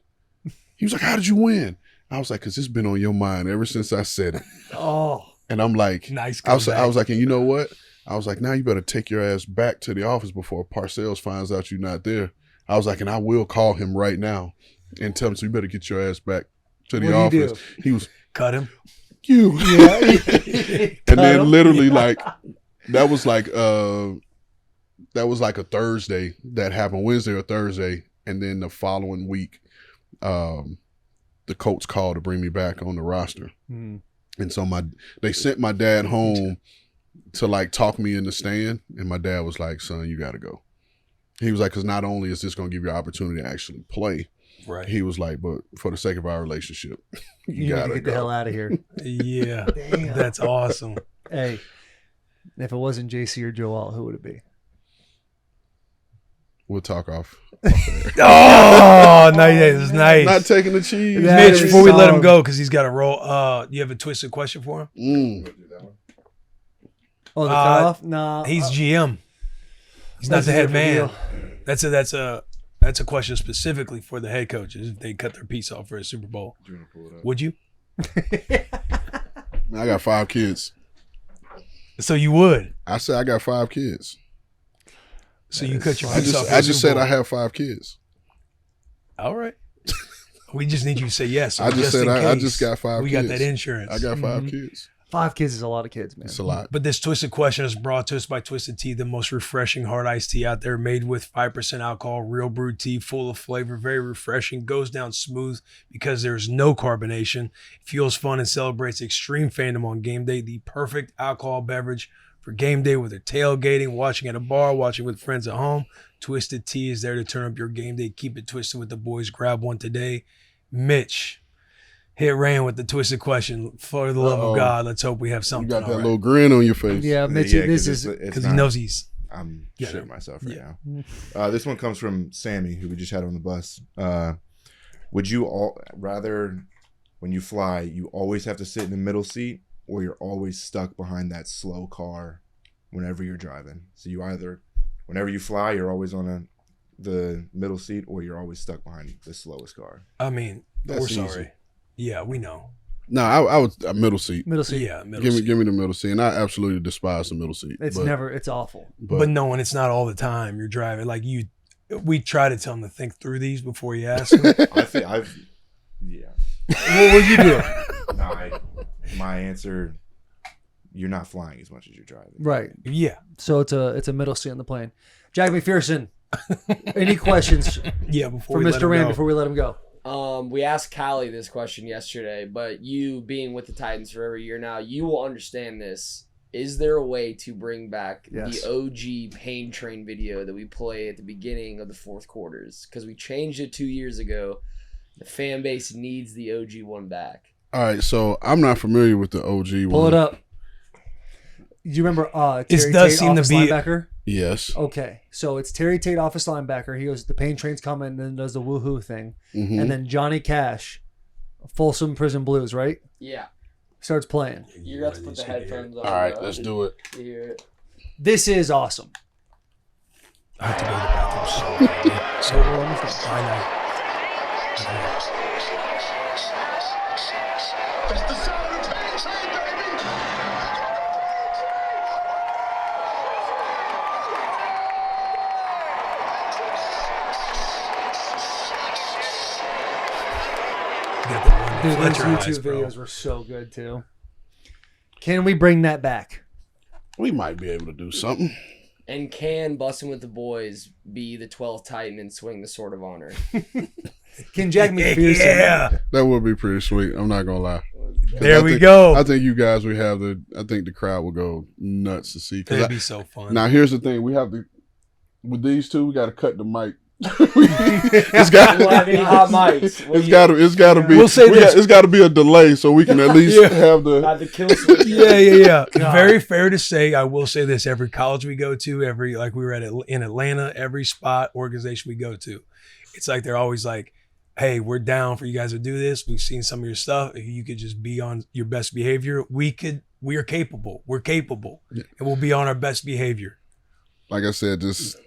He was like, how did you win? I was like, because it's been on your mind ever since I said it. Oh. And I'm like, Nice. I was comeback. like, and you know what? I was like, now you better take your ass back to the office before Parcells finds out you're not there. I was like, and I will call him right now and tell him, so you better get your ass back to the What'd you office. He was, Cut him. you. Yeah. And then literally like, that was like a Thursday that happened, Wednesday or Thursday. And then the following week, the Colts called to bring me back on the roster. Mhm. And so they sent my dad home to like talk me in the stand. And my dad was like, son, you got to go. He was like, because not only is this going to give you an opportunity to actually play, Right. he was like, but for the sake of our relationship, You you need got to to get the hell go. out of here. Yeah. Damn. That's awesome. Hey, if it wasn't JC or Joel, who would it be? We'll talk off. Oh, nice. That's nice. Not taking the cheese. That Mitch, is before we let him solid. go, because he's got to roll, you have a twisted question for him? Oh, the Uh, cutoff? No. He's GM. He's not That's the a head different man. That's a question specifically for the head coaches if they cut their piece off for a Super Bowl. Would you? I got 5 kids. So you would. I said I got 5 kids. So you cut your I piece off. just for a I just Super said Bowl. I have 5 kids. All right. We just need you to say yes. So I just said in I case, just got 5 We kids. got that insurance. I got 5 Mhm. kids. 5 kids is a lot of kids, man. It's a lot. But this twisted question is brought to us by Twisted Tea, the most refreshing hard iced tea out there, made with 5% alcohol, real brewed tea, full of flavor, very refreshing, goes down smooth because there's no carbonation, fuels fun and celebrates extreme fandom on game day. The perfect alcohol beverage for game day, whether tailgating, watching at a bar, watching with friends at home. Twisted Tea is there to turn up your game day. Keep it twisted with the boys. Grab one today. Mitch, hit Ran with the twisted question. For the love Uh-oh. of God, let's hope we have You something. got that all right. little grin on your face. Yeah, Mitchie, Yeah, this 'cause is Because he knows he's I'm Yeah. shitting myself right Yeah. now. This one comes from Sammy, who we just had on the bus. Would you all rather, when you fly, you always have to sit in the middle seat, or you're always stuck behind that slow car whenever you're driving? So you either, whenever you fly, you're always on the middle seat, or you're always stuck behind the slowest car. I mean, That's we're easy. sorry. Yeah, we know. No, I would a middle seat. Middle seat. Yeah, middle Give seat. me the middle seat, and I absolutely despise the middle seat. It's awful. But knowing it's not all the time you're driving, like we try to tell them to think through these before you ask them. Yeah. What will you do? No, my answer, you're not flying as much as you're driving. Right. Yeah. So it's a middle seat on the plane. Jack McPherson, any questions Yeah, for before we let Mr. them Rand go. before we let him go? We asked Callie this question yesterday, but you being with the Titans for over a year now, you will understand this. Is there a way to bring back Yes. the OG Pain Train video that we play at the beginning of the fourth quarters? Because we changed it 2 years ago. The fan base needs the OG one back. All right, so I'm not familiar with the OG one. Pull it up. Do you remember Terry does Tate, seem to office be- linebacker? Yes. Okay, so it's Terry Tate, office linebacker. He goes, the pain train's coming, and then does the woohoo thing. Mhm. And then Johnny Cash, Folsom Prison Blues, right? Yeah. Starts playing. You got to put the headphones on. All right, though. let's do it. You hear it. This is awesome. I have to go to the bathroom so bad. So I know. It's the sound of the Pain Train, baby. Get the one Dude, those Fletcher eyes, YouTube bro. videos were so good too. Can we bring that back? We might be able to do something. And can Bussin' with the Boys be the 12th Titan and swing the Sword of Honor? Can Jack McPherson? Yeah. That would be pretty sweet. I'm not gonna lie. 'Cause There I we think- go. I think you guys would have I think the crowd will go nuts to see. 'Cause That'd be so fun. now here's the thing: we have to with these two. We got to cut the mic. It's got. Well, I mean, hot mics. Well, It's got to. It's got to be. We'll say this. It's got to be a delay so we can at least Yeah. have the. Have the kill switch. Yeah. Very fair to say. I will say this: every college we go to, every like we were in Atlanta, every spot organization we go to, it's like they're always like, "Hey, we're down for you guys to do this. We've seen some of your stuff. If you could just be on your best behavior, we are capable. We're capable, and we'll be on our best behavior." Like I said, just.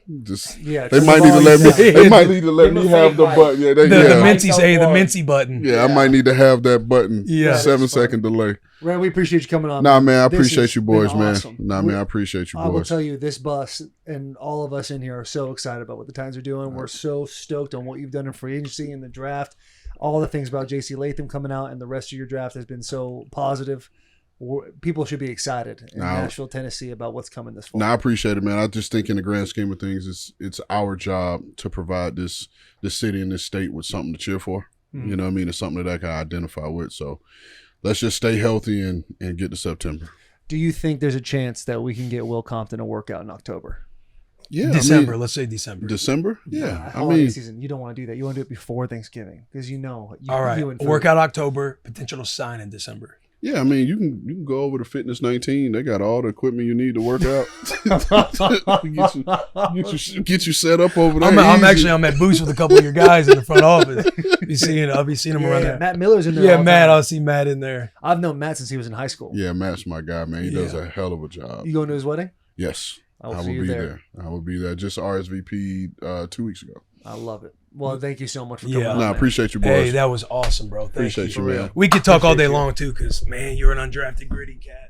Yeah, They turn might the need to let me. volume down. They might need to let Give me him a have fake the mic. button. Yeah, The yeah. mincy Mic say the don't mincy button. Yeah, I might need to have that button. Yeah. 7-second delay. Rand, we appreciate you coming on. Nah, man, I This appreciate has you boys, been man. awesome. Nah, man, I appreciate you I will boys. tell you, this bus and all of us in here are so excited about what the Titans are doing. We're so stoked on what you've done in free agency and the draft. All the things about J.C. Latham coming out and the rest of your draft has been so positive. People should be excited in Now- Nashville, Tennessee about what's coming this fall. No, I appreciate it, man. I just think in the grand scheme of things, it's our job to provide this city and this state with something to cheer for. Mhm. You know what I mean? It's something that I can identify with. So let's just stay healthy and get to September. Do you think there's a chance that we can get Will Compton a workout in October? Yeah, December. Let's say December. December? Yeah. I Holiday mean, season. You don't want to do that. You want to do it before Thanksgiving because you know. All right. You and food. Workout October. Potential sign in December. yeah, I mean, you can go over to Fitness 19. They got all the equipment you need to work out. get you set up over there. I'm easy. at Boost with a couple of your guys in the front office. I'll be seeing them around Yeah, there. Matt Miller's in there. Yeah, all the Matt. time. I'll see Matt in there. I've known Matt since he was in high school. Yeah, Matt's my guy, man. He does Yeah. a hell of a job. You going to his wedding? Yes. I will I see will you be there. there. I will be there. Just RSVP 2 weeks ago. I love it. Well, thank you so much for coming Yeah. on. No, I man. appreciate you, boys. Hey, that was awesome, bro. Thank Appreciate you, you. man. We could talk all day Appreciate you. long too, because man, you're an undrafted gritty cat.